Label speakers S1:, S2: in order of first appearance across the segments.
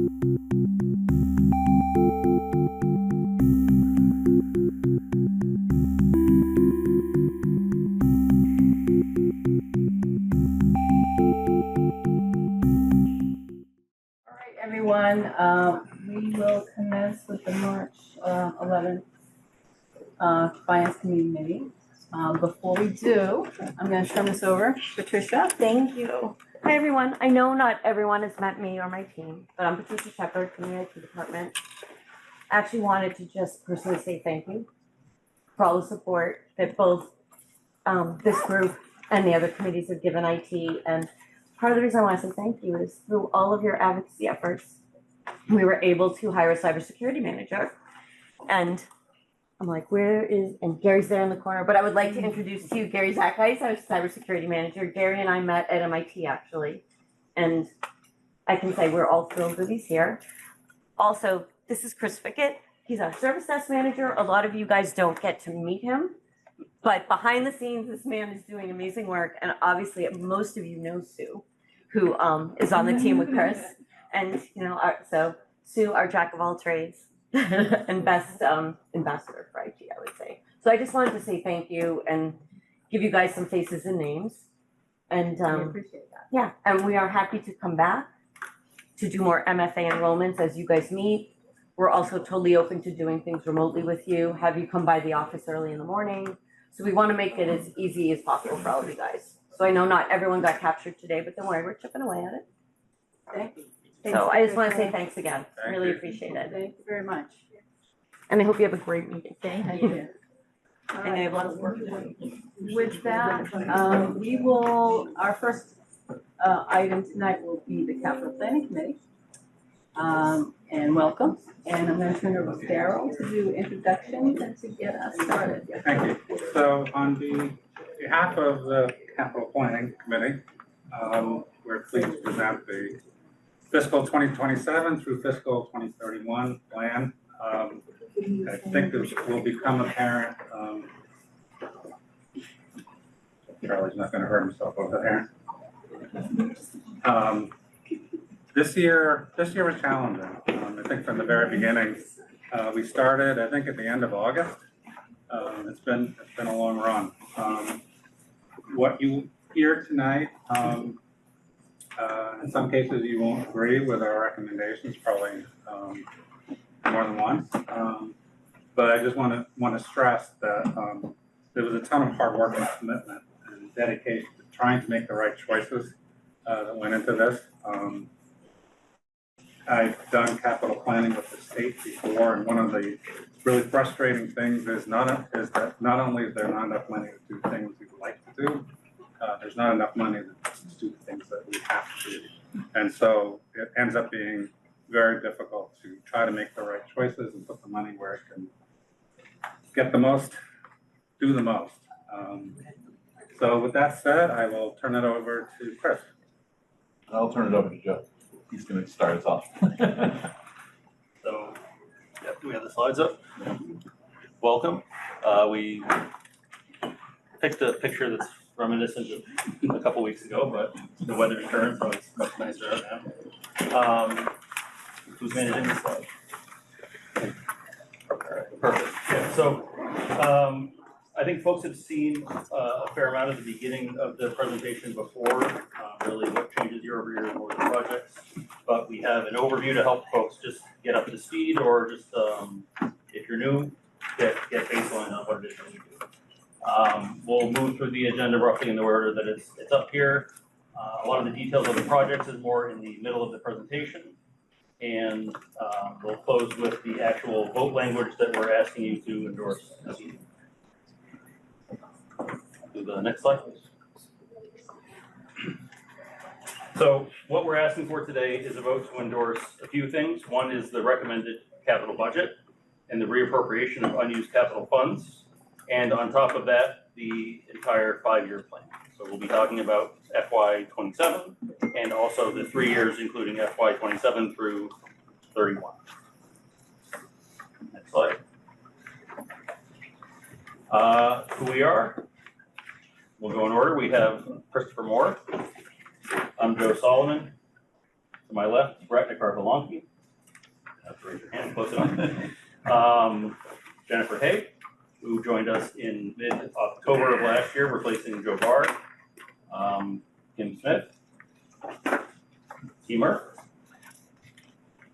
S1: Everyone, we will commence with the March 11th Finance Committee meeting. Before we do, I'm going to turn this over to Patricia.
S2: Thank you. Hi, everyone. I know not everyone has met me or my team, but I'm Patricia Shepard from the IT department. I actually wanted to just personally say thank you for all the support that both this group and the other committees have given IT. And part of the reason I want to say thank you is through all of your advocacy efforts, we were able to hire a cybersecurity manager. And I'm like, and Gary's there in the corner, but I would like to introduce to you Gary Zachheis, our cybersecurity manager. Gary and I met at MIT actually. And I can say we're all thrilled that he's here. Also, this is Chris Fickett. He's our service desk manager. A lot of you guys don't get to meet him, but behind the scenes, this man is doing amazing work. And obviously, most of you know Sue, who is on the team with Chris. And, so Sue, our jack of all trades and best ambassador for IT, I would say. So I just wanted to say thank you and give you guys some faces and names. And
S1: I appreciate that.
S2: yeah, and we are happy to come back to do more MFA enrollments as you guys meet. We're also totally open to doing things remotely with you, have you come by the office early in the morning. So we want to make it as easy as possible for all of you guys. So I know not everyone got captured today, but don't worry, we're chipping away at it.
S1: Thank you.
S2: So I just want to say thanks again. Really appreciate it.
S1: Thank you very much.
S2: And I hope you have a great meeting.
S1: Thank you. All
S2: And I
S1: right.
S2: have lots of work to do.
S1: With that, our first item tonight will be the Capital Planning Committee. And welcome. And I'm going to turn it over to Daryl to do introductions and to get us started.
S3: Thank you. So on behalf of the Capital Planning Committee, we're pleased to present the fiscal 2027 through fiscal 2031 plan. I think this will become apparent. Charlie's not going to hurt himself over there. This year was challenging. I think from the very beginning, we started, I think, at the end of August. It's been a long run. What you hear tonight, in some cases you won't agree with our recommendations, probably more than once. But I just want to stress that there was a ton of hard work and commitment and dedication to trying to make the right choices that went into this. I've done capital planning with the state before, and one of the really frustrating things is that not only is there not enough money to do things we would like to do, there's not enough money to do things that we have to do. And so it ends up being very difficult to try to make the right choices and put the money where it can get the most, do the most. So with that said, I will turn it over to Chris.
S4: I'll turn it over to Joe. He's going to start us off.
S5: So, yeah, do we have the slides up?
S4: Yeah.
S5: Welcome. We picked a picture that's reminiscent of a couple weeks ago, but the weather's turned, so it's much nicer out now. Who's managing the slide? Perfect. Yeah, so I think folks have seen a fair amount at the beginning of the presentation before, really what changes year over year and what are the projects. But we have an overview to help folks just get up to speed, or just if you're new, get baseline on what it is that we do. We'll move through the agenda roughly in the order that it's up here. A lot of the details of the projects is more in the middle of the presentation. And we'll close with the actual vote language that we're asking you to endorse this evening. Do the next slide, please. So what we're asking for today is a vote to endorse a few things. One is the recommended capital budget and the reappropriation of unused capital funds. And on top of that, the entire 5-year plan. So we'll be talking about FY27 and also the 3 years, including FY27 through 31. Next slide. Who we are? We'll go in order. We have Christopher Moore. I'm Joe Solomon. To my left, Brett Nicarvalonki. Have to raise your hand, close enough. Jennifer Hay, who joined us in mid-October of last year, replacing Joe Barr. Kim Smith, T. Murph,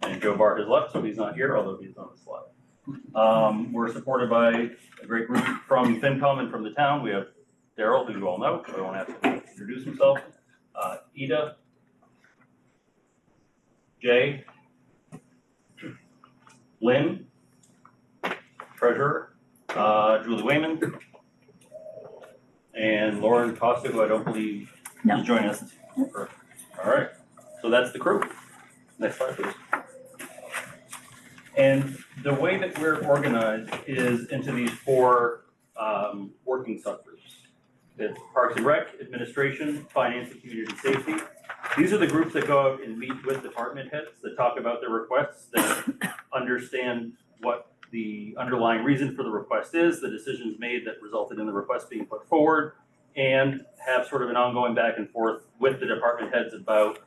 S5: and Joe Barr has left, so he's not here, although he's on the slide. We're supported by a great group from FinCom and from the town. We have Daryl, who you all know, so I won't have to introduce himself. Ida, Jay, Lynn, Treasurer, Julie Wayman, and Lauren Costa, who I don't believe is joining us. All right, so that's the crew. Next slide, please. And the way that we're organized is into these four working subgroups. It's Parks and Rec, Administration, Finance, and Community Safety. These are the groups that go out and meet with department heads that talk about their requests, that understand what the underlying reason for the request is, the decisions made that resulted in the request being put forward, and have sort of an ongoing back and forth with the department heads about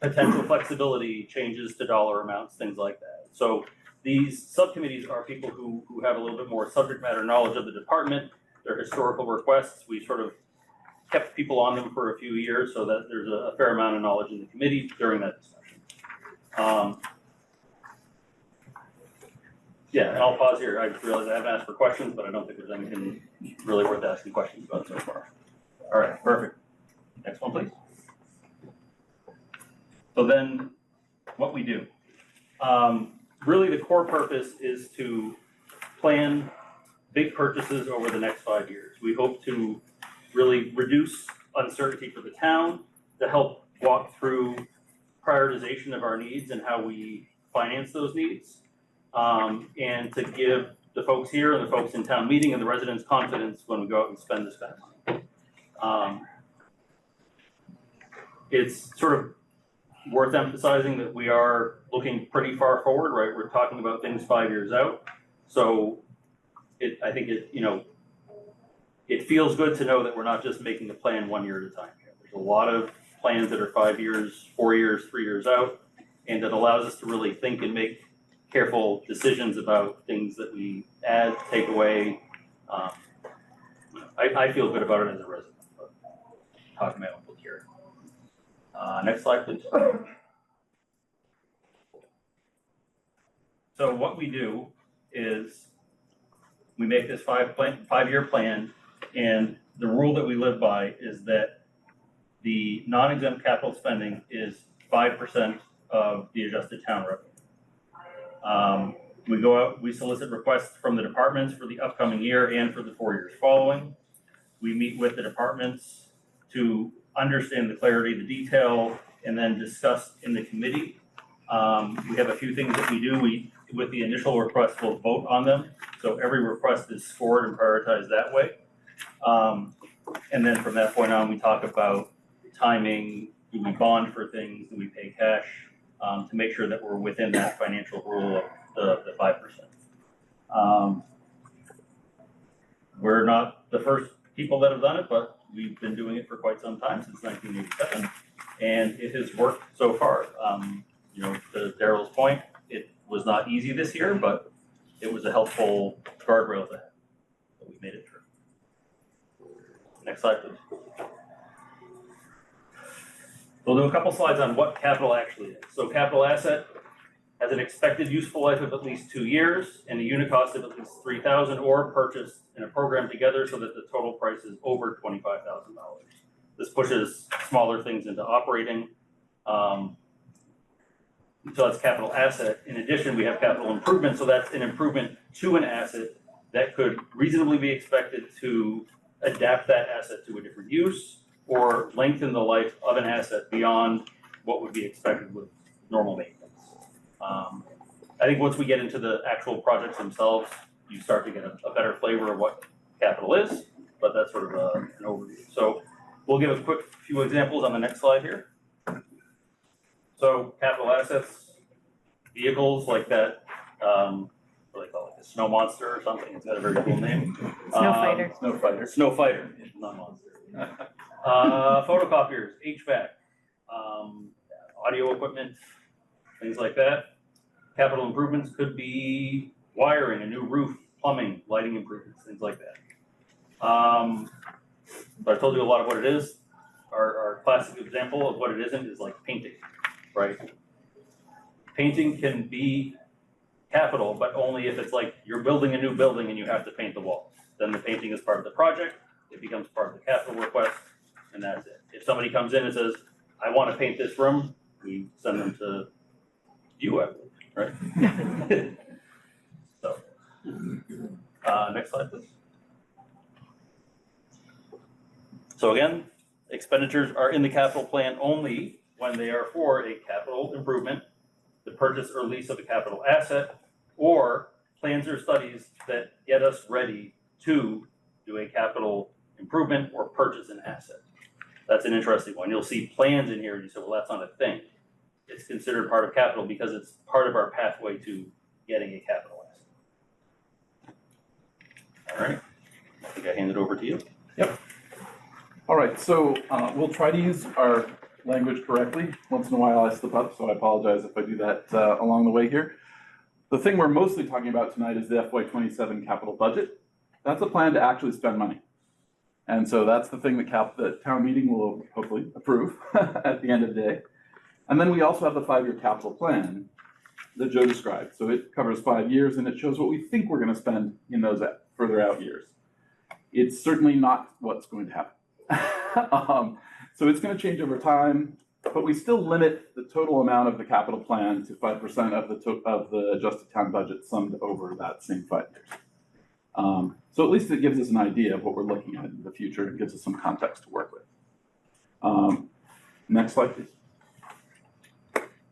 S5: potential flexibility, changes to dollar amounts, things like that. So these subcommittees are people who have a little bit more subject matter knowledge of the department, their historical requests. We sort of kept people on them for a few years so that there's a fair amount of knowledge in the committee during that discussion. Yeah, and I'll pause here. I realize I haven't asked for questions, but I don't think there's anything really worth asking questions about so far. All right, perfect. Next one, please. So then, what we do. Really the core purpose is to plan big purchases over the next 5 years. We hope to really reduce uncertainty for the town, to help walk through prioritization of our needs and how we finance those needs, and to give the folks here and the folks in town meeting and the residents confidence when we go out and spend this kind of money. It's sort of worth emphasizing that we are looking pretty far forward, right? We're talking about things 5 years out. So I think it feels good to know that we're not just making a plan 1 year at a time. There's a lot of plans that are 5 years, 4 years, 3 years out, and it allows us to really think and make careful decisions about things that we add, take away. I feel good about it as a resident, but talking my own book here. Next slide, please. So what we do is we make this 5-year plan, and the rule that we live by is that the non-exempt capital spending is 5% of the adjusted town revenue. We go out, we solicit requests from the departments for the upcoming year and for the 4 years following. We meet with the departments to understand the clarity, the detail, and then discuss in the committee. We have a few things that we do. With the initial request, we'll vote on them. So every request is scored and prioritized that way. And then from that point on, we talk about timing. Do we bond for things? Do we pay cash? To make sure that we're within that financial rule of the 5%. We're not the first people that have done it, but we've been doing it for quite some time, since 1987, and it has worked so far. To Daryl's point, it was not easy this year, but it was a helpful guardrail to have. But we made it through. Next slide, please. We'll do a couple slides on what capital actually is. So capital asset has an expected useful life of at least 2 years and a unit cost of at least $3,000, or purchased in a program together so that the total price is over $25,000. This pushes smaller things into operating. So that's capital asset. In addition, we have capital improvement. So that's an improvement to an asset that could reasonably be expected to adapt that asset to a different use or lengthen the life of an asset beyond what would be expected with normal maintenance. I think once we get into the actual projects themselves, you start to get a better flavor of what capital is, but that's sort of an overview. So we'll give a quick few examples on the next slide here. So capital assets, vehicles like that, what do they call it, a snow monster or something? It's got a very cool name.
S2: Snow fighter.
S5: Snow fighter, not monster. Photocopiers, HVAC, audio equipment, things like that. Capital improvements could be wiring, a new roof, plumbing, lighting improvements, things like that. But I told you a lot of what it is. Our classic example of what it isn't is like painting, right? Painting can be capital, but only if it's like you're building a new building and you have to paint the walls. Then the painting is part of the project, it becomes part of the capital request, and that's it. If somebody comes in and says, I want to paint this room, we send them to you, I believe, right? So, next slide, please. So again, expenditures are in the capital plan only when they are for a capital improvement, the purchase or lease of a capital asset, or plans or studies that get us ready to do a capital improvement or purchase an asset. That's an interesting one. You'll see plans in here and you say, well, that's not a thing. It's considered part of capital because it's part of our pathway to getting a capital asset. All right, I think I hand it over to you.
S4: Yep. All right, so we'll try to use our language correctly. Once in a while I slip up, so I apologize if I do that along the way here. The thing we're mostly talking about tonight is the FY27 capital budget. That's a plan to actually spend money. And so that's the thing that the town meeting will hopefully approve at the end of the day. And then we also have the 5-year capital plan that Joe described. So it covers 5 years and it shows what we think we're going to spend in those further out years. It's certainly not what's going to happen. So it's going to change over time, but we still limit the total amount of the capital plan to 5% of the adjusted town budget summed over that same 5 years. So at least it gives us an idea of what we're looking at in the future and gives us some context to work with. Next slide, please.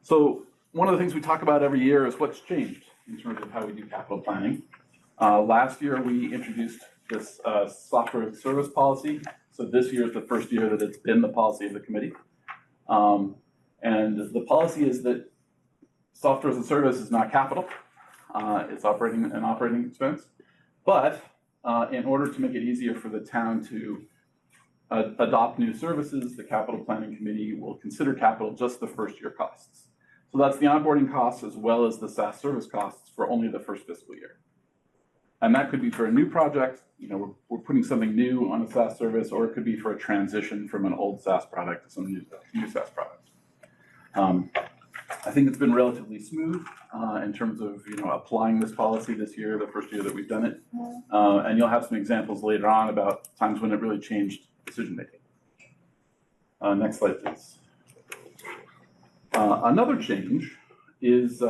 S4: So one of the things we talk about every year is what's changed in terms of how we do capital planning. Last year, we introduced this software as a service policy. So this year is the first year that it's been the policy of the committee. And the policy is that software as a service is not capital. It's an operating expense. But in order to make it easier for the town to adopt new services, the capital planning committee will consider capital just the first year costs. So that's the onboarding costs as well as the SaaS service costs for only the first fiscal year. And that could be for a new project, we're putting something new on a SaaS service, or it could be for a transition from an old SaaS product to some new SaaS product. I think it's been relatively smooth in terms of applying this policy this year, the first year that we've done it. And you'll have some examples later on about times when it really changed decision making. Next slide, please. Another change is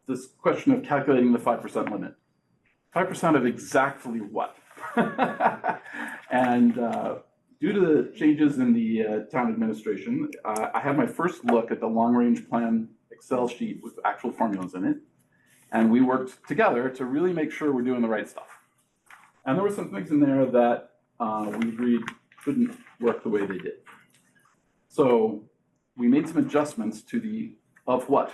S4: this question of calculating the 5% limit. 5% of exactly what? And due to the changes in the town administration, I had my first look at the long-range plan Excel sheet with actual formulas in it. And we worked together to really make sure we're doing the right stuff. And there were some things in there that we agreed couldn't work the way they did. So we made some adjustments to the of what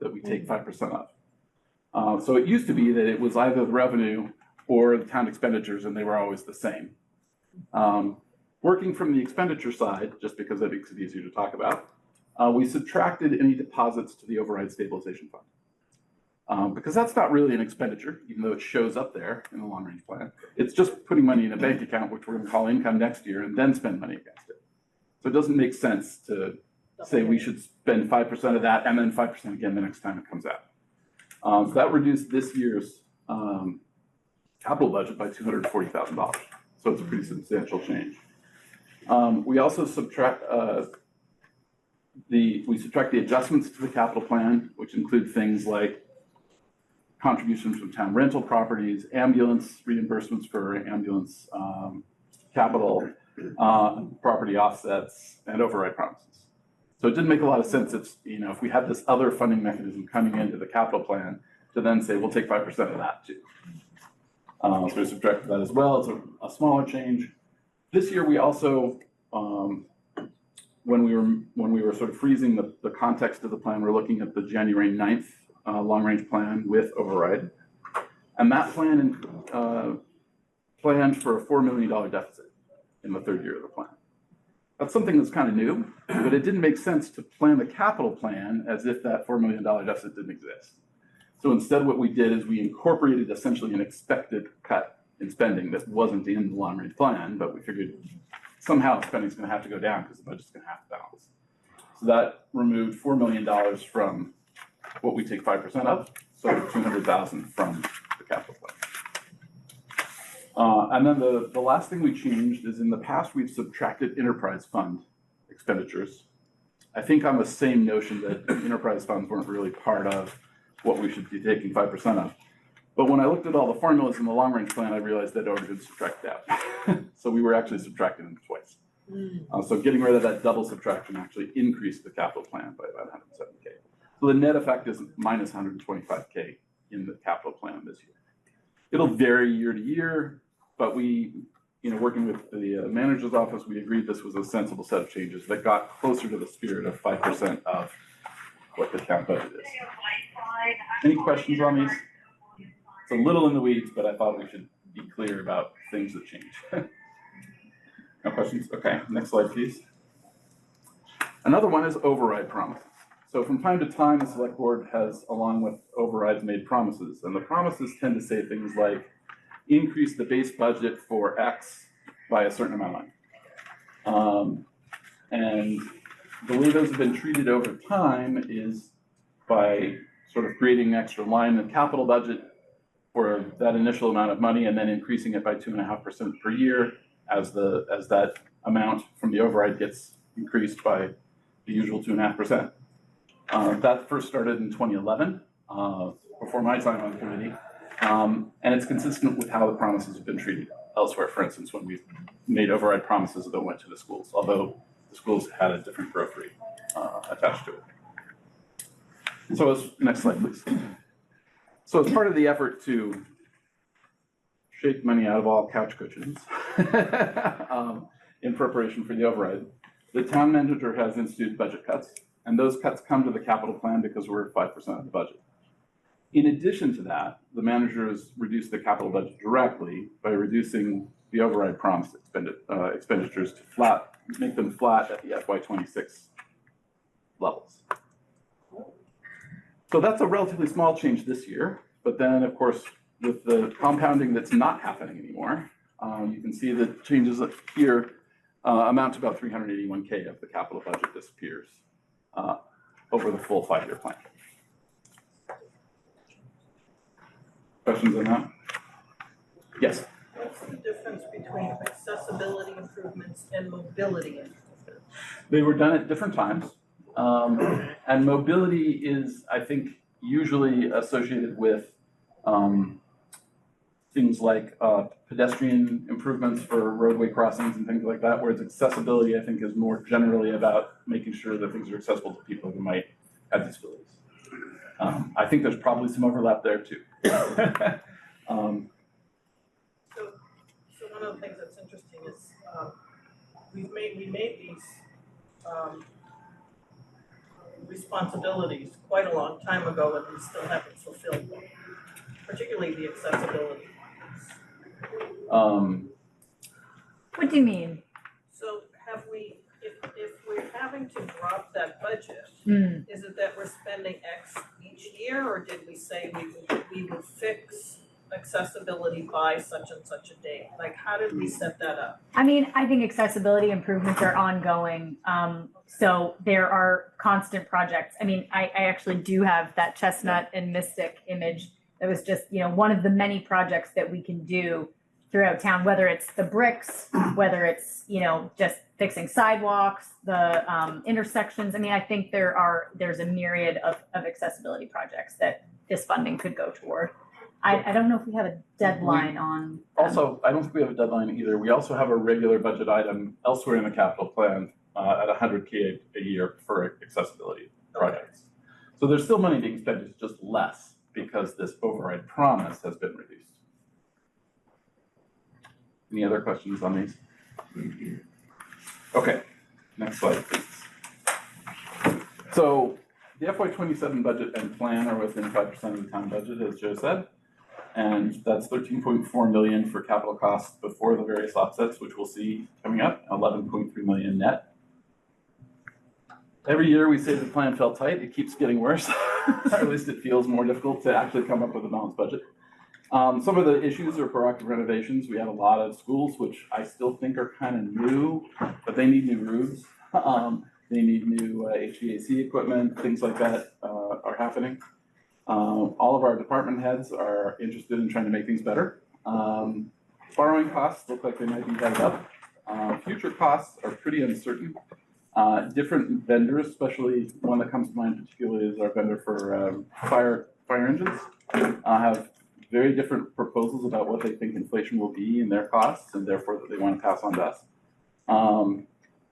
S4: that we take 5% of. So it used to be that it was either the revenue or the town expenditures, and they were always the same. Working from the expenditure side, just because that makes it easier to talk about, we subtracted any deposits to the override stabilization fund. Because that's not really an expenditure, even though it shows up there in the long range plan. It's just putting money in a bank account, which we're going to call income next year, and then spend money against it. So it doesn't make sense to say we should spend 5% of that and then 5% again the next time it comes out. So that reduced this year's capital budget by $240,000. So it's a pretty substantial change. We also subtract the adjustments to the capital plan, which include things like contributions from town rental properties, ambulance reimbursements for ambulance capital, property offsets, and override promises. So it didn't make a lot of sense if we had this other funding mechanism coming into the capital plan to then say we'll take 5% of that too. So we subtracted that as well. It's a smaller change. This year we also, when we were sort of freezing the context of the plan, we're looking at the January 9th long range plan with override, and that plan planned for a $4 million deficit in the third year of the plan. that's something that's kind of new, but it didn't make sense to plan the capital plan as if that $4 million deficit didn't exist. So instead, what we did is we incorporated essentially an expected cut in spending that wasn't in the long range plan, but we figured somehow spending's going to have to go down because the budget's going to have to balance. So that removed $4 million from what we take 5% of, so 200,000 from the capital plan. And then the last thing we changed is in the past, we've subtracted enterprise fund expenditures. I think on the same notion that enterprise funds weren't really part of what we should be taking 5% of. But when I looked at all the formulas in the long range plan, I realized they'd already been subtracted out. So we were actually subtracting them twice. So getting rid of that double subtraction actually increased the capital plan by about 170K. So the net effect is minus 125K in the capital plan this year. It'll vary year to year, but we, working with the manager's office, we agreed this was a sensible set of changes that got closer to the spirit of 5% of what the town budget is. Any questions on these? It's a little in the weeds, but I thought we should be clear about things that change. No questions? Okay, next slide, please. Another one is override promises. So from time to time, the select board has, along with overrides, made promises. And the promises tend to say things like, increase the base budget for X by a certain amount. And the way those have been treated over time is by sort of creating an extra line in the capital budget for that initial amount of money and then increasing it by 2.5% per year as that amount from the override gets increased by the usual 2.5%. That first started in 2011, before my time on the committee, and it's consistent with how the promises have been treated elsewhere. For instance, when we've made override promises that went to the schools, although the schools had a different growth rate attached to it. So next slide, please. So as part of the effort to shake money out of all couch cushions in preparation for the override, the town manager has instituted budget cuts, and those cuts come to the capital plan because we're at 5% of the budget. In addition to that, the manager has reduced the capital budget directly by reducing the override promised expenditures to make them flat at the FY26 levels. So that's a relatively small change this year, but then of course, with the compounding that's not happening anymore, you can see the changes here amount to about 381K of the capital budget disappears over the full 5-year plan. Questions on that? Yes.
S6: What's the difference between accessibility improvements and mobility improvements?
S4: They were done at different times. And mobility is, I think, usually associated with things like pedestrian improvements for roadway crossings and things like that, whereas accessibility, I think, is more generally about making sure that things are accessible to people who might have disabilities. I think there's probably some overlap there too.
S6: So one of the things that's interesting is we made these responsibilities quite a long time ago, and we still haven't fulfilled them, particularly the accessibility.
S2: What do you mean?
S6: So have we, if we're having to drop that budget, is it that we're spending X each year, or did we say we would fix accessibility by such and such a date? Like, how did we set that up?
S7: I mean, I think accessibility improvements are ongoing. So there are constant projects. I mean, I actually do have that Chestnut and Mystic image that was just, one of the many projects that we can do throughout town, whether it's the bricks, whether it's, just fixing sidewalks, the intersections. I mean, I think there's a myriad of accessibility projects that this funding could go toward. I don't know if we have a deadline on.
S4: Also, I don't think we have a deadline either. We also have a regular budget item elsewhere in the capital plan at 100K a year for accessibility projects. So there's still money being spent, it's just less because this override promise has been reduced. Any other questions on these? Okay, next slide, please. So the FY27 budget and plan are within 5% of the town budget, as Joe said. And that's 13.4 million for capital costs before the various offsets, which we'll see coming up, 11.3 million net. Every year we say the plan felt tight, it keeps getting worse, or at least it feels more difficult to actually come up with a balanced budget. Some of the issues are proactive renovations. We have a lot of schools, which I still think are kind of new, but they need new roofs. They need new HVAC equipment, things like that are happening. All of our department heads are interested in trying to make things better. Borrowing costs look like they might be headed up. Future costs are pretty uncertain. Different vendors, especially one that comes to mind particularly is our vendor for fire engines, have very different proposals about what they think inflation will be in their costs and therefore that they want to pass on to us.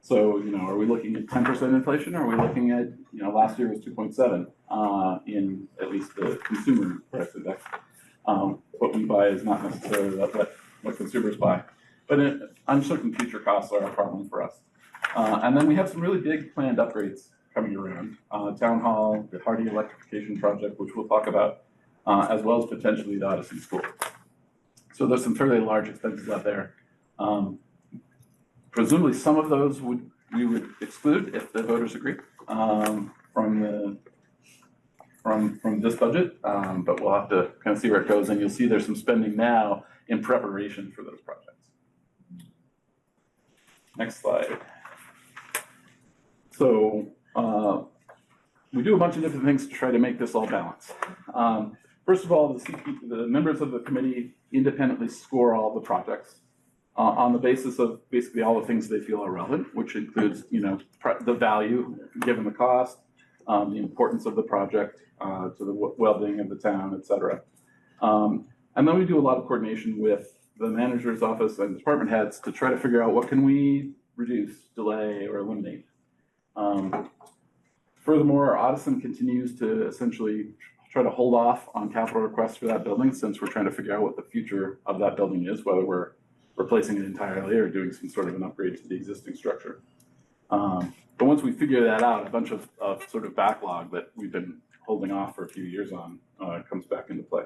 S4: So, are we looking at 10% inflation, or are we looking at, last year was 2.7 in at least the consumer price index. What we buy is not necessarily what consumers buy, but uncertain future costs are a problem for us. And then we have some really big planned upgrades coming around. Town Hall, the Hardy electrification project, which we'll talk about, as well as potentially the Odyssey School. So there's some fairly large expenses out there. Presumably some of those we would exclude if the voters agree from this budget, but we'll have to kind of see where it goes. And you'll see there's some spending now in preparation for those projects. Next slide. So we do a bunch of different things to try to make this all balance. First of all, the members of the committee independently score all the projects on the basis of basically all the things they feel are relevant, which includes, the value given the cost, the importance of the project to the well-being of the town, et cetera. And then we do a lot of coordination with the manager's office and department heads to try to figure out what can we reduce, delay, or eliminate. Furthermore, Audison continues to essentially try to hold off on capital requests for that building since we're trying to figure out what the future of that building is, whether we're replacing it entirely or doing some sort of an upgrade to the existing structure. But once we figure that out, a bunch of sort of backlog that we've been holding off for a few years on comes back into play.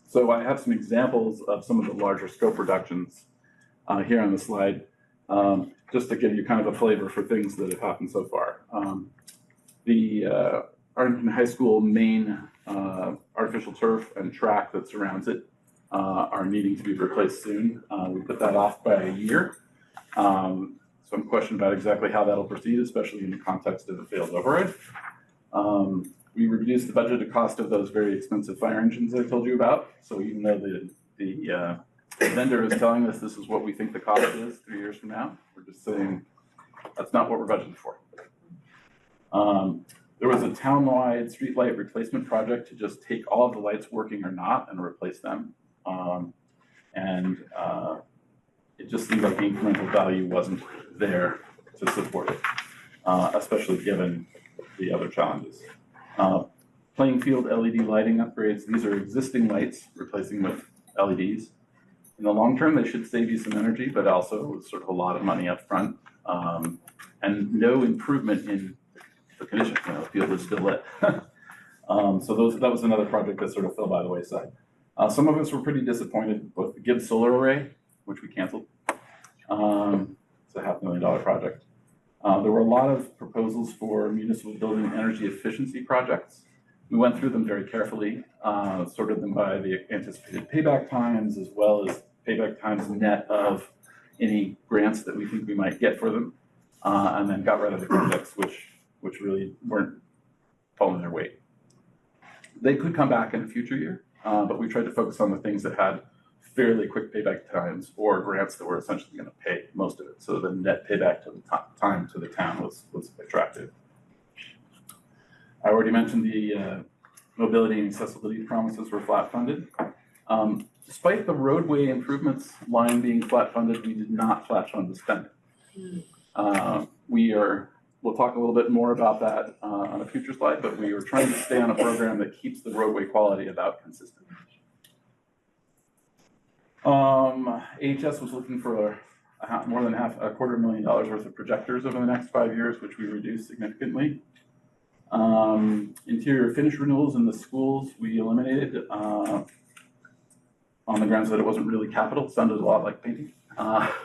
S4: So I have some examples of some of the larger scope reductions here on the slide, just to give you kind of a flavor for things that have happened so far. The Arlington High School main artificial turf and track that surrounds it are needing to be replaced soon. We put that off by a year. Some question about exactly how that'll proceed, especially in the context of a failed override. We reduced the budgeted cost of those very expensive fire engines I told you about. So even though the vendor is telling us this is what we think the cost is 3 years from now, we're just saying that's not what we're budgeting for. There was a town-wide streetlight replacement project to just take all of the lights working or not and replace them. It just seemed like the incremental value wasn't there to support it, especially given the other challenges. Playing field LED lighting upgrades, these are existing lights replacing with LEDs. In the long term, they should save you some energy, but also sort of a lot of money up front, and no improvement in the condition. The field is still lit. So that was another project that sort of fell by the wayside. Some of us were pretty disappointed with the Gibbs solar array, which we canceled. It's a $500,000 project. There were a lot of proposals for municipal building energy efficiency projects. We went through them very carefully, sorted them by the anticipated payback times, as well as payback times net of any grants that we think we might get for them, and then got rid of the projects which really weren't pulling their weight. They could come back in a future year, but we tried to focus on the things that had fairly quick payback times or grants that were essentially going to pay most of it. So the net payback to the time to the town was attractive. I already mentioned the mobility and accessibility promises were flat funded. Despite the roadway improvements line being flat funded, we did not flat fund the spending. We'll talk a little bit more about that on a future slide, but we were trying to stay on a program that keeps the roadway quality about consistent. AHS was looking for more than $250,000 worth of projectors over the next 5 years, which we reduced significantly. Interior finish renewals in the schools we eliminated on the grounds that it wasn't really capital. It sounded a lot like painting,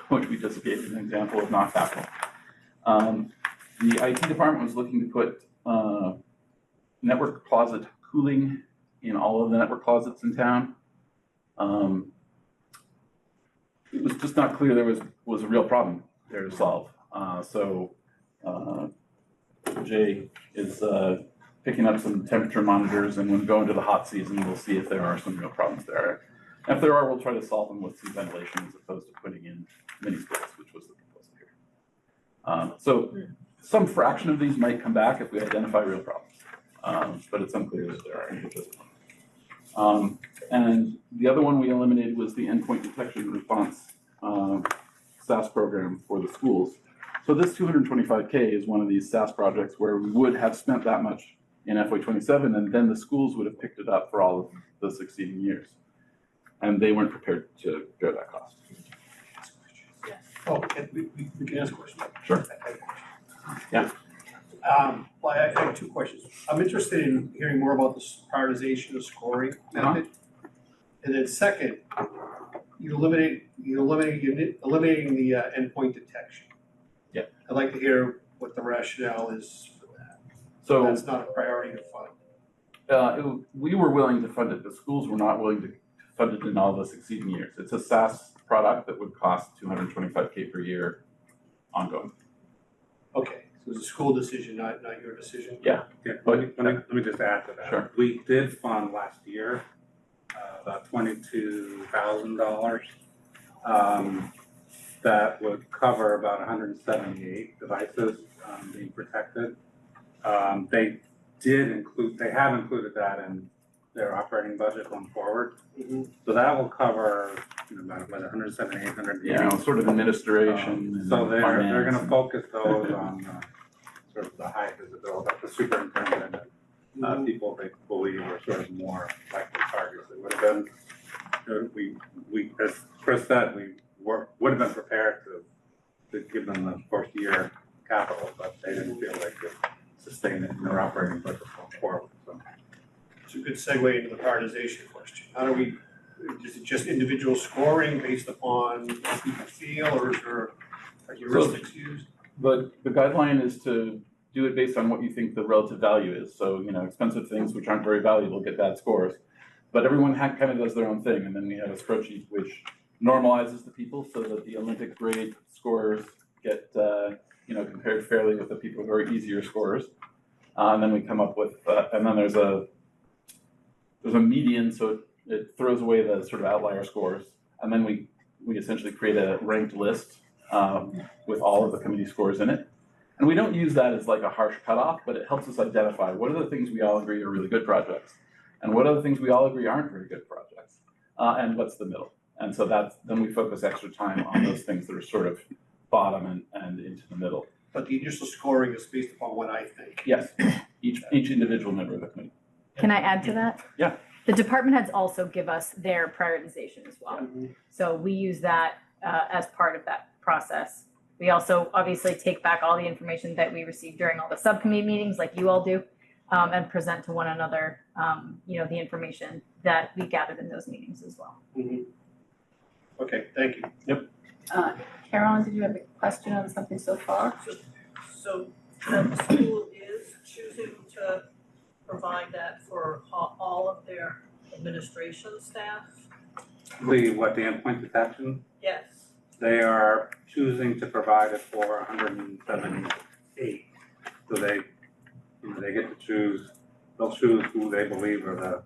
S4: which we just gave an example of not capital. The IT department was looking to put network closet cooling in all of the network closets in town. It was just not clear there was a real problem there to solve. Jay is picking up some temperature monitors, and when we go into the hot season, we'll see if there are some real problems there. And if there are, we'll try to solve them with some ventilation as opposed to putting in mini splits, which was the proposal here. Some fraction of these might come back if we identify real problems, but it's unclear that there are any at this point. And the other one we eliminated was the endpoint detection and response SaaS program for the schools. So this 225K is one of these SaaS projects where we would have spent that much in FY27, and then the schools would have picked it up for all of the succeeding years. And they weren't prepared to bear that cost.
S8: Oh, we can ask a question.
S4: Sure. Yeah.
S8: Well, I have two questions. I'm interested in hearing more about the prioritization of scoring method. And then second, eliminating the endpoint detection.
S4: Yeah.
S8: I'd like to hear what the rationale is for that.
S4: So
S8: That's not a priority to fund.
S4: we were willing to fund it. The schools were not willing to fund it in all the succeeding years. It's a SaaS product that would cost $225K per year ongoing.
S8: Okay, so it's a school decision, not your decision?
S4: Yeah.
S3: Yeah, let me just add to that.
S4: Sure.
S3: We did fund last year about $22,000. That would cover about 178 devices being protected. They have included that in their operating budget going forward.
S8: Mm-hmm.
S3: So that will cover about 178, 180.
S4: Yeah, sort of administration. And
S3: So they're
S4: finance
S3: going to
S4: and-
S3: focus those on sort of the high visibility, like the superintendent and people they believe are sort of more likely targets. It would have been, we as Chris said, we would have been prepared to give them the first year capital, but they didn't feel they could sustain it in their operating budget going forward. So.
S8: It's a good segue into the prioritization question. Is it just individual scoring based upon how people feel, or is there heuristics used?
S4: The guideline is to do it based on what you think the relative value is. So, expensive things which aren't very valuable get bad scores. But everyone kind of does their own thing. And then we have a spreadsheet which normalizes the people so that the Olympic grade scorers get, compared fairly with the people who are easier scorers. And then we come up with, and then there's a median, so it throws away the sort of outlier scores. And then we essentially create a ranked list with all of the committee scores in it. And we don't use that as like a harsh cutoff, but it helps us identify what are the things we all agree are really good projects, and what are the things we all agree aren't very good projects, and what's the middle. And so then we focus extra time on those things that are sort of bottom and into the middle.
S8: But the initial scoring is based upon what I think.
S4: Yes, each individual member of the committee.
S7: Can I add to that?
S4: Yeah.
S7: The department heads also give us their prioritization as well. So we use that as part of that process. We also obviously take back all the information that we receive during all the subcommittee meetings like you all do, and present to one another, the information that we gathered in those meetings as well.
S8: Mm-hmm. Okay, thank you.
S1: Carolyn, did you have a question on something so far?
S6: So the school is choosing to provide that for all of their administration staff?
S3: The endpoint detection?
S6: Yes.
S3: They are choosing to provide it for 178. So they get to choose. They'll choose who they believe are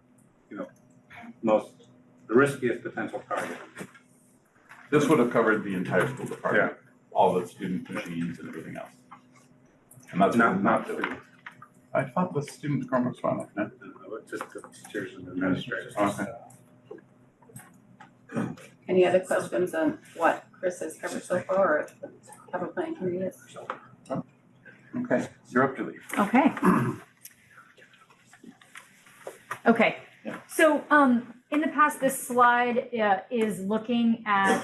S3: the riskiest potential target.
S4: This would have covered the entire school department, all the student machines and everything else. And that's what we're not doing. I thought the student Chromebooks were on it, no?
S3: Just the teachers and administrators.
S4: Okay.
S1: Any other questions on what Chris has covered so far, or the capital planning committee is?
S4: Okay, you're up to lead.
S7: Okay. Okay.
S4: Yeah.
S7: So in the past, this slide is looking at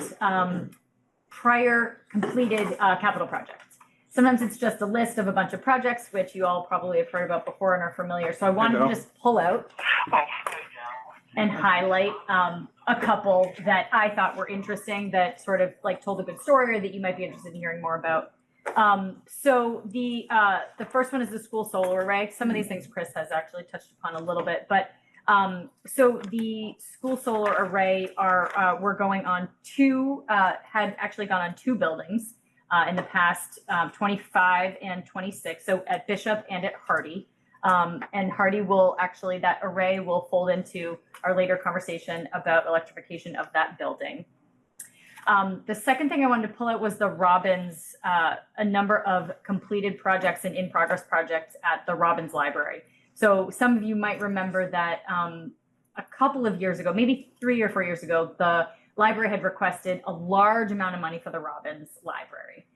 S7: prior completed capital projects. Sometimes it's just a list of a bunch of projects, which you all probably have heard about before and are familiar. So I wanted to just pull out and highlight a couple that I thought were interesting that sort of like told a good story or that you might be interested in hearing more about. So the first one is the school solar array. Some of these things Chris has actually touched upon a little bit, but so the school solar array we're going on had actually gone on two buildings in the past, 25 and 26. So at Bishop and at Hardy. And Hardy that array will fold into our later conversation about electrification of that building. The second thing I wanted to pull out was the Robbins, a number of completed projects and in-progress projects at the Robbins Library. So some of you might remember that a couple of years ago, maybe 3 or 4 years ago, the library had requested a large amount of money for the Robbins Library.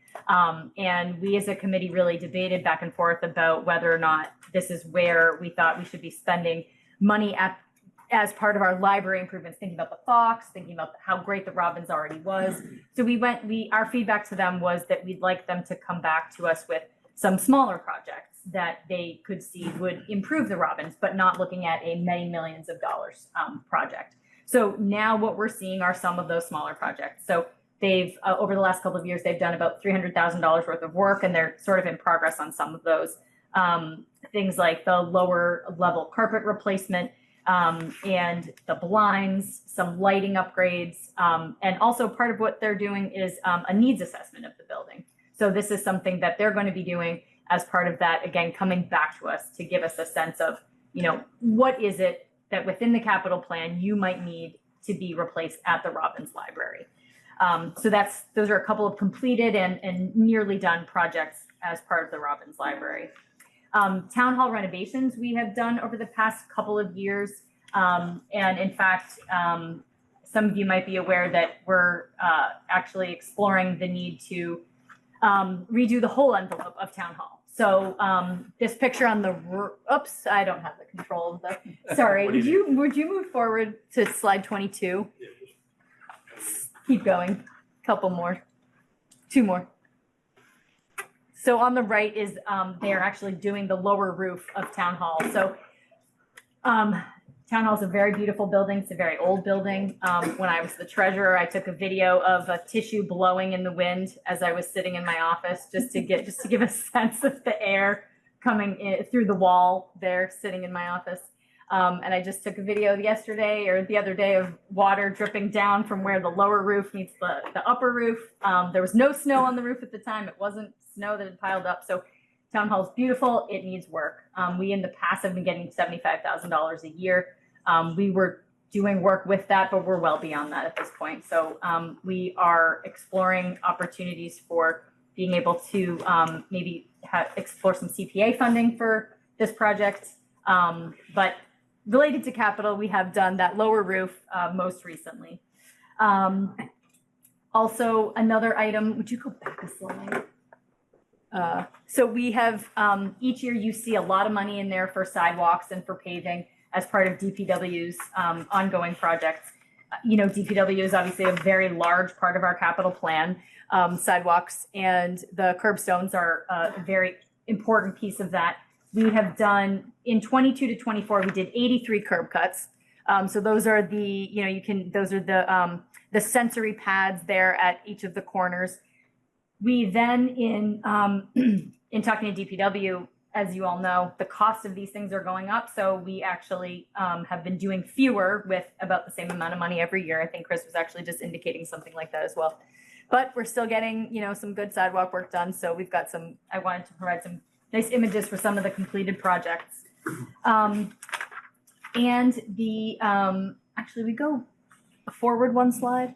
S7: And we as a committee really debated back and forth about whether or not this is where we thought we should be spending money as part of our library improvements, thinking about the Fox, thinking about how great the Robbins already was. So our feedback to them was that we'd like them to come back to us with some smaller projects that they could see would improve the Robbins, but not looking at a many millions of dollars project. So now what we're seeing are some of those smaller projects. So they've, over the last couple of years, they've done about $300,000 worth of work, and they're sort of in progress on some of those. Things like the lower level carpet replacement, and the blinds, some lighting upgrades, and also part of what they're doing is a needs assessment of the building. So this is something that they're going to be doing as part of that, again, coming back to us to give us a sense of, what is it that within the capital plan you might need to be replaced at the Robbins Library. So those are a couple of completed and nearly done projects as part of the Robbins Library. Town hall renovations we have done over the past couple of years. And in fact, some of you might be aware that we're actually exploring the need to redo the whole envelope of town hall. So this picture on the, oops, I don't have the control of the, sorry, would you move forward to slide 22? Keep going, couple more, two more. So on the right is they are actually doing the lower roof of Town Hall. So Town Hall is a very beautiful building. It's a very old building. When I was the treasurer, I took a video of a tissue blowing in the wind as I was sitting in my office, just to give a sense of the air coming in through the wall there, sitting in my office. And I just took a video yesterday or the other day of water dripping down from where the lower roof meets the upper roof. There was no snow on the roof at the time. It wasn't snow that had piled up. So Town Hall is beautiful. It needs work. We in the past have been getting $75,000 a year. We were doing work with that, but we're well beyond that at this point. So we are exploring opportunities for being able to maybe explore some CPA funding for this project. But related to capital, we have done that lower roof most recently. Also, another item, would you go back a slide? So we have, each year you see a lot of money in there for sidewalks and for paving as part of DPW's ongoing projects. DPW is obviously a very large part of our capital plan. Sidewalks and the curbstones are a very important piece of that. We have done, in 22 to 24, we did 83 curb cuts. So those are the sensory pads there at each of the corners. We then, in talking to DPW, as you all know, the cost of these things are going up. So we actually have been doing fewer with about the same amount of money every year. I think Chris was actually just indicating something like that as well. But we're still getting, some good sidewalk work done. So we've got I wanted to provide some nice images for some of the completed projects. And actually we go forward one slide.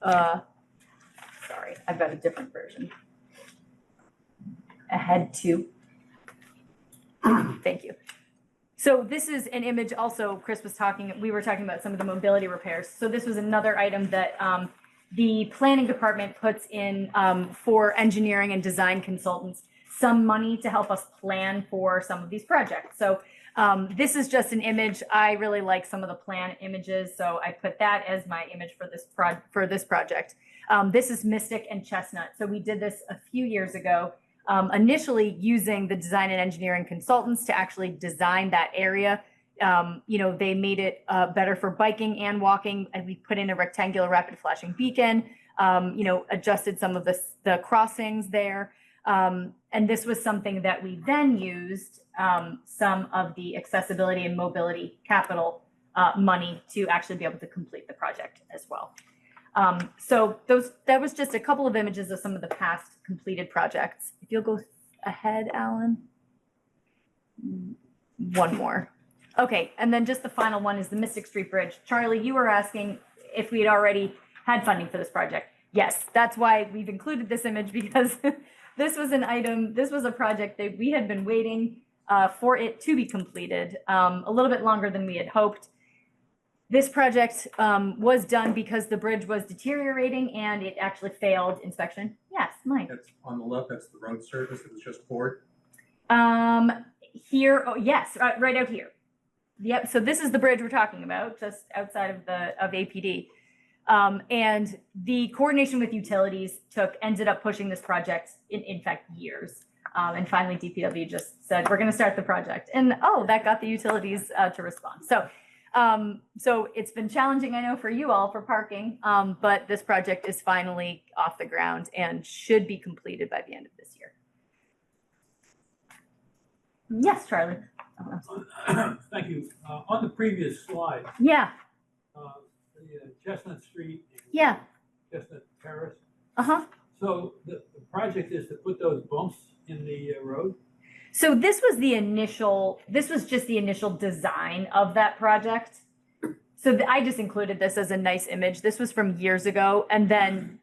S7: Sorry, I've got a different version. Ahead two. Thank you. So this is an image also, we were talking about some of the mobility repairs. So this was another item that the planning department puts in for engineering and design consultants, some money to help us plan for some of these projects. So this is just an image. I really like some of the plan images, so I put that as my image for this project. This is Mystic and Chestnut. So we did this a few years ago, initially using the design and engineering consultants to actually design that area. They made it better for biking and walking, and we put in a rectangular rapid flashing beacon. adjusted some of the crossings there. And this was something that we then used some of the accessibility and mobility capital money to actually be able to complete the project as well. So that was just a couple of images of some of the past completed projects. If you'll go ahead, Alan. One more. Okay, and then just the final one is the Mystic Street Bridge. Charlie, you were asking if we had already had funding for this project. Yes, that's why we've included this image, because this was a project that we had been waiting for it to be completed a little bit longer than we had hoped. This project was done because the bridge was deteriorating and it actually failed inspection. Yes, Mike.
S8: That's on the left, that's the road surface that was just poured.
S7: Here, oh, yes, right out here. Yep, so this is the bridge we're talking about, just outside of APD. And the coordination with utilities ended up pushing this project in fact years. And finally DPW just said, we're gonna start the project. And that got the utilities to respond. So it's been challenging, I know, for you all for parking, but this project is finally off the ground and should be completed by the end of this year. Yes, Charlie.
S9: Thank you. On the previous slide,
S7: Yeah,
S9: the Chestnut Street and
S7: yeah,
S9: Chestnut Terrace.
S7: uh-huh.
S9: So the project is to put those bumps in the road?
S7: So this was just the initial design of that project. So I just included this as a nice image. This was from years ago. And then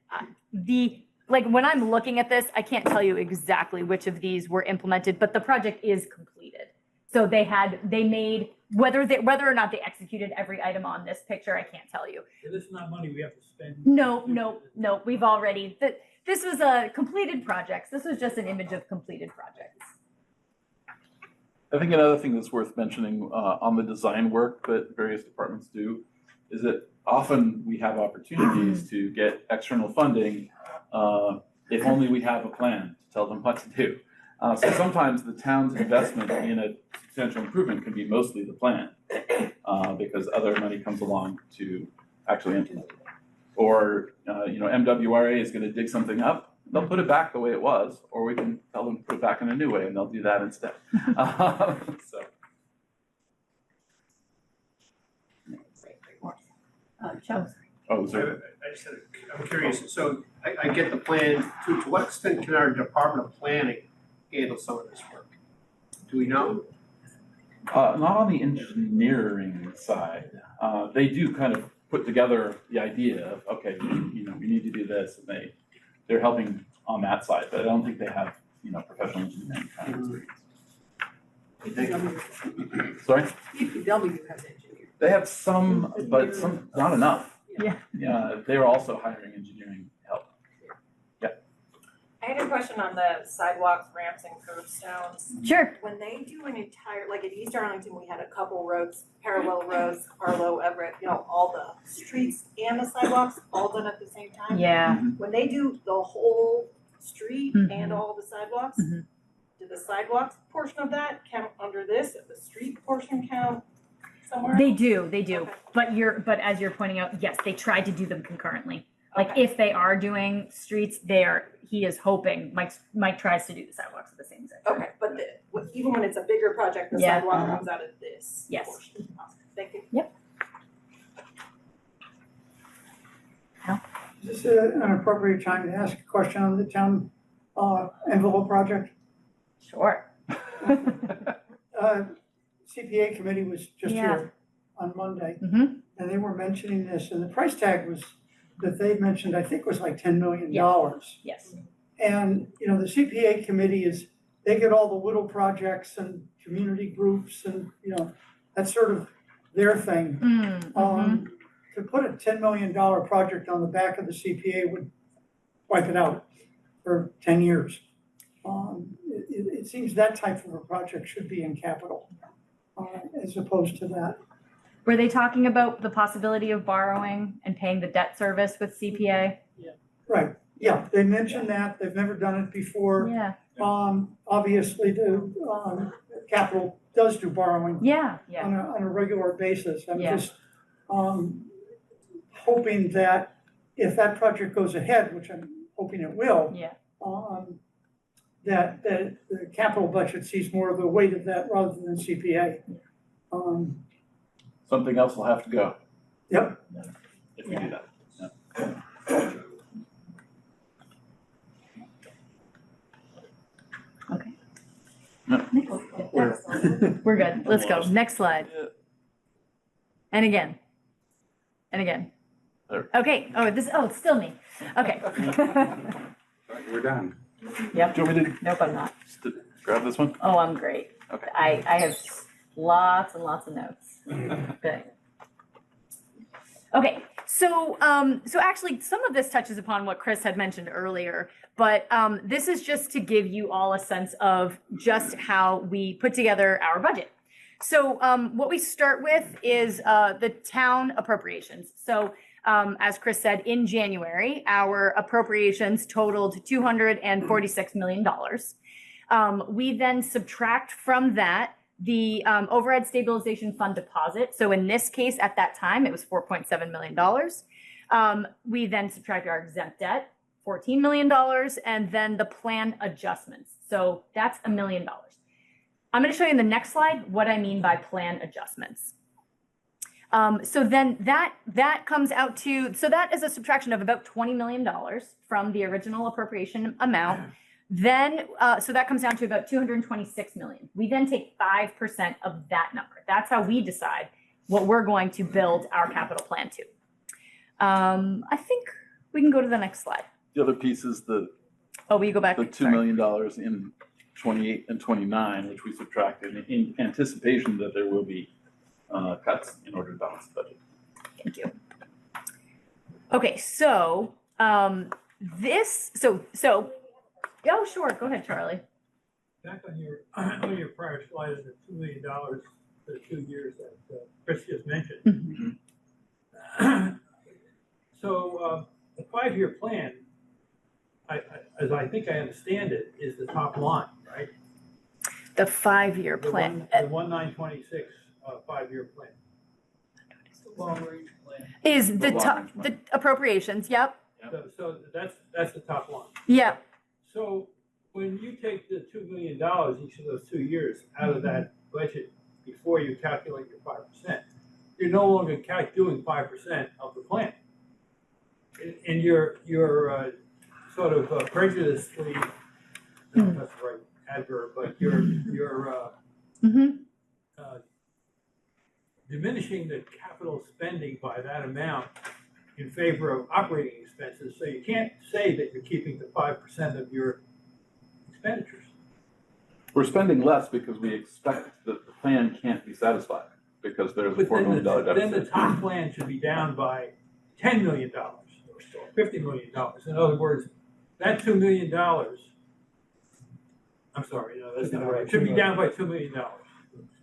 S7: when I'm looking at this, I can't tell you exactly which of these were implemented, but the project is completed. So they made, whether or not they executed every item on this picture, I can't tell you.
S9: So this is not money we have to spend?
S7: No, we've already, this was a completed project. This was just an image of completed projects.
S4: I think another thing that's worth mentioning on the design work that various departments do is that often we have opportunities to get external funding if only we have a plan to tell them what to do. So sometimes the town's investment in a substantial improvement can be mostly the plan because other money comes along to actually implement it. Or MWRA is going to dig something up. They'll put it back the way it was, or we can tell them to put it back in a new way, and they'll do that instead.
S1: Joe.
S8: I'm curious, so I get the plan, to what extent can our Department of Planning handle some of this work? Do we know?
S4: Not on the engineering side. They do kind of put together the idea of, okay, we need to do this, and they're helping on that side, but I don't think they have, professional engineering kind of experience. Sorry?
S1: DPW has engineers.
S4: They have some, but not enough.
S7: Yeah.
S4: Yeah, they were also hiring engineering help.
S10: I had a question on the sidewalks, ramps, and curbstones.
S7: Sure.
S10: When they do an entire, like at East Arlington, we had a couple roads, parallel roads, Arlo, Everett, all the streets and the sidewalks all done at the same time.
S7: Yeah.
S10: When they do the whole street and all the sidewalks,
S7: Mhm.
S10: do the sidewalks portion of that count under this, and the street portion count somewhere?
S7: They do.
S10: Okay.
S7: But as you're pointing out, yes, they tried to do them concurrently. Like
S10: Okay.
S7: if they are doing streets, he is hoping, Mike tries to do the sidewalks at the same time.
S10: Okay, but even when it's a bigger project, the
S7: Yeah.
S10: sidewalk comes out of this
S7: Yes.
S10: portion. Awesome. Thank you.
S11: Is this an appropriate time to ask a question on the town envelope project?
S7: Sure.
S11: CPA committee was just
S7: Yeah.
S11: here on Monday,
S7: Mhm.
S11: and they were mentioning this, and the price tag that they mentioned, I think, was like $10 million.
S7: Yes.
S11: And, the CPA committee they get all the little projects and community groups and, that's sort of their thing. To put a $10 million project on the back of the CPA would wipe it out for 10 years. It seems that type of a project should be in capital as opposed to that.
S7: Were they talking about the possibility of borrowing and paying the debt service with CPA?
S11: Right, yeah, they mentioned that, they've never done it before.
S7: Yeah.
S11: Obviously, the capital does do borrowing
S7: Yeah.
S11: on a regular basis. I'm
S7: Yeah.
S11: just hoping that if that project goes ahead, which I'm hoping it will,
S7: Yeah.
S11: that the capital budget sees more of the weight of that rather than CPA.
S4: Something else will have to go
S11: Yep,
S4: if we do that.
S7: Okay.
S4: No.
S7: We're good. Let's go. Next slide.
S4: Yeah.
S7: And again. And again.
S4: There.
S7: Okay. Oh, it's still me. Okay.
S3: We're done.
S7: Yep.
S4: Do you want me to
S7: Nope, I'm not.
S4: just to grab this one?
S7: Oh, I'm great.
S4: Okay.
S7: I have lots and lots of notes. Good. Okay, so actually, some of this touches upon what Chris had mentioned earlier, but this is just to give you all a sense of just how we put together our budget. So what we start with is the town appropriations. So as Chris said, in January, our appropriations totaled $246 million. We then subtract from that the overhead stabilization fund deposit. So in this case, at that time, it was $4.7 million. We then subtract our exempt debt, $14 million, and then the plan adjustments. So that's $1 million. I'm going to show you in the next slide what I mean by plan adjustments. So then that comes out to, so that is a subtraction of about $20 million from the original appropriation amount. Then, so that comes down to about 226 million. We then take 5% of that number. That's how we decide what we're going to build our capital plan to. I think we can go to the next slide.
S4: The other piece is the
S7: Oh, will you go back?
S4: $2 million in 28 and 29, which we subtracted in anticipation that there will be cuts in order to balance the budget.
S7: Thank you. Okay, so oh, sure, go ahead, Charlie.
S9: Back on your prior slide of the $2 million for the 2 years that Chris just mentioned. So the 5-year plan, as I think I understand it, is the top line, right?
S7: The 5-year plan.
S9: The 1926 5-year plan.
S6: Long range plan.
S7: Is the top, the appropriations, yep,
S9: So that's the top line.
S7: yep.
S9: So when you take the $2 million each of those 2 years out of that budget before you calculate your 5%, you're no longer doing 5% of the plan. And you're sort of prejudiciously, I don't know if that's the right adverb, but you're diminishing the capital spending by that amount in favor of operating expenses. So you can't say that you're keeping the 5% of your expenditures.
S4: We're spending less because we expect that the plan can't be satisfied because there's a $4 million deficit.
S9: Then the top plan should be down by $10 million or $50 million. In other words, that $2 million, I'm sorry, no, that's not right. It should be down by $2 million.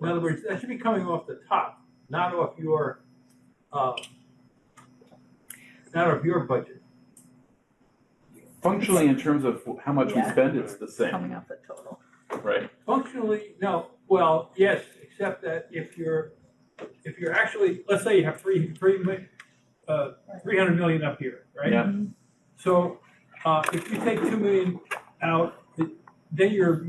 S9: In other words, that should be coming off the top, not off your budget.
S4: Functionally, in terms of how much we spend, it's the same,
S7: Coming off the total.
S4: right?
S9: Functionally, no. Well, yes, except that if you're actually, let's say you have 300 million up here, right?
S4: Yeah.
S9: So if you take 2 million out, then you're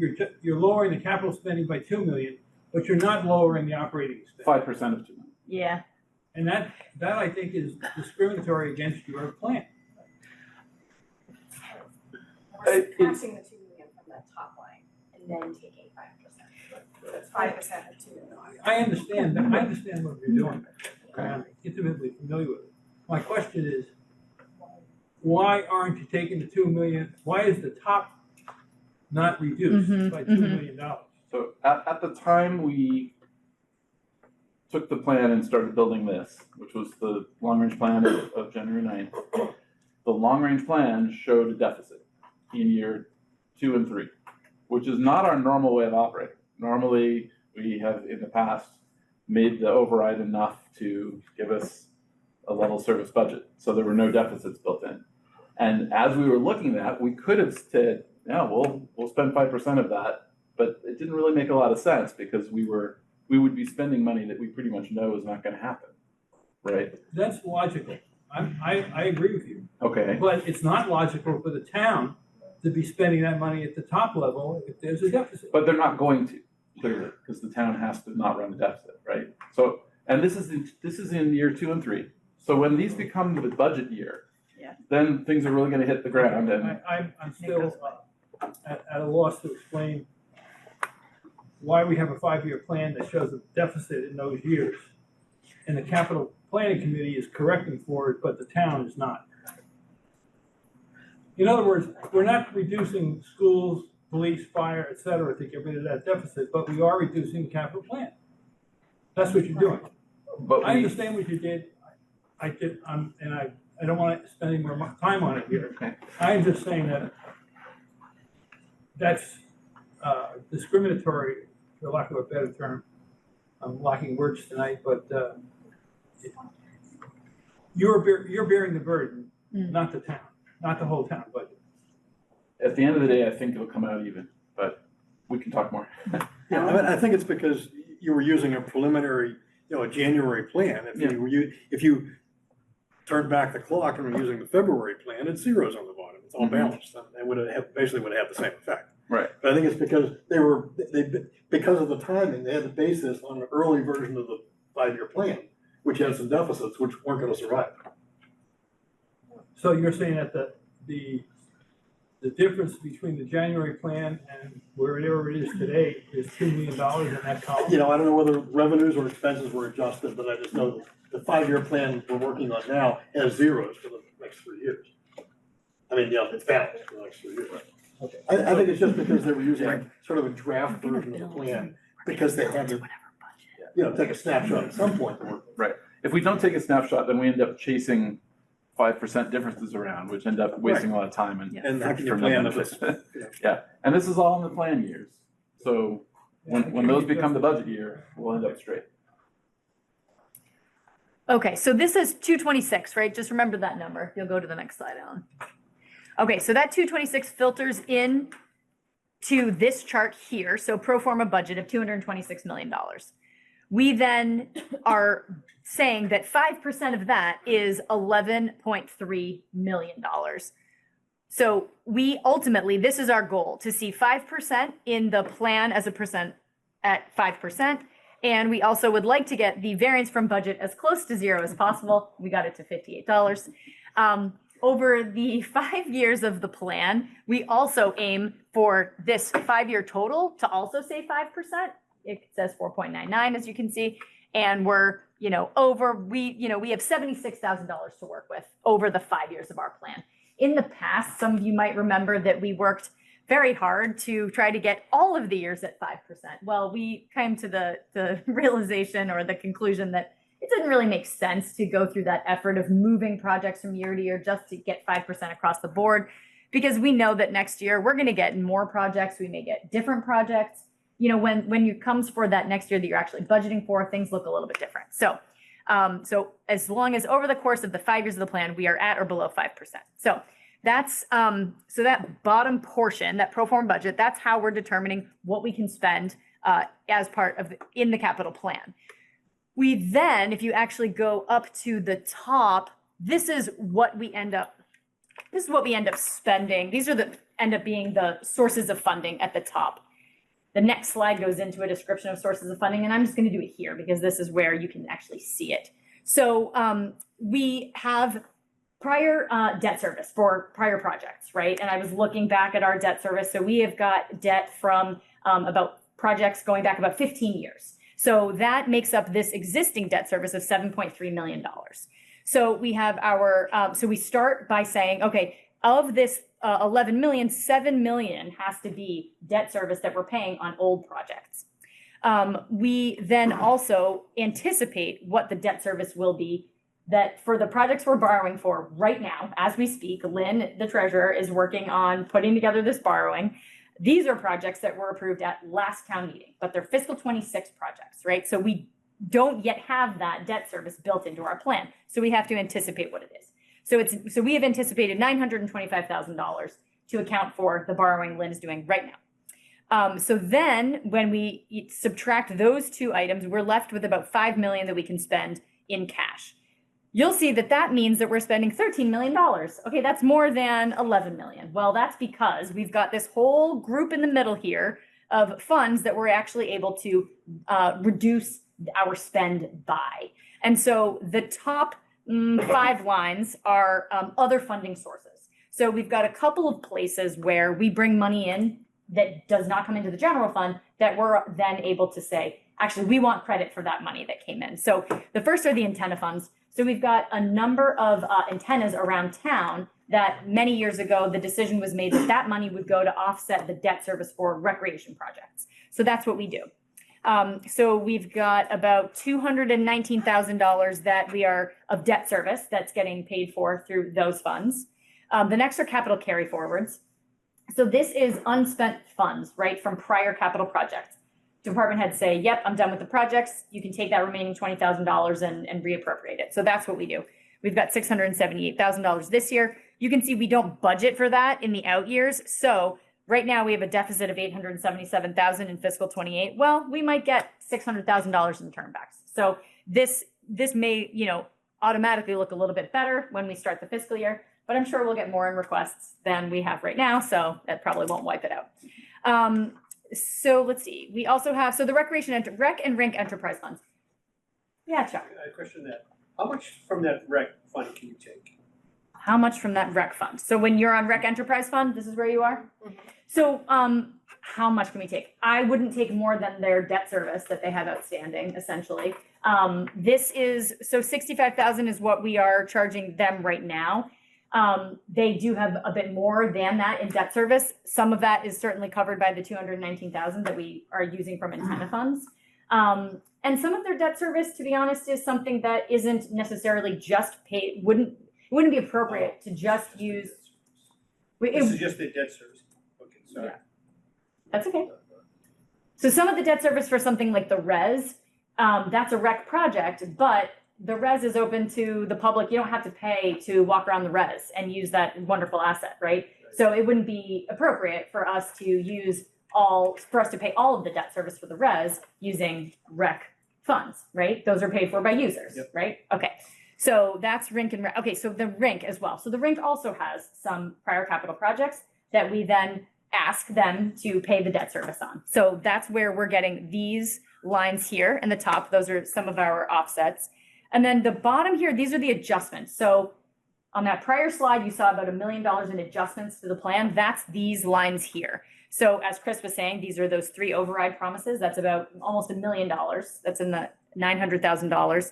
S9: lowering the capital spending by 2 million, but you're not lowering the operating expense.
S4: 5% of $2 million.
S7: Yeah.
S9: And that I think is discriminatory against your plan.
S10: We're subtracting the 2 million from that top line and then taking 5%. That's 5% of 2 million.
S9: I understand that. I understand what you're doing. I'm intimately familiar with it. My question is, why aren't you taking the 2 million? Why is the top not reduced by $2 million?
S4: So at the time we took the plan and started building this, which was the long-range plan of January 9th, the long-range plan showed a deficit in year 2 and 3, which is not our normal way of operating. Normally, we have in the past made the override enough to give us a level service budget, so there were no deficits built in. And as we were looking at that, we could have said, yeah, we'll spend 5% of that, but it didn't really make a lot of sense because we would be spending money that we pretty much know is not going to happen, right?
S9: That's logical. I agree with you,
S4: Okay,
S9: but it's not logical for the town to be spending that money at the top level if there's a deficit.
S4: but they're not going to, clearly, because the town has to not run a deficit, right? So, and this is in year 2 and 3. So when these become the budget year,
S1: Yeah.
S4: then things are really gonna hit the ground and,
S9: I'm still at a loss to explain why we have a 5-year plan that shows a deficit in those years. And the capital planning committee is correcting for it, but the town is not. In other words, we're not reducing schools, police, fire, et cetera, to get rid of that deficit, but we are reducing the capital plan. That's what you're doing.
S4: but
S9: I
S4: we,
S9: understand what you did. I don't want to spend any more time on it here.
S4: Okay.
S9: I'm just saying that that's discriminatory, for lack of a better term. I'm lacking words tonight, but you're bearing the burden, not the town, not the whole town budget.
S4: at the end of the day, I think it'll come out even, but we can talk more.
S12: Yeah, I think it's because you were using a preliminary, a January plan. If you turn back the clock and were using the February plan, it's zeros on the bottom. It's all balanced. It would have basically would have the same effect.
S4: Right.
S12: But I think it's because because of the timing, they had to base this on an early version of the 5-year plan, which had some deficits which weren't going to survive.
S9: So you're saying that the difference between the January plan and wherever it is today is $2 million in that column?
S12: I don't know whether revenues or expenses were adjusted, but I just know the 5-year plan we're working on now has zeros for the next 3 years. I mean, it's balanced for the next 3 years.
S9: Okay.
S12: I think it's just because they were using sort of a draft version of the plan, because they had to, take a snapshot at some point to work.
S4: Right. If we don't take a snapshot, then we end up chasing 5% differences around, which end up wasting a lot of time
S12: And how can you
S4: for no
S12: plan if
S4: benefit.
S12: it's,
S4: Yeah, and this is all in the plan years. So when those become the budget year, we'll end up straight.
S7: Okay, so this is 226, right? Just remember that number. You'll go to the next slide, Alan. Okay, so that 226 filters in to this chart here. So pro forma budget of $226 million. We then are saying that 5% of that is $11.3 million. So we ultimately, this is our goal, to see 5% in the plan as a percent at 5%. And we also would like to get the variance from budget as close to zero as possible. We got it to $58. Over the 5 years of the plan, we also aim for this 5-year total to also say 5%. It says 4.99, as you can see. And we're, we have $76,000 to work with over the 5 years of our plan. In the past, some of you might remember that we worked very hard to try to get all of the years at 5%. Well, we came to the realization or the conclusion that it didn't really make sense to go through that effort of moving projects from year to year just to get 5% across the board, because we know that next year we're going to get more projects. We may get different projects. When it comes for that next year that you're actually budgeting for, things look a little bit different. So as long as over the course of the 5 years of the plan, we are at or below 5%. So that's so that bottom portion, that pro forma budget, that's how we're determining what we can spend as part of in the capital plan. We then, if you actually go up to the top, this is what we end up spending. These are end up being the sources of funding at the top. The next slide goes into a description of sources of funding, and I'm just going to do it here because this is where you can actually see it. So we have prior debt service for prior projects, right? And I was looking back at our debt service. So we have got debt from about projects going back about 15 years. So that makes up this existing debt service of $7.3 million. So we have so we start by saying, okay, of this 11 million, 7 million has to be debt service that we're paying on old projects. We then also anticipate what the debt service will be that for the projects we're borrowing for right now, as we speak. Lynn, the treasurer, is working on putting together this borrowing. These are projects that were approved at last town meeting, but they're fiscal 26 projects, right? So we don't yet have that debt service built into our plan. So we have to anticipate what it is. So we have anticipated $925,000 to account for the borrowing Lynn is doing right now. So then when we subtract those two items, we're left with about $5 million that we can spend in cash. you'll see that that means that we're spending $13 million. Okay, that's more than 11 million. Well, that's because we've got this whole group in the middle here of funds that we're actually able to reduce our spend by. And so the top 5 lines are other funding sources. So we've got a couple of places where we bring money in that does not come into the general fund that we're then able to say, actually, we want credit for that money that came in. So the first are the antenna funds. So we've got a number of antennas around town that many years ago, the decision was made that that money would go to offset the debt service for recreation projects. So that's what we do. So we've got about $219,000 that we are of debt service that's getting paid for through those funds. The next are capital carry forwards. So this is unspent funds, right, from prior capital projects. Department heads say, yep, I'm done with the projects. You can take that remaining $20,000 and reappropriate it. So that's what we do. We've got $678,000 this year. You can see we don't budget for that in the out years. So right now we have a deficit of $877,000 in fiscal 28. Well, we might get $600,000 in turnbacks. So this may, automatically look a little bit better when we start the fiscal year, but I'm sure we'll get more in requests than we have right now. So that probably won't wipe it out. So let's see. We also have, the rec and rink enterprise funds. Yeah, Chuck.
S8: I question that. How much from that rec fund can you take?
S7: How much from that rec fund? So when you're on rec enterprise fund, this is where you are? Mm-hmm. So how much can we take? I wouldn't take more than their debt service that they have outstanding, essentially. This is, so $65,000 is what we are charging them right now. They do have a bit more than that in debt service. Some of that is certainly covered by the $219,000 that we are using from antenna funds. And some of their debt service, to be honest, is something that isn't necessarily just paid, wouldn't be appropriate to just use.
S8: This is just the debt service. Okay, sorry.
S7: Yeah. That's okay. So some of the debt service for something like the res, that's a rec project, but the res is open to the public. You don't have to pay to walk around the res and use that wonderful asset, right? So it wouldn't be appropriate for us to pay all of the debt service for the res using rec funds, right? Those are paid for by users, yep. Right? Okay. So that's rink and rec. Okay, so the rink as well. So the rink also has some prior capital projects that we then ask them to pay the debt service on. So that's where we're getting these lines here in the top. Those are some of our offsets. And then the bottom here, these are the adjustments. So on that prior slide, you saw about $1 million in adjustments to the plan. That's these lines here. So as Chris was saying, these are those 3 override promises. That's about almost $1 million. That's in the $900,000.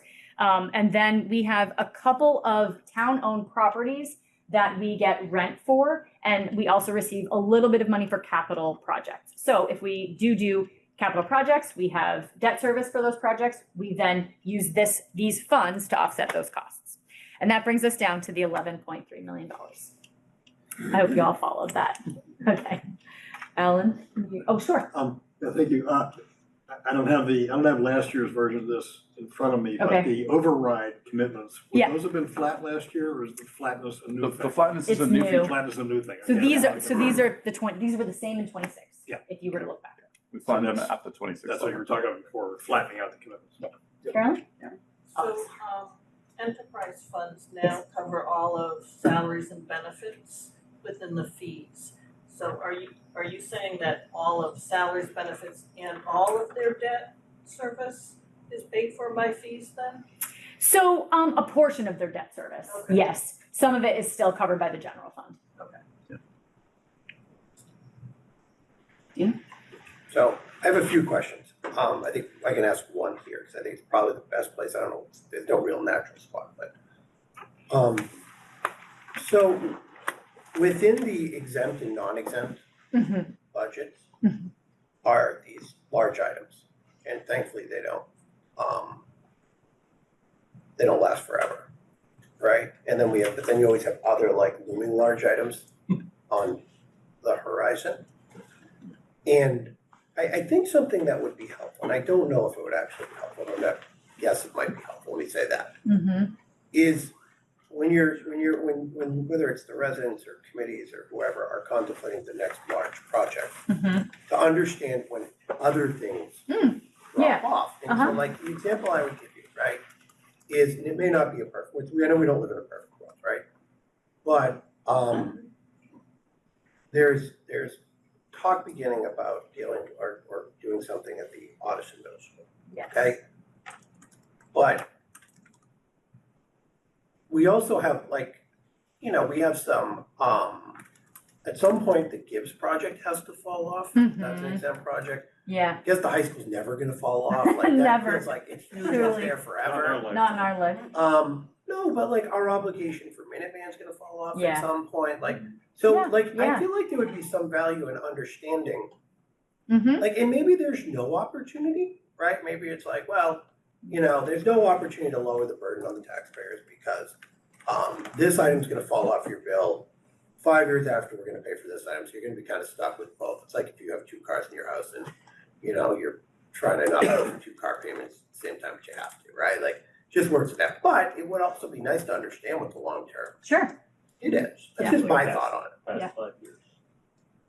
S7: And then we have a couple of town-owned properties that we get rent for, and we also receive a little bit of money for capital projects. So if we do capital projects, we have debt service for those projects. We then use these funds to offset those costs. And that brings us down to the $11.3 million. I hope you all followed that. Okay. Alan? Oh, sure.
S12: Yeah, thank you. I don't have last year's version of this in front of me, but
S7: Okay.
S12: the override commitments, would
S7: Yeah.
S12: those have been flat last year, or is the flatness a new
S4: The
S12: thing?
S4: flatness is
S7: It's
S4: a new
S7: new.
S4: feature.
S12: Flatness a new thing.
S7: So
S12: Okay.
S7: these are these were the same in 26.
S12: Yeah.
S7: If you were to look back.
S4: We find them at the 26.
S12: That's what you were talking about before, flattening out the commitments.
S7: Carolyn?
S6: So, enterprise funds now cover all of salaries and benefits within the fees. So are you saying that all of salaries, benefits, and all of their debt service is paid for by fees then?
S7: So a portion of their debt service,
S6: Okay.
S7: yes. Some of it is still covered by the general fund.
S6: Okay.
S13: So I have a few questions. I think I can ask one here because I think it's probably the best place. I don't know, there's no real natural spot, but so within the exempt and non-exempt budgets are these large items, and thankfully they don't last forever, right? And then but then you always have other like looming large items on the horizon. And I think something that would be helpful, and I don't know if it would actually be helpful, but yes, it might be helpful, let me say that, is when whether it's the residents or committees or whoever are contemplating the next large project, to understand when other things drop
S7: Yeah.
S13: off. And so like the example I would give you, right, is, and it may not be a perfect, I know we don't live in a perfect world, right? But, there's talk beginning about dealing or doing something at the Audison Middle School,
S2: Yes.
S13: okay? But we also have we have some, at some point, the Gibbs project has to fall off. That's an exempt project.
S7: Yeah,
S13: I guess the high school's never gonna fall off, like that
S7: Never.
S13: feels like it's huge up
S7: Truly.
S13: there forever.
S7: not in our life.
S13: No, but like our obligation for Minuteman's gonna fall off
S7: Yeah.
S13: at some point,
S7: Yeah,
S13: I feel like there would be some value in understanding,
S7: Mm-hmm.
S13: and maybe there's no opportunity, right? Maybe it's like, well, there's no opportunity to lower the burden on the taxpayers because this item's gonna fall off your bill 5 years after we're gonna pay for this item, so you're gonna be kind of stuck with both. It's like if you have 2 cars in your house and, you're trying to not pay for 2 car payments at the same time, but you have to, right? Like, just works with that. But it would also be nice to understand what the long term
S7: Sure.
S13: it is. That's
S7: Yeah.
S13: just my thought on it.
S5: Past 5 years.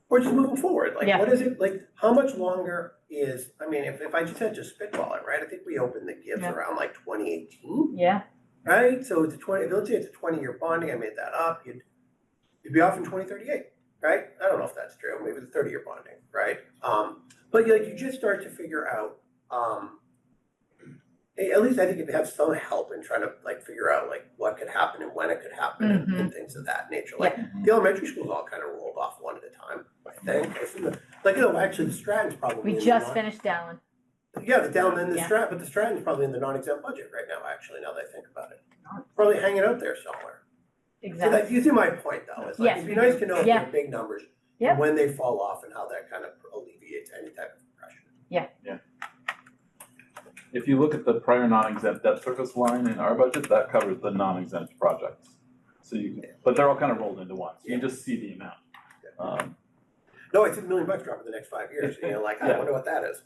S13: Or just moving forward, like,
S7: Yeah.
S13: what is it, like, how much longer is, if I just had to spitball it, right? I think we opened the Gibbs
S7: Yeah.
S13: around like 2018,
S7: Yeah.
S13: right? So it's let's say it's a 20-year bonding, I made that up, you'd be off in 2038, right? I don't know if that's true, maybe the 30-year bonding, right? But you just start to figure out, at least I think it has some help in trying to figure out what could happen and when it could happen and things of that nature. Like the elementary schools all kind of rolled off one at a time, I think. Actually the Stratton's probably.
S7: We
S13: in
S7: just
S13: the
S7: finished Dallin.
S13: Yeah, the Dallin and the
S7: Yeah.
S13: Stratton, but the Stratton's probably in the non-exempt budget right now, actually, now that I think about it. Probably hanging out there somewhere. So
S7: Exactly.
S13: you see my point though, it's
S7: Yes,
S13: it'd be
S7: we
S13: nice
S7: do.
S13: to know if
S7: Yeah.
S13: they're big numbers,
S7: Yep.
S13: and when they fall off and how that kind of alleviates any type of pressure.
S4: If you look at the prior non-exempt debt service line in our budget, that covers the non-exempt projects. So but they're all kind of rolled into one, so you just see the amount.
S13: No, it's $1 million drop in the next 5 years, I
S4: Yeah.
S13: wonder what that is.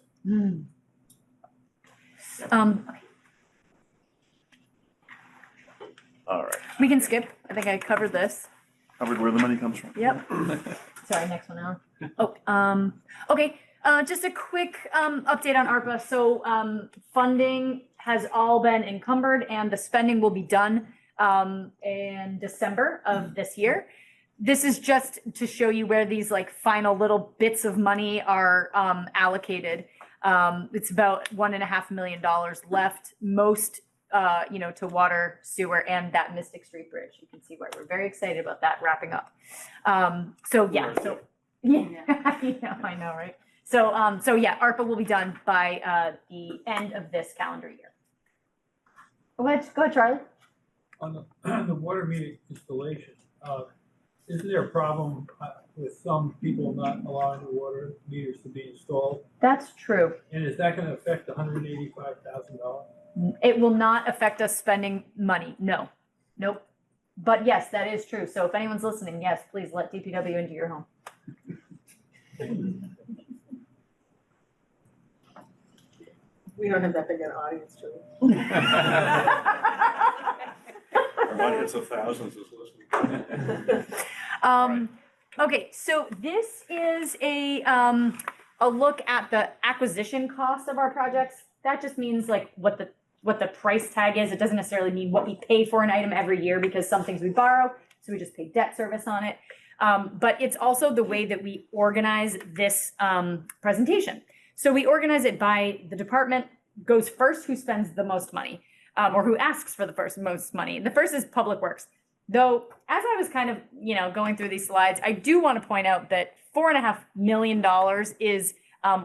S4: All right,
S7: We can skip. I think I covered this.
S4: covered where the money comes from.
S7: Yep. Sorry, next one, Alan. Okay, just a quick update on ARPA. So funding has all been encumbered and the spending will be done in December of this year. This is just to show you where these final little bits of money are allocated. It's about $1.5 million left, most to water, sewer, and that Mystic Street Bridge. You can see why we're very excited about that wrapping up. Yeah, I know, right? So yeah, ARPA will be done by the end of this calendar year. Go ahead, Charlie.
S9: On the water meter installation, isn't there a problem with some people not allowing the water meters to be installed?
S7: That's true.
S9: And is that gonna affect $185,000?
S7: It will not affect us spending money. No. Nope. But yes, that is true. So if anyone's listening, yes, please let DPW into your home.
S6: We don't have that big an audience, do we?
S12: Hundreds of thousands is listening.
S7: Okay, so this is a look at the acquisition cost of our projects. That just means what the price tag is. It doesn't necessarily mean what we pay for an item every year because some things we borrow, so we just pay debt service on it. But it's also the way that we organize this presentation. So we organize it by the department goes first who spends the most money, or who asks for the most money. The first is Public Works. Though, as I was kind of, going through these slides, I do want to point out that $4.5 million is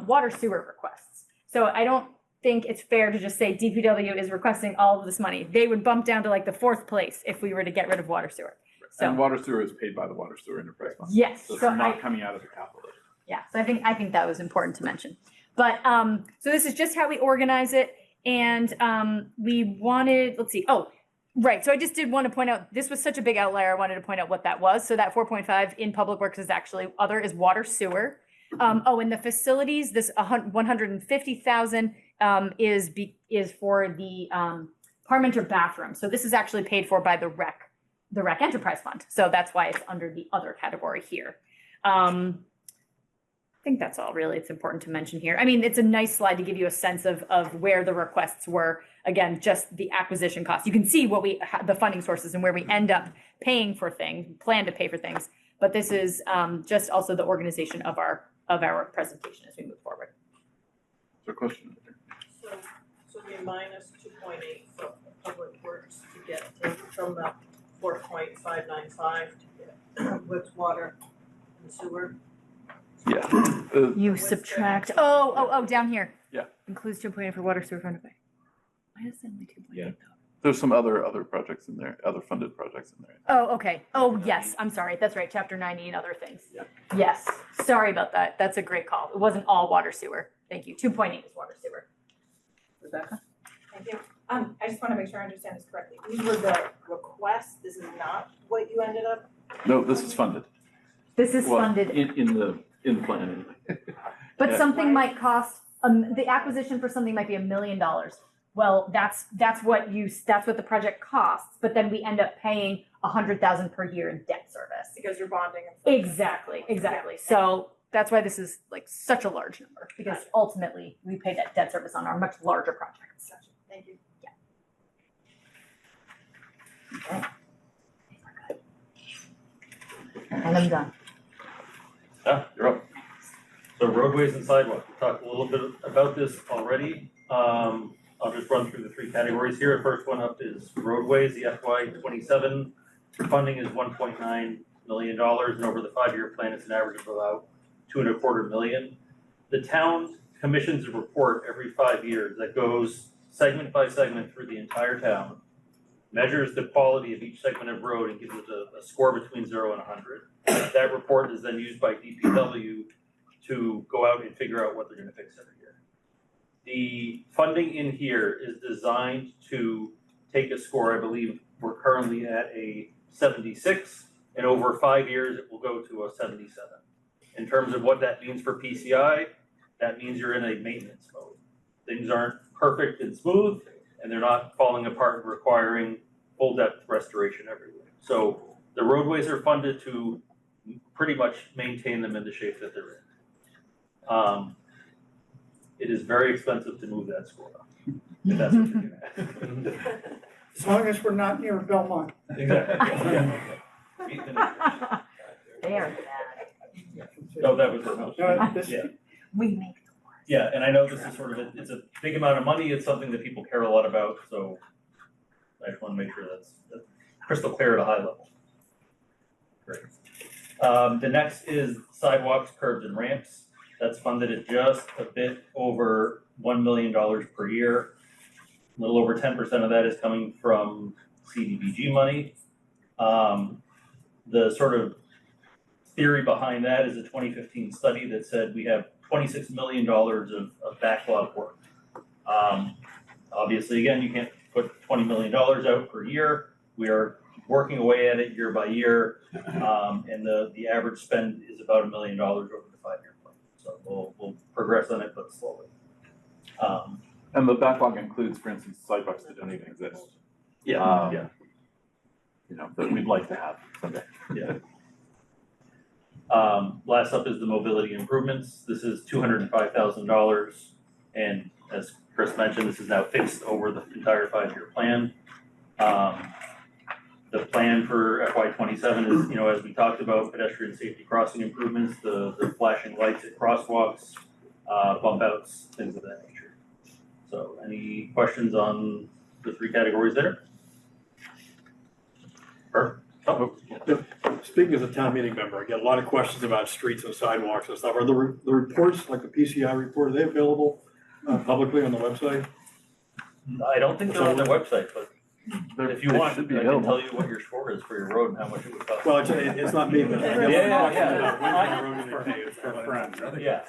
S7: water sewer requests. So I don't think it's fair to just say DPW is requesting all of this money. They would bump down to the 4th place if we were to get rid of water sewer. So,
S4: And water sewer is paid by the water sewer enterprise fund.
S7: yes,
S4: So it's
S7: so
S4: not coming out of the capital.
S7: yeah, so I think that was important to mention. But so this is just how we organize it, and we wanted, let's see, oh, right. So I just did want to point out this was such a big outlier. I wanted to point out what that was. So that 4.5 in Public Works is actually is water sewer. In the facilities, this 150,000 is for the Parmenter bathroom. So this is actually paid for by the rec enterprise fund. So that's why it's under the other category here. think that's all really it's important to mention here. I mean, it's a nice slide to give you a sense of where the requests were. Again, just the acquisition costs. You can see what the funding sources and where we end up paying for things, plan to pay for things. But this is just also the organization of our presentation as we move forward.
S4: Is there a question?
S6: So we minus 2.8 from public works to get from the 4.595 to get what's water and sewer.
S4: Yeah.
S7: You subtract, oh, down here.
S4: Yeah.
S7: Includes 2.8 for water sewer fund. Why is it only 2.8
S4: Yeah.
S7: though?
S4: There's some other projects in there, other funded projects in there.
S7: Oh, okay. Oh, yes, I'm sorry. That's right, chapter 90 and other things.
S4: Yeah.
S7: Yes, sorry about that. That's a great call. It wasn't all water sewer. Thank you. 2.8 is water sewer.
S1: Rebecca?
S10: Thank you. I just wanna make sure I understand this correctly. These were the requests, this is not what you ended up?
S4: No, this is funded.
S7: This is
S4: Well,
S7: funded,
S4: in the plan.
S7: but
S4: yeah.
S7: something might cost, the acquisition for something might be $1 million. Well, that's what the project costs, but then we end up paying $100,000 per year in debt service.
S10: Because you're bonding and.
S7: Exactly. So that's why this is like such a large number, because ultimately we pay that debt service on our much larger projects.
S10: Thank you.
S7: And I'm done.
S5: You're up. So roadways and sidewalks, we talked a little bit about this already. I'll just run through the three categories here. The first one up is roadways. The FY 27 funding is $1.9 million, and over the 5-year plan, it's an average of about $2.25 million. The town commissions a report every 5 years that goes segment by segment through the entire town, measures the quality of each segment of road and gives it a score between 0 and 100. That report is then used by DPW to go out and figure out what they're gonna fix every year. The funding in here is designed to take a score, I believe we're currently at a 76, and over 5 years, it will go to a 77. In terms of what that means for PCI, that means you're in a maintenance mode. Things aren't perfect and smooth, and they're not falling apart and requiring full depth restoration everywhere. So the roadways are funded to pretty much maintain them in the shape that they're in. It is very expensive to move that score up, if that's what you're getting at.
S11: As long as we're not near Belmont.
S5: Exactly.
S7: They are bad.
S5: No, that was her
S11: This-
S5: yeah.
S7: We make the worst.
S5: Yeah, and I know this is sort of, it's a big amount of money, it's something that people care a lot about, so I just wanna make sure that's crystal clear at a high level. Great. The next is sidewalks, curbs, and ramps. That's funded at just a bit over $1 million per year. A little over 10% of that is coming from CDBG money. The sort of theory behind that is a 2015 study that said we have $26 million of backlog work. Obviously, again, you can't put $20 million out per year. We are working away at it year by year, and the average spend is about $1 million over the 5-year plan. So we'll progress on it, but slowly.
S4: And the backlog includes, for instance, sidewalks that don't even exist.
S5: Yeah,
S4: You know, that we'd like to have someday.
S5: yeah. Last up is the mobility improvements. This is $205,000, and as Chris mentioned, this is now fixed over the entire 5-year plan. The plan for FY 27 is, you know, as we talked about, pedestrian safety crossing improvements, the flashing lights at crosswalks, bump outs, things of that nature. So any questions on the 3 categories there? Perfect. Oh,
S12: Speaking as a town meeting member, I get a lot of questions about streets and sidewalks and stuff. Are the reports, like the PCI report, are they available publicly on the website?
S5: I don't think they're on their website, but if you
S4: They
S5: want, I
S4: should be
S5: can
S4: available.
S5: tell you what your score is for your road and how much it would cost.
S12: Well, it's not me, but I get a lot of
S5: Yeah,
S12: questions
S5: yeah.
S12: about when's the road gonna pay. It's for friends.
S5: Yeah,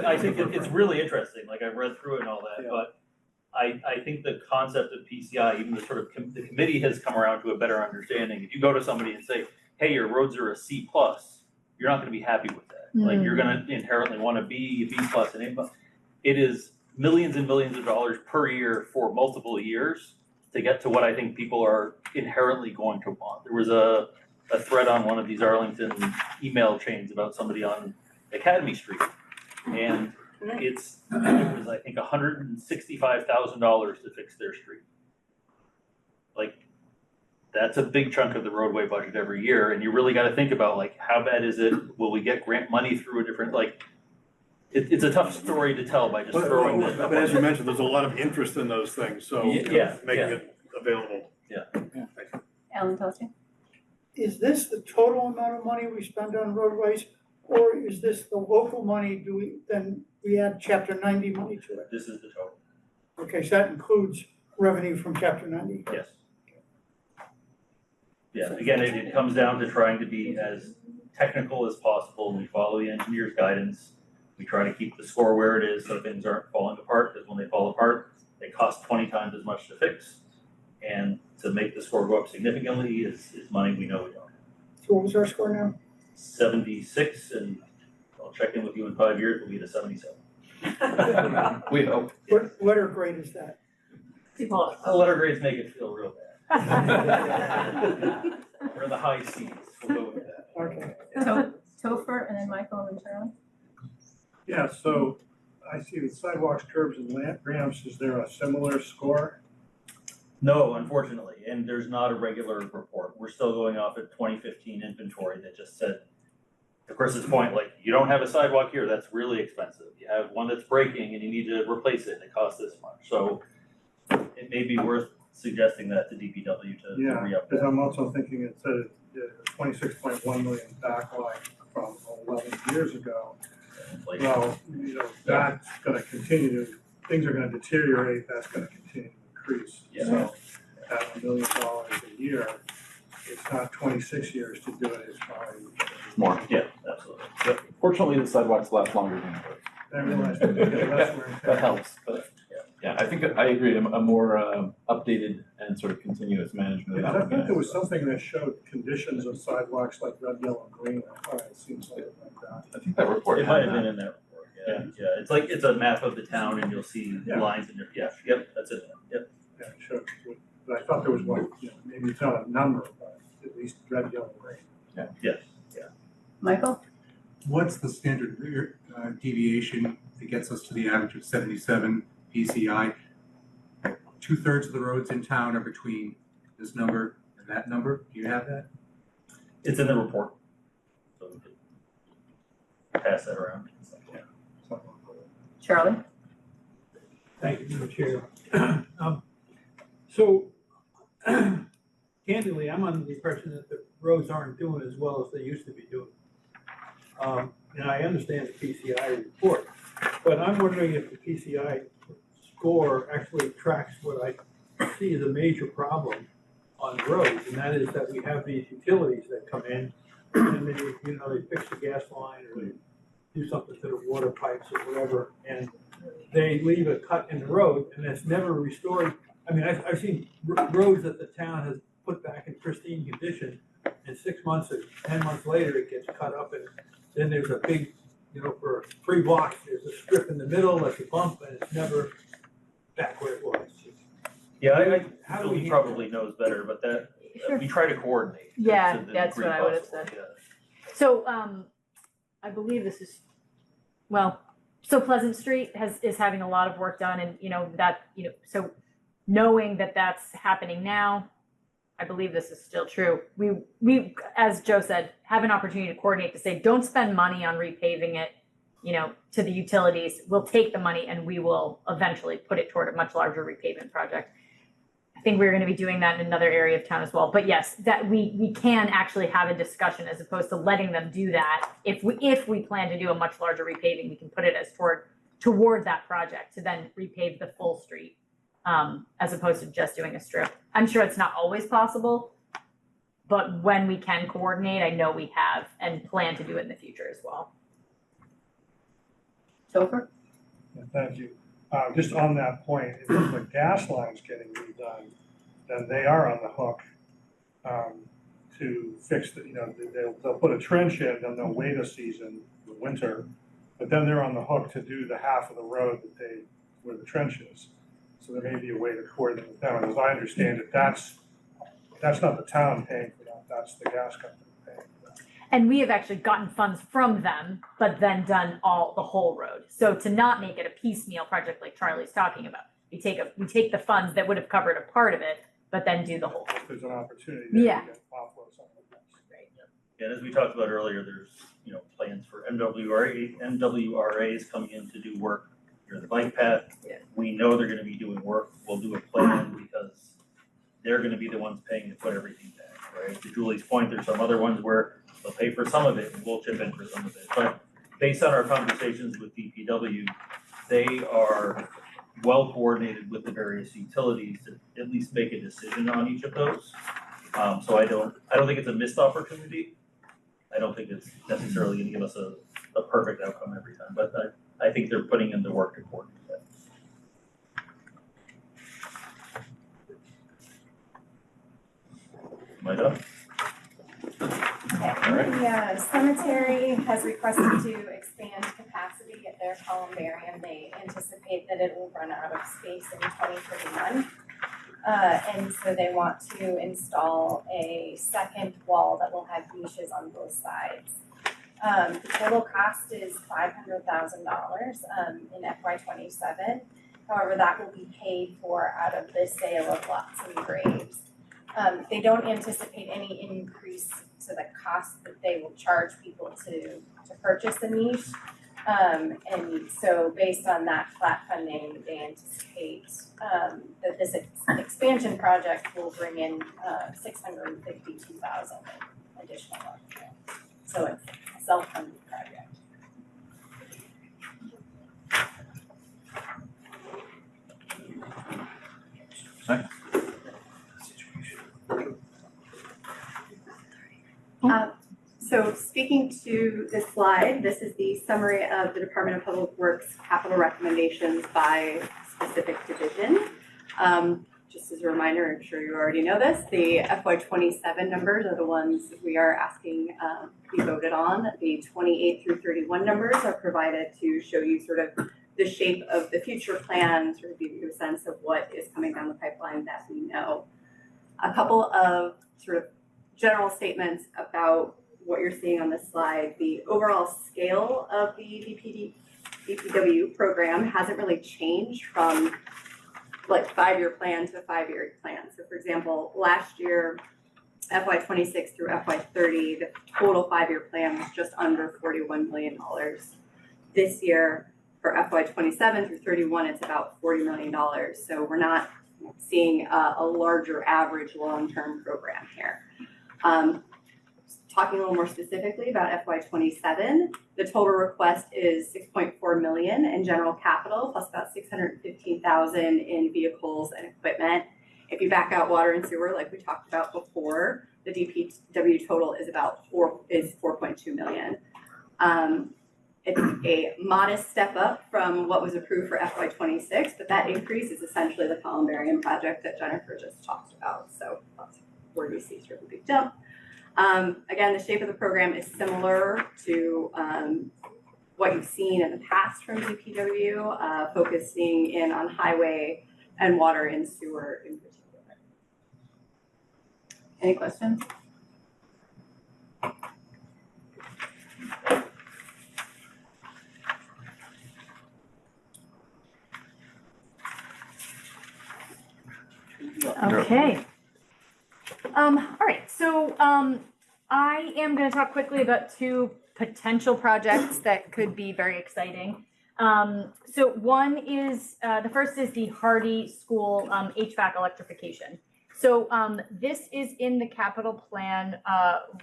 S5: I think it's really interesting, like I read through it and all that,
S12: Yeah.
S5: but I think the concept of PCI, even the sort of, the committee has come around to a better understanding. If you go to somebody and say, hey, your roads are a C+, you're not gonna be happy with that. Like, you're gonna inherently want to be a B+, an A+. It is millions and millions of dollars per year for multiple years to get to what I think people are inherently going to want. There was a thread on one of these Arlington email chains about somebody on Academy Street And it was, I think, $165,000 to fix their street. Like, that's a big chunk of the roadway budget every year, and you really gotta think about, like, how bad is it? Will we get grant money through a different, like, it's a tough story to tell by just throwing this.
S12: But as you mentioned, there's a lot of interest in those things, so, you know,
S5: Yeah,
S12: making it available.
S1: Alan Tosti?
S11: Is this the total amount of money we spend on roadways, or is this the local money, then we add chapter 90 money to it?
S5: This is the total,
S11: Okay, so that includes revenue from chapter 90?
S5: yes. Yeah, again, it comes down to trying to be as technical as possible. We follow the engineer's guidance. We try to keep the score where it is so things aren't falling apart, because when they fall apart, they cost 20 times as much to fix. And to make the score go up significantly is money we know we don't have.
S11: So what was our score now?
S5: 76, and I'll check in with you in 5 years, we'll be to 77.
S4: We hope.
S11: What letter grade is that?
S5: The letter grades make it feel real bad. We're in the high C's, we'll go with that.
S11: Okay.
S1: Topher, and then Michael, and then Charlie?
S8: Yeah, so I see the sidewalks, curbs, and ramps. Is there a similar score?
S5: No, unfortunately, and there's not a regular report. We're still going off at 2015 inventory that just said, to Chris's point, like, you don't have a sidewalk here, that's really expensive. You have one that's breaking and you need to replace it and it costs this much. So it may be worth suggesting that to DPW to re-up
S8: Because
S5: that.
S8: I'm also thinking it's a 26.1 million backlog from 11 years ago. Well, you know, that's gonna continue to, things are gonna deteriorate, that's gonna continue to increase.
S5: Yeah.
S8: So at $1 million a year, it's not 26 years to do it, it's probably.
S4: More.
S5: Yeah, absolutely. Yep.
S4: Fortunately, the sidewalks last longer than the roads.
S8: I realize that, that's where.
S4: That helps, but yeah, I think I agree. A more updated and sort of continuous management of that.
S8: I
S4: would be
S8: think there was
S4: nice.
S8: something that showed conditions of sidewalks like red, yellow, green. I thought it seemed something like that.
S4: I think that report
S5: It
S4: had
S5: might have
S4: that.
S5: been in that report, yeah. It's like, it's a map of the town and you'll see
S8: Yeah.
S5: lines in there, yep, that's it, yep.
S8: Yeah, it showed, but I thought there was one, you know, maybe it's not a number, but at least red, yellow, green.
S5: Yes.
S1: Michael?
S14: What's the standard deviation that gets us to the average of 77 PCI? 2/3 of the roads in town are between this number and that number. Do you have that?
S5: It's in the report. So we could pass that around.
S1: Charlie?
S9: Thank you, Madam Chair. So candidly, I'm under the impression that the roads aren't doing as well as they used to be doing. And I understand the PCI report, but I'm wondering if the PCI score actually tracks what I see as a major problem on roads, and that is that we have these utilities that come in and they, you know, they fix the gas line or they do something to the water pipes or whatever, and they leave a cut in the road and it's never restored. I mean, I've seen roads that the town has put back in pristine condition, and 6 months or 10 months later, it gets cut up, and then there's a big, you know, for 3 blocks, there's a strip in the middle, that's a bump, and it's never back where it was.
S5: Yeah,
S7: How do
S5: Phil,
S7: we
S5: he probably knows better, but that,
S7: Sure.
S5: we try to coordinate.
S7: Yeah,
S5: to the
S7: that's
S5: degree
S7: what I would have
S5: possible,
S7: said.
S5: yeah.
S7: So, I believe this is, well, so Pleasant Street is having a lot of work done, and, you know, that, you know, so knowing that that's happening now, I believe this is still true. We, as Joe said, have an opportunity to coordinate to say, don't spend money on repaving it, you know, to the utilities. We'll take the money and we will eventually put it toward a much larger repavement project. I think we're going to be doing that in another area of town as well. But yes, that we can actually have a discussion as opposed to letting them do that. If we plan to do a much larger repaving, we can put it as toward that project to then repave the full street, as opposed to just doing a strip. I'm sure it's not always possible, but when we can coordinate, I know we have and plan to do it in the future as well.
S1: Topher?
S8: Yeah, thank you. Just on that point, if the gas line's getting redone, then they are on the hook to fix the, you know, they'll put a trench in, then they'll wait a season, the winter, but then they're on the hook to do the half of the road where the trench is. So there may be a way to coordinate with them. And as I understand it, that's not the town paying for that, that's the gas company paying for that.
S7: And we have actually gotten funds from them, but then done the whole road. So to not make it a piecemeal project like Charlie's talking about, we take the funds that would have covered a part of it, but then do the whole thing.
S8: There's an opportunity there to
S7: Yeah.
S8: get outflow something like that.
S5: And as we talked about earlier, there's, plans for MWRAs coming in to do work near the bike path.
S1: Yeah.
S5: We know they're gonna be doing work, we'll do a plan because they're gonna be the ones paying to put everything back, right? To Julie's point, there's some other ones where they'll pay for some of it and we'll chip in for some of it. But based on our conversations with DPW, they are well coordinated with the various utilities to at least make a decision on each of those. So I don't think it's a missed opportunity. I don't think it's necessarily gonna give us a perfect outcome every time, but I think they're putting in the work to coordinate that. Am I done?
S15: Okay, the cemetery has requested to expand capacity at their columbarium. They anticipate that it will run out of space in 2031. And so they want to install a second wall that will have niches on both sides. The total cost is $500,000 in FY27. However, that will be paid for out of the sale of lots and graves. They don't anticipate any increase to the cost that they will charge people to purchase a niche. And so based on that flat funding, they anticipate that this expansion project will bring in $652,000 additional revenue. So it's a self-funded project.
S16: So speaking to this slide, this is the summary of the Department of Public Works capital recommendations by specific division. Just as a reminder, I'm sure you already know this, the FY27 numbers are the ones we are asking to be voted on. The 28 through 31 numbers are provided to show you sort of the shape of the future plan, sort of give you a sense of what is coming down the pipeline that we know. A couple of sort of general statements about what you're seeing on this slide. The overall scale of the DPW program hasn't really changed from like 5-year plan to 5-year plan. So for example, last year, FY26 through FY30, the total 5-year plan was just under $41 million. This year, for FY27 through 31, it's about $40 million. So we're not seeing a larger average long-term program here. Talking a little more specifically about FY27, the total request is $6.4 million in general capital, plus about $615,000 in vehicles and equipment. If you back out water and sewer, like we talked about before, the DPW total is $4.2 million. It's a modest step up from what was approved for FY26, but that increase is essentially the columbarium project that Jennifer just talked about. So that's where you see sort of a big jump. Again, the shape of the program is similar to what you've seen in the past from DPW, focusing in on highway and water and sewer in particular. Any questions?
S7: Okay. All right, so I am going to talk quickly about 2 potential projects that could be very exciting. So one is, the first is the Hardy School HVAC electrification. So this is in the capital plan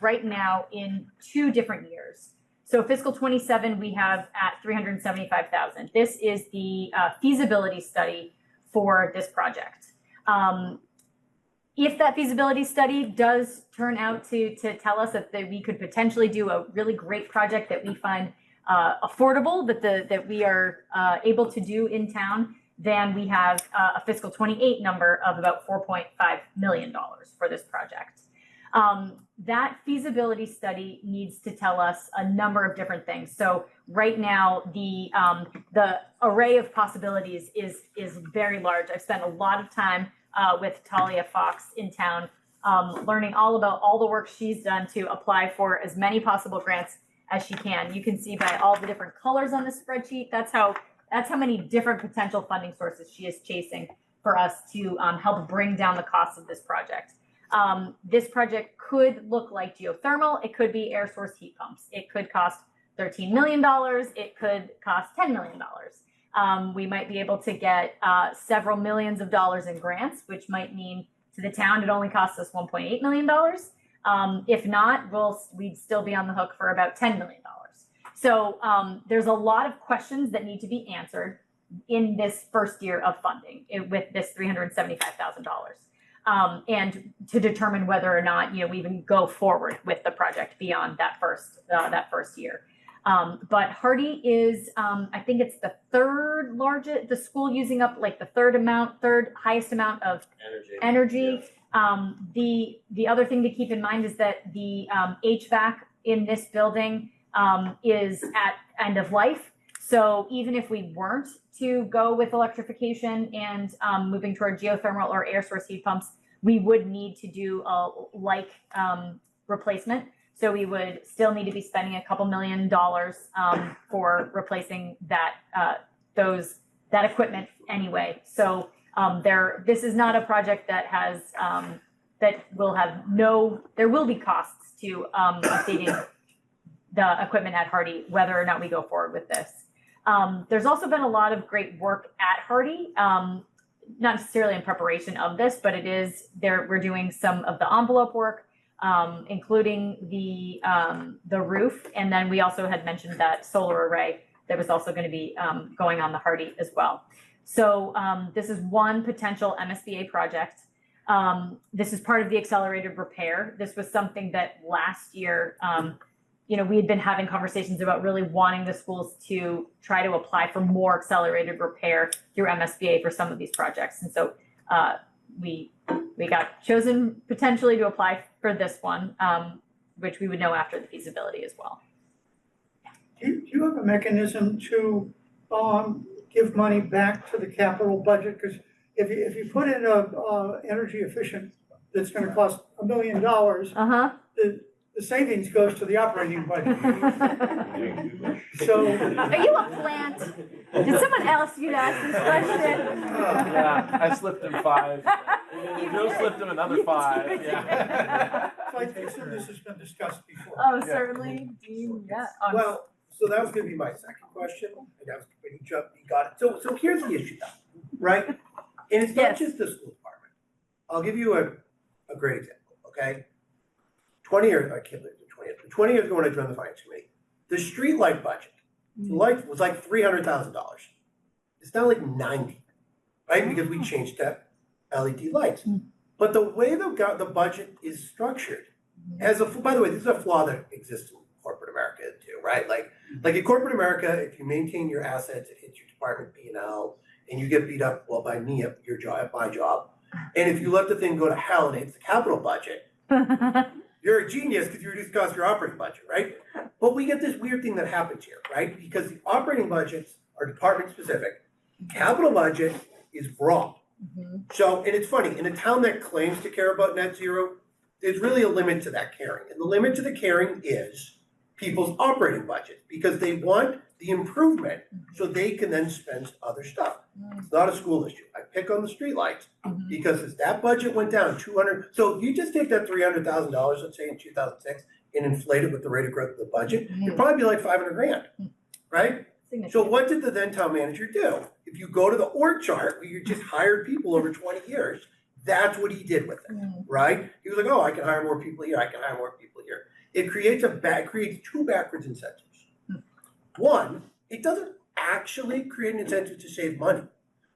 S7: right now in 2 different years. So fiscal 27, we have at $375,000. This is the feasibility study for this project. If that feasibility study does turn out to tell us that we could potentially do a really great project that we find affordable, that we are able to do in town, then we have a fiscal 28 number of about $4.5 million for this project. That feasibility study needs to tell us a number of different things. So right now, the array of possibilities is very large. I've spent a lot of time with Talia Fox in town learning all about all the work she's done to apply for as many possible grants as she can. You can see by all the different colors on the spreadsheet, that's how many different potential funding sources she is chasing for us to help bring down the cost of this project. This project could look like geothermal. It could be air source heat pumps. It could cost $13 million. It could cost $10 million. We might be able to get several millions of dollars in grants, which might mean to the town it only costs us $1.8 million. If not, we'd still be on the hook for about $10 million. So there's a lot of questions that need to be answered in this first year of funding with this $375,000. And to determine whether or not we even go forward with the project beyond that first year. But Hardy is, I think it's the third largest, the school using up like the third highest amount of energy. The other thing to keep in mind is that the HVAC in this building is at end of life. So even if we weren't to go with electrification and moving toward geothermal or air source heat pumps, we would need to do a replacement. So we would still need to be spending a couple $1 million for replacing that equipment anyway. So this is not a project that has there will be costs to updating the equipment at Hardy, whether or not we go forward with this. There's also been a lot of great work at Hardy, not necessarily in preparation of this, but we're doing some of the envelope work, including the roof. And then we also had mentioned that solar array that was also going to be going on the Hardy as well. So this is one potential MSBA project. This is part of the accelerated repair. This was something that last year, we had been having conversations about really wanting the schools to try to apply for more accelerated repair through MSBA for some of these projects. And so we got chosen potentially to apply for this one, which we would know after the feasibility as well.
S11: Do you have a mechanism to give money back to the capital budget? Because if you put in a energy efficient that's going to cost $1 million, the savings goes to the operating budget. So,
S2: are you a plant? Did someone else you to ask this question?
S4: Yeah, I slipped him 5. Joe slipped him another 5. Yeah.
S11: So I assume this has been discussed before.
S2: Oh, certainly. Yeah.
S13: Well, so that was gonna be my second question, and that was when you got it. So here's the issue though, right? And it's not just the school department. I'll give you a great example, okay? 20 years, I can't believe it, 20 years ago when I joined the finance committee, the street light budget, the light was like $300,000. It's now like 90, right? Because we changed to LED lights. But the way the budget is structured, by the way, this is a flaw that exists in corporate America too, right? Like in corporate America, if you maintain your assets, it hits your department P&L, and you get beat up, well, by me at my job. And if you let the thing go to hell and it hits the capital budget, you're a genius because you reduce the cost of your operating budget, right? But we get this weird thing that happens here, right? Because the operating budgets are department specific. Capital budget is broad. So, and it's funny, in a town that claims to care about net zero, there's really a limit to that caring. And the limit to the caring is people's operating budget, because they want the improvement so they can then spend other stuff. It's not a school issue. I pick on the streetlights because as that budget went down 200, so if you just take that $300,000, let's say in 2006, and inflate it with the rate of growth of the budget, it'd probably be like $500,000, right? So what did the then town manager do? If you go to the org chart where you just hired people over 20 years, that's what he did with it, right? He was like, oh, I can hire more people here, I can hire more people here. It creates two backwards incentives. One, it doesn't actually create an incentive to save money,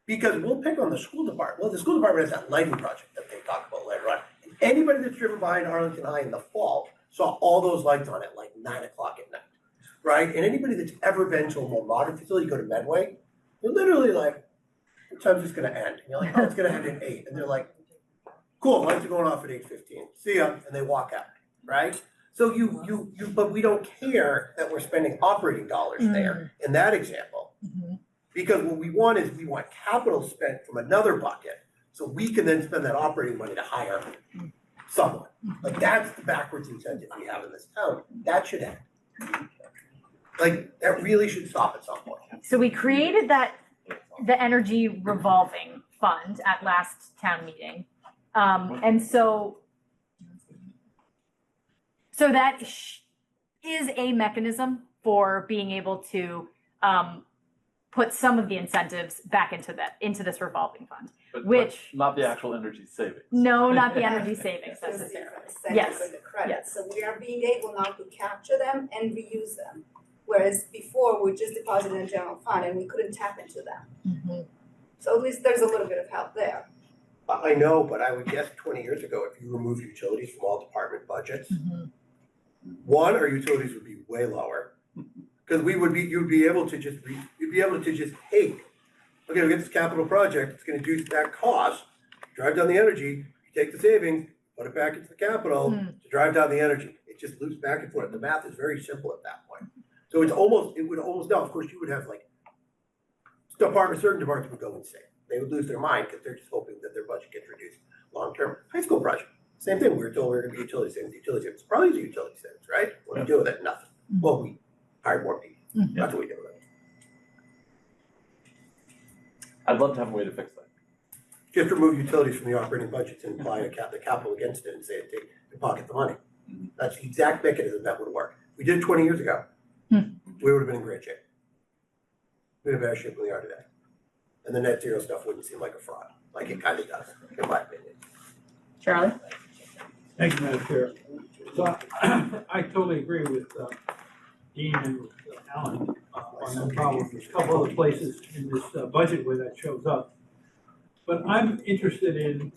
S13: because we'll pick on the school department. Well, the school department has that lighting project that they talk about later on. And anybody that's driven by in Arlington High in the fall saw all those lights on at like 9 o'clock at night, right? And anybody that's ever been to a more modern facility, you go to Medway, they're literally like, what time's this gonna end? And you're like, oh, it's gonna end at 8. And they're like, cool, lights are going off at 8:15. See ya, and they walk out, right? So but we don't care that we're spending operating dollars there in that example. Because what we want is we want capital spent from another bucket, so we can then spend that operating money to hire somewhat. Like, that's the backwards incentive we have in this town. That should end. Like, that really should stop at some point.
S7: So we created the energy revolving fund at last town meeting. And so that is a mechanism for being able to put some of the incentives back into this revolving fund.
S4: But
S7: Which-
S4: not the actual energy savings.
S7: No, not the energy savings necessarily. Yes,
S17: With the credit,
S7: yes.
S17: so we are being able now to capture them and reuse them. Whereas before, we just deposited in general fund and we couldn't tap into them. So at least there's a little bit of help there.
S13: I know, but I would guess 20 years ago, if you removed utilities from all department budgets, one, our utilities would be way lower. Because you'd be able to just take, okay, we get this capital project, it's gonna do that cost, drive down the energy, you take the savings, put it back into the capital to drive down the energy. It just loops back and forth. The math is very simple at that point. So it would almost, now, of course, you would have like, certain departments would go insane. They would lose their mind because they're just hoping that their budget gets reduced long-term. High school project, same thing. We were told we were gonna be utility savings. It's probably the utility savings, right? What do you do with it? Nothing. Well, we hired more people. That's what we do with it.
S4: I'd love to have a way to fix that.
S13: Just remove utilities from the operating budgets and apply the capital against it and say, take and pocket the money. That's the exact mechanism that would work. We did it 20 years ago. We would have been in great shape. We'd have better shape than we are today. And the net zero stuff wouldn't seem like a fraud, like it kind of does, in my opinion.
S7: Charlie?
S9: Thank you, Madam Chair. So I totally agree with Dean and with Alan on that problem. There's a couple other places in this budget where that shows up. But I'm interested in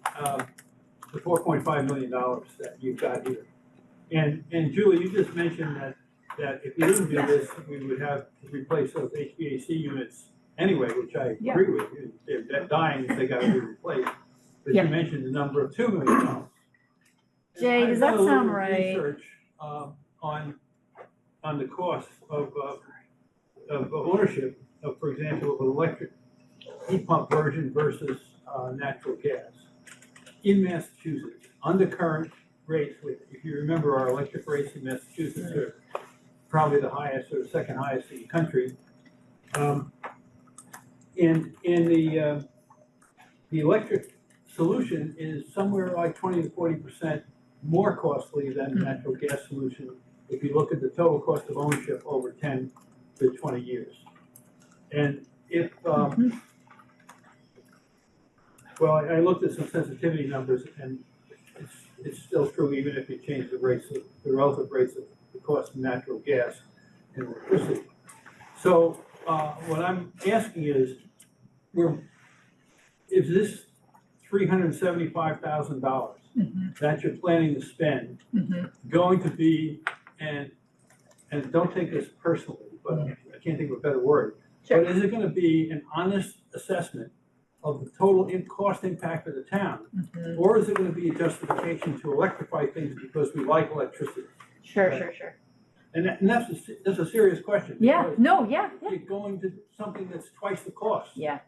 S9: the $4.5 million that you've got here. And Julie, you just mentioned that if we didn't do this, we would have to replace those HVAC units anyway, which I agree with. They're dying, they gotta be replaced. But you mentioned the number of $2 million.
S7: Jay, does that sound right?
S9: Research on the cost of ownership of, for example, of an electric heat pump version versus natural gas in Massachusetts under current rates. If you remember, our electric rates in Massachusetts are probably the highest or the second highest in the country. And the electric solution is somewhere like 20 to 40% more costly than the natural gas solution if you look at the total cost of ownership over 10 to 20 years. And if, well, I looked at some sensitivity numbers and it's still true even if you change the relative rates of the cost of natural gas and electricity. So what I'm asking is this $375,000 that you're planning to spend going to be, and don't take this personally, but I can't think of a better word, but is it going to be an honest assessment of the total cost impact of the town, or is it going to be a justification to electrify things because we like electricity?
S7: Sure.
S9: And that's a serious question.
S7: Yeah, no, yeah.
S9: You're going to something that's twice the cost.
S7: Yeah.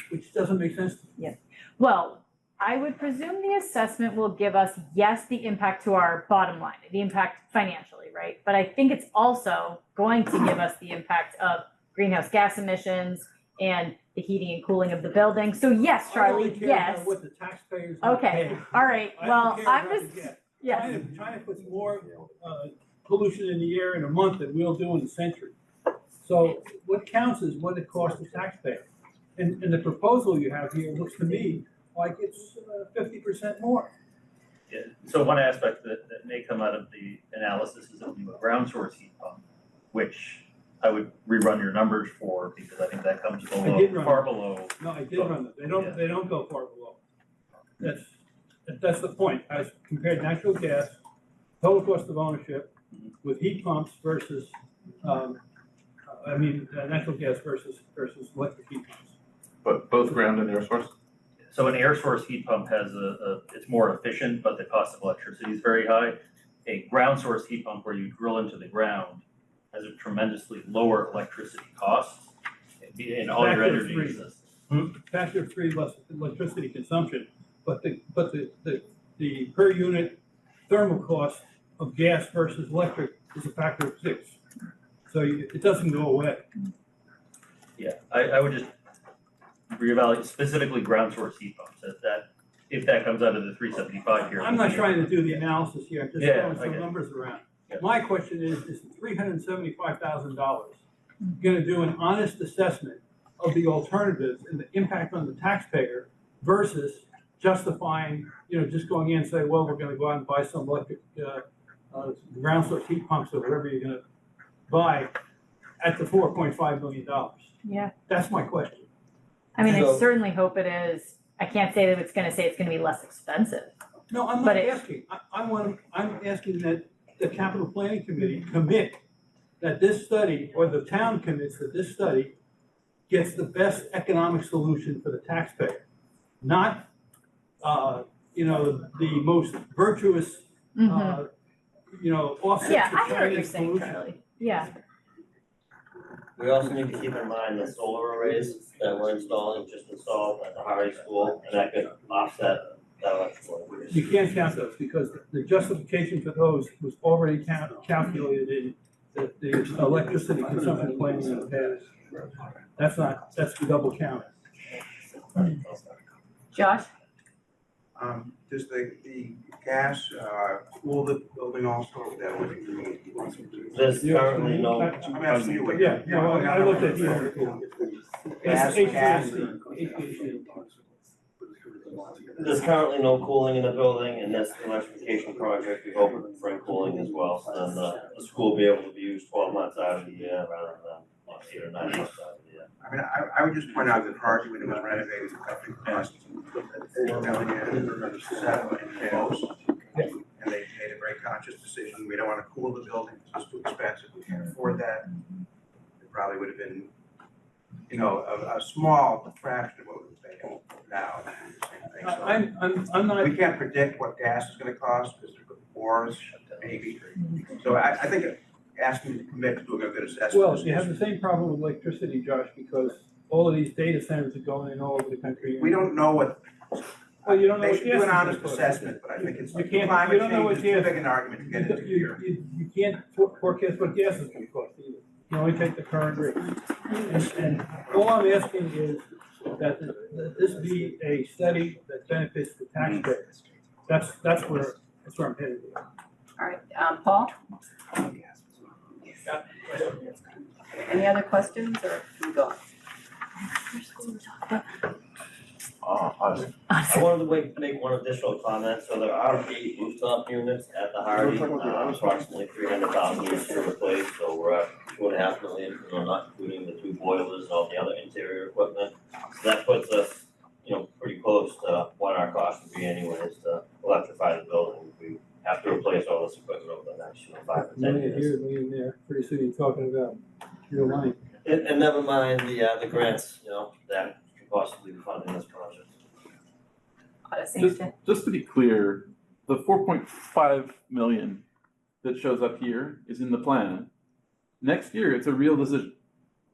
S9: Which doesn't make sense to me.
S7: Yeah. Well, I would presume the assessment will give us, yes, the impact to our bottom line, the impact financially, right? But I think it's also going to give us the impact of greenhouse gas emissions and the heating and cooling of the building. So yes, Charlie,
S9: I don't care
S7: yes.
S9: about what the taxpayers
S7: Okay,
S9: pay.
S7: all right,
S9: I
S7: well,
S9: don't care
S7: I'm
S9: about
S7: just,
S9: the gas.
S7: yes.
S9: China puts more pollution in the air in a month than we'll do in a century. So what counts is what it costs the taxpayer. And the proposal you have here looks to me like it's 50% more.
S5: Yeah, so one aspect that may come out of the analysis is that we do a ground source heat pump, which I would rerun your numbers for because I think that comes far below.
S9: No, I did run them. They don't go far below. That's the point. As compared natural gas, total cost of ownership with heat pumps versus, natural gas versus electric heat pumps.
S4: But both ground and air source?
S5: So an air source heat pump has it's more efficient, but the cost of electricity is very high. A ground source heat pump where you drill into the ground has a tremendously lower electricity cost in all your energy systems.
S9: Factor of 3 less electricity consumption, but the the per unit thermal cost of gas versus electric is a factor of 6. So it doesn't go away.
S5: Yeah, I would just reevaluate specifically ground source heat pumps, if that comes out of the 375 here.
S9: I'm not trying to do the analysis here, I'm just
S5: Yeah,
S9: throwing
S5: I
S9: some
S5: get it.
S9: numbers around.
S5: Yeah.
S9: My question is $375,000 gonna do an honest assessment of the alternatives and the impact on the taxpayer versus justifying, just going in and say, well, we're gonna go out and buy some electric, ground source heat pumps or whatever you're gonna buy at the $4.5 million?
S7: Yeah.
S9: That's my question.
S7: I mean, I
S13: So-
S7: certainly hope it is. I can't say that it's gonna say it's gonna be less expensive.
S9: No, I'm
S7: But
S9: not
S7: it-
S9: asking. I'm asking that the capital planning committee commit that this study, or the town commits that this study gets the best economic solution for the taxpayer. Not, the most virtuous, offset
S7: Yeah,
S9: to
S7: I hear what you're
S9: Chinese
S7: saying,
S9: solution.
S7: Charlie. Yeah.
S18: We also need to keep in mind the solar arrays that we're just installed at the Hardy School, and that could offset that electrical.
S9: You can't count those because the justification for those was already calculated in the electricity consumption planning in the past. That's the double count.
S1: Josh?
S19: Does the gas cool the building also? That would be.
S18: There's currently no.
S19: I'm asking you what.
S9: Yeah, no, I looked at here.
S19: Gas, gas.
S18: There's currently no cooling in the building, and this electrification project, we hope to bring cooling as well, so then the school will be able to be used 12 months out of the year rather than 8 or 9 months out of the year.
S19: I mean, I would just point out that Hardy, when it was renovated, it cost $4 million, and they made a very conscious decision. We don't want to cool the building, it's too expensive, we can't afford that. It probably would have been, a small fraction of what we're paying now.
S9: I'm not.
S19: We can't predict what gas is gonna cost, because there's wars, maybe. So I think asking you to commit to doing a good assessment.
S9: Well, you have the same problem with electricity, Josh, because all of these data centers are going in all over the country.
S19: We don't know what.
S9: Well, you don't know
S19: They
S9: what
S19: should do an
S9: gas is
S19: honest
S9: gonna cost.
S19: assessment, but I think it's
S9: You can't-
S19: climate
S9: you don't know what
S19: change is too
S9: gas-
S19: big an argument to get into here.
S9: You can't forecast what gas is gonna cost either. You can only take the current rate. And all I'm asking is that this be a study that benefits the taxpayers. That's where I'm headed.
S1: All right, Paul? Any other questions, or can we go on?
S18: I wanted to make one additional comment, so there are 8 rooftop units at the Hardy, approximately 300,000 each to replace, so we're at $2.5 million, not including the 2 boilers and all the other interior equipment. So that puts us, pretty close to what our cost would be anyways to electrify the building. We have to replace all this equipment over the next, 5 to 10
S9: Million
S18: years.
S9: here, million there. Pretty soon you're talking about your line.
S18: And never mind the grants, that could possibly be funding this project.
S4: Just to be clear, the 4.5 million that shows up here is in the plan. Next year, it's a real decision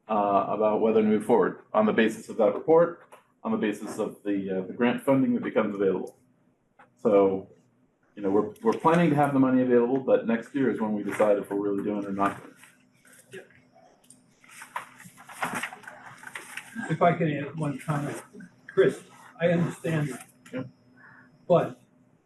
S4: about whether to move forward on the basis of that report, on the basis of the grant funding that becomes available. So, we're planning to have the money available, but next year is when we decide if we're really doing it or not doing it.
S9: If I can add one comment. Chris, I understand that.
S4: Yep.
S9: But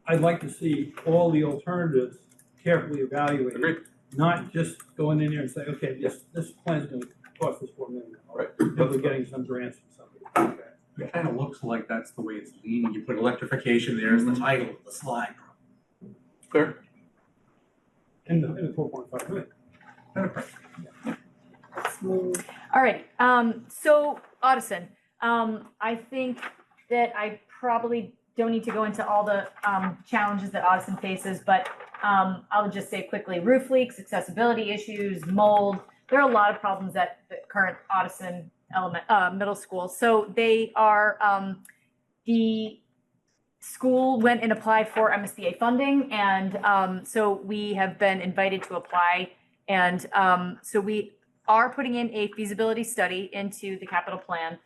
S9: I'd like to see all the alternatives carefully evaluated.
S4: Agreed.
S9: Not just going in there and say, okay, this plan's gonna cost us $4 million.
S4: Right.
S9: If we're getting some grants from somebody.
S14: It kind of looks like that's the way it's leaning. You put electrification there as the title of the slide.
S4: Fair.
S9: And the 4.5 million.
S7: All right, so Addison, I think that I probably don't need to go into all the challenges that Addison faces, but I'll just say quickly, roof leaks, accessibility issues, mold. There are a lot of problems at the current Addison middle school. So they are, the school went and applied for MSBA funding, and so we have been invited to apply. And so we are putting in a feasibility study into the capital plan.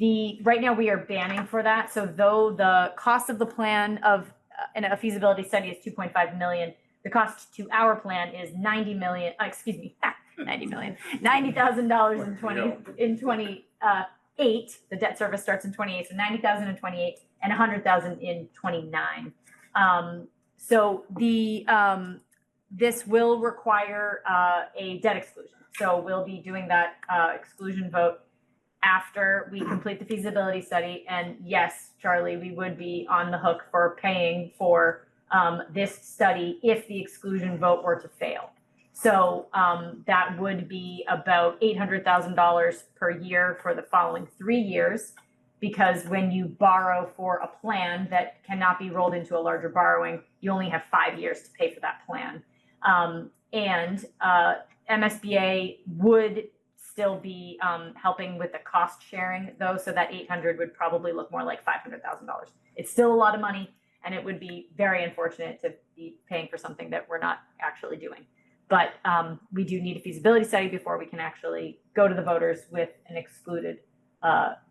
S7: right now we are banning for that. So though the cost of the plan of and a feasibility study is 2.5 million, the cost to our plan is 90 million, $90,000 in 28. The debt service starts in 28, so 90,000 in 28 and 100,000 in 29. So this will require a debt exclusion. So we'll be doing that exclusion vote after we complete the feasibility study. And yes, Charlie, we would be on the hook for paying for this study if the exclusion vote were to fail. So that would be about $800,000 per year for the following 3 years, because when you borrow for a plan that cannot be rolled into a larger borrowing, you only have 5 years to pay for that plan. MSBA would still be helping with the cost sharing though, so that 800 would probably look more like $500,000. It's still a lot of money, and it would be very unfortunate to be paying for something that we're not actually doing. But we do need a feasibility study before we can actually go to the voters with an excluded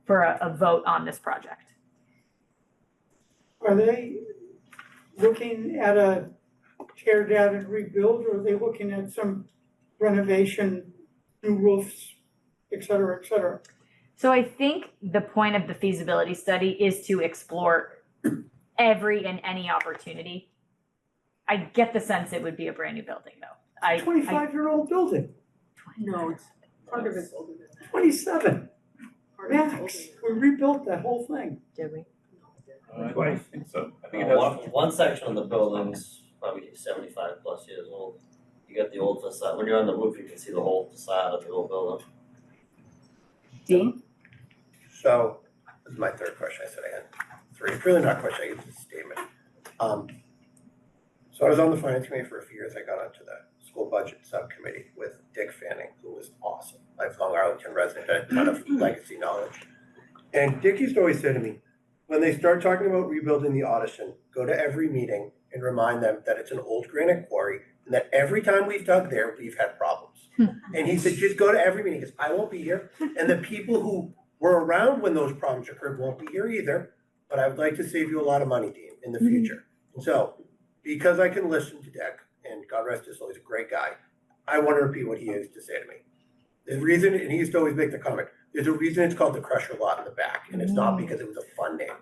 S7: for a vote on this project.
S11: Are they looking at a tear down and rebuild, or are they looking at some renovation, new roofs, et cetera, et cetera?
S7: So I think the point of the feasibility study is to explore every and any opportunity. I get the sense it would be a brand new building though.
S11: 25-year-old building.
S6: No, it's part of it's older than that.
S11: 27,
S6: Part of it's
S11: max.
S6: older
S11: We rebuilt that whole thing.
S7: Did we?
S4: I think so. I think it has.
S18: One section of the building's probably 75 plus years old. You got the old facade, when you're on the roof, you can see the whole facade of the old building.
S7: Dean?
S13: So, this is my third question, I said I had three, it's really not a question, I guess it's a statement. So I was on the finance committee for a few years, I got onto the school budget subcommittee with Dick Fanning, who was awesome, lifelong Arlington resident, had a ton of legacy knowledge. And Dick used to always say to me, when they start talking about rebuilding the Audison, go to every meeting and remind them that it's an old granite quarry, and that every time we've dug there, we've had problems. And he said, just go to every meeting, because I won't be here, and the people who were around when those problems occurred won't be here either, but I would like to save you a lot of money, Dean, in the future. And so, because I can listen to Dick, and God rest his soul, he's a great guy, I want to repeat what he used to say to me. The reason, and he used to always make the comment, there's a reason it's called the Crusher Lot in the back, and it's not because it was a fun name.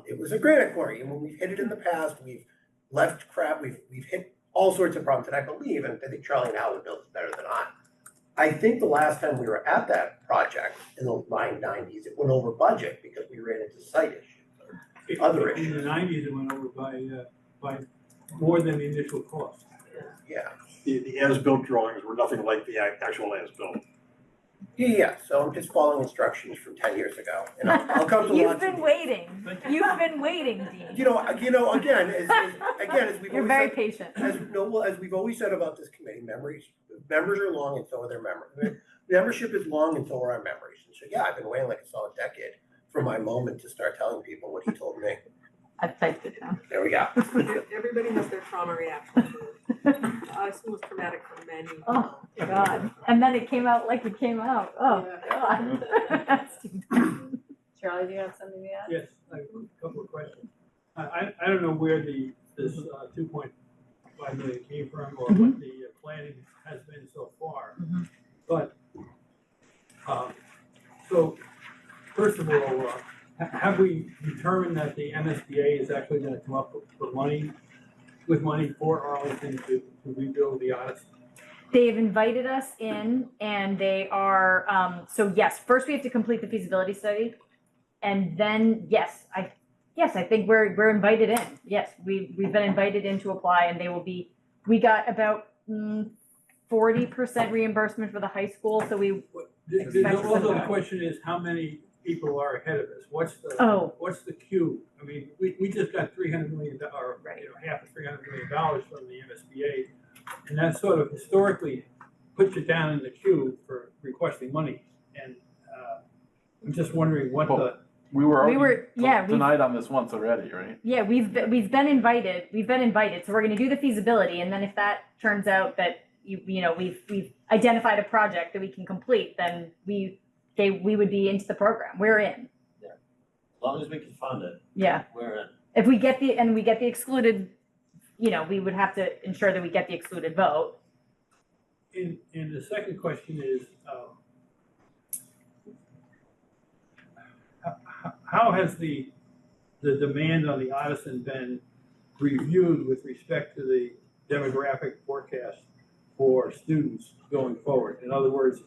S13: It was a granite quarry, and when we've hit it in the past, we've left crap, we've hit all sorts of problems, and I believe, and I think Charlie and Al would build it better than I think the last time we were at that project in the 90s, it went over budget because we ran into site issues or other issues.
S9: In the 90s, it went over by more than the initial cost.
S13: Yeah.
S12: The as-built drawings were nothing like the actual as-built.
S13: Yeah, so I'm just following instructions from 10 years ago, and I'll come to
S7: You've
S13: lunch.
S7: been waiting. You've been waiting, Dean.
S13: You know, again, as we've
S7: You're
S13: always
S7: very
S13: said,
S7: patient.
S13: as we've always said about this committee, members are long and so are their memories. Membership is long and so are our memories. And so, yeah, I've been waiting like a solid decade for my moment to start telling people what he told me.
S7: I've typed it down.
S13: There we go.
S6: Everybody has their trauma reaction. It was traumatic for many.
S7: Oh, God. And then it came out like it came out. Oh, God.
S1: Charlie, do you have something to add?
S9: Yes, I have a couple of questions. I don't know where this 2.5 million came from or what the planning has been so far. But, so, first of all, have we determined that the MSBA is actually gonna come up with money for Arlington to rebuild the Odyssey?
S7: They've invited us in, and they are, so yes, first we have to complete the feasibility study. And then, yes, I think we're invited in. Yes, we've been invited in to apply, and they will be, we got about 40% reimbursement for the high school, so we.
S9: Also, the question is, how many people are ahead of us? What's the queue? I mean, we just got $300 million, half of $300 million from the MSBA, and that sort of historically puts you down in the queue for requesting money. And I'm just wondering what
S4: we were denied on this once already, right?
S7: Yeah, we've been invited. So we're going to do the feasibility, and then if that turns out that we've identified a project that we can complete, then we we would be into the program. We're in.
S18: As long as we can fund it,
S7: Yeah.
S18: we're in.
S7: If we get the excluded, we would have to ensure that we get the excluded vote.
S9: And the second question is, how has the demand on the Addison been reviewed with respect to the demographic forecast for students going forward? In other words,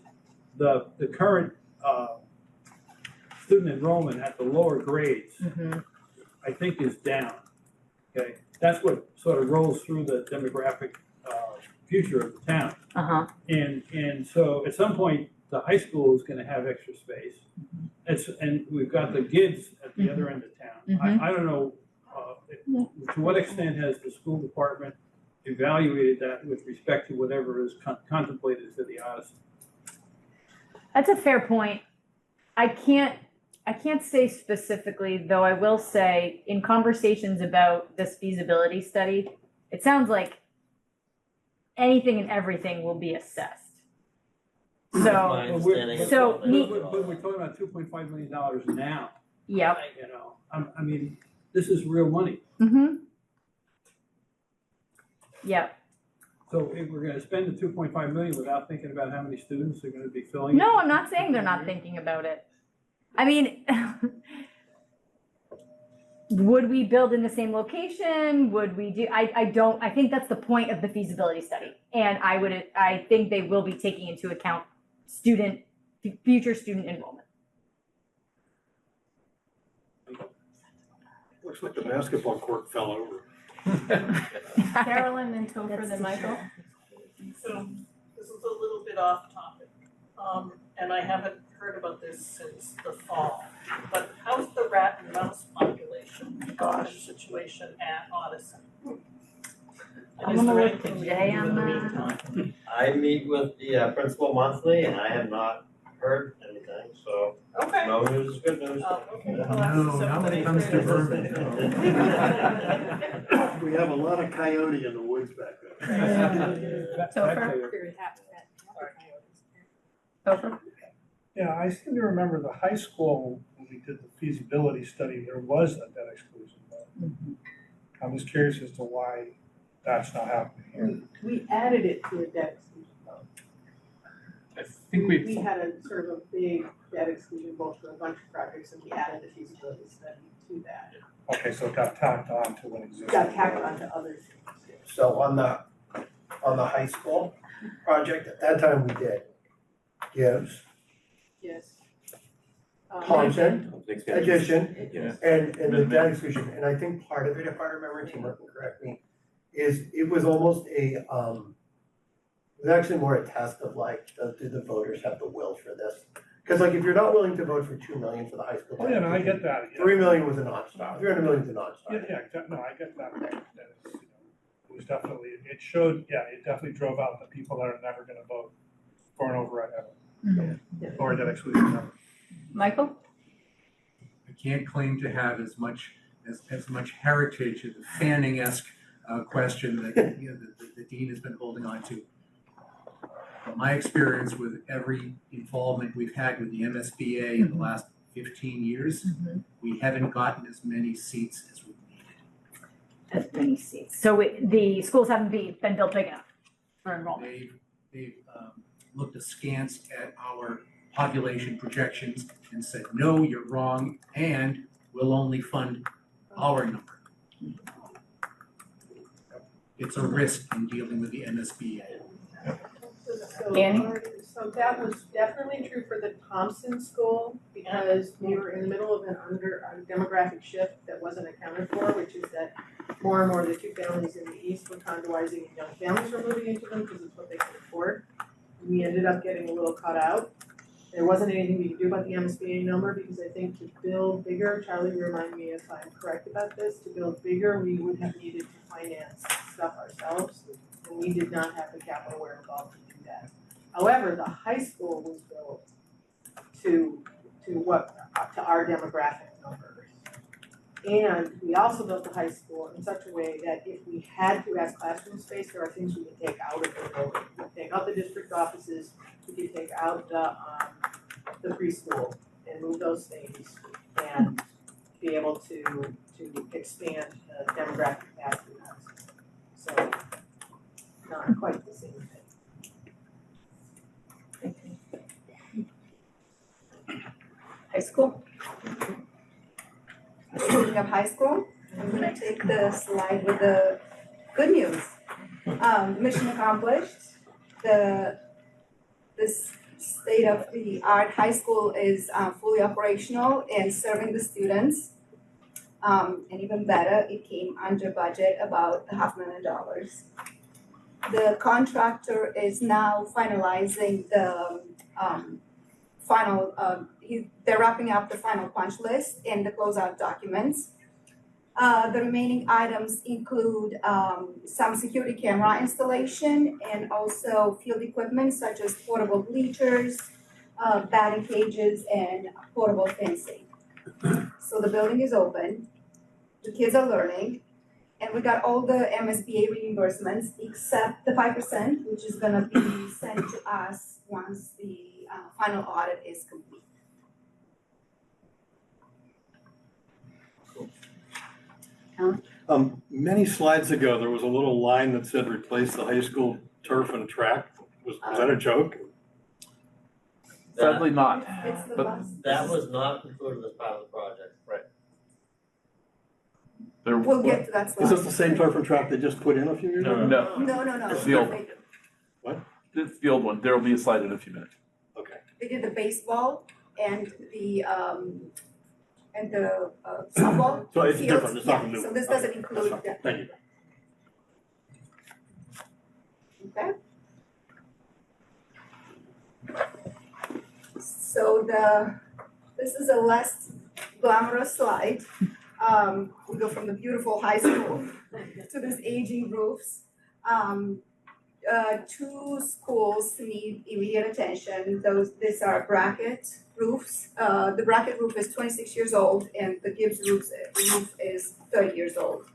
S9: the current student enrollment at the lower grades, I think, is down. Okay, that's what sort of rolls through the demographic future of the town. And so at some point, the high school is going to have extra space. And we've got the kids at the other end of town. I don't know, to what extent has the school department evaluated that with respect to whatever is contemplated for the Odyssey?
S7: That's a fair point. I can't say specifically, though I will say in conversations about this feasibility study, it sounds like anything and everything will be assessed.
S18: My understanding is that-
S9: But we're talking about $2.5 million now.
S7: Yep.
S9: I mean, this is real money.
S7: Yep.
S9: So if we're gonna spend the 2.5 million without thinking about how many students are gonna be filling it.
S7: No, I'm not saying they're not thinking about it. I mean, would we build in the same location? Would we do, I think that's the point of the feasibility study. And I think they will be taking into account future student enrollment.
S12: Looks like the basketball court fell over.
S6: Carolyn, then Topher, then Michael. So this is a little bit off topic, and I haven't heard about this since the fall. But how's the rat and mouse population situation at Addison? And is there anything we can do in the meantime?
S18: I meet with the principal monthly and I have not heard anything, so
S6: Okay.
S18: no news is good news.
S6: Oh, okay.
S14: No, not when it comes to vermin.
S12: We have a lot of coyote in the woods back there.
S7: Topher?
S8: Yeah, I seem to remember the high school, when we did the feasibility study, there was a debt exclusion vote. I'm just curious as to why that's not happening here.
S6: We added it to a debt exclusion vote.
S4: I think
S6: We had a sort of a big debt exclusion vote for a bunch of projects, and we added the feasibility study to that.
S8: Okay, so it got tacked on to what existed.
S6: Got tacked onto other things.
S13: So on the high school project, at that time we did Gibbs,
S6: Yes.
S13: Thompson, addition,
S6: Yes.
S13: and the debt exclusion. And I think part of it, if I remember, Tim can correct me, is it was almost a, it was actually more a test of like, do the voters have the will for this? Because like, if you're not willing to vote for 2 million for the high school.
S8: Oh, yeah, no, I get that. Yeah.
S13: 3 million was a non-starter, 300 million is a non-starter.
S8: No, I get that. That is, it was definitely, it showed, it definitely drove out the people that are never gonna vote for an override ever. Or a debt exclusion ever.
S7: Michael?
S14: I can't claim to have as much heritage of the Fanning-esque question that the dean has been holding on to. But my experience with every involvement we've had with the MSBA in the last 15 years, we haven't gotten as many seats as we needed.
S7: As many seats. So the schools haven't been built big enough for enrollment.
S14: They've looked askance at our population projections and said, no, you're wrong, and we'll only fund our number. It's a risk in dealing with the MSBA.
S6: So that was definitely true for the Thompson School, because we were in the middle of a demographic shift that wasn't accounted for, which is that more and more of the 2 families in the east were condoizing and young families were moving into them because it's what they could afford. We ended up getting a little cut out. There wasn't anything we could do about the MSBA number, because I think to build bigger, Charlie, remind me if I'm correct about this, to build bigger, we would have needed to finance stuff ourselves, and we did not have the capital wherewithal to do that. However, the high school was built to our demographic numbers. And we also built the high school in such a way that if we had to as classroom space, there are things we could take out of the building. We could take out the district offices, we could take out the preschool and move those things and be able to expand demographic capacity. So not quite the same thing.
S1: High school?
S17: Speaking of high school, I'm gonna take the slide with the good news. Mission accomplished. This state-of-the-art high school is fully operational and serving the students. And even better, it came under budget, about $500,000. The contractor is now finalizing the they're wrapping up the final punch list and the closeout documents. The remaining items include some security camera installation and also field equipment such as portable bleachers, batting cages, and portable fencing. So the building is open, the kids are learning, and we got all the MSBA reimbursements except the 5%, which is gonna be sent to us once the final audit is complete.
S12: Many slides ago, there was a little line that said replace the high school turf and track. Was that a joke?
S4: Sadly not.
S17: It's the
S4: But
S17: bus.
S18: That was not included as part of the project.
S4: there,
S17: We'll get to that slide.
S12: Is this the same turf and track they just put in a few years ago?
S4: No,
S17: No.
S4: It's the old one.
S12: What?
S4: It's the old one. There will be a slide in a few minutes.
S12: Okay.
S17: They did the baseball and the softball.
S12: So it's
S17: fields.
S12: different, it's not
S17: Yeah,
S12: new.
S17: so this
S12: Okay,
S17: doesn't
S12: that's
S17: include
S12: fine.
S17: that.
S12: Thank you.
S17: Okay. So this is a less glamorous slide. We go from the beautiful high school to these aging roofs. Two schools need immediate attention. These are bracket roofs. The bracket roof is 26 years old and the Gibbs roof is 30 years old.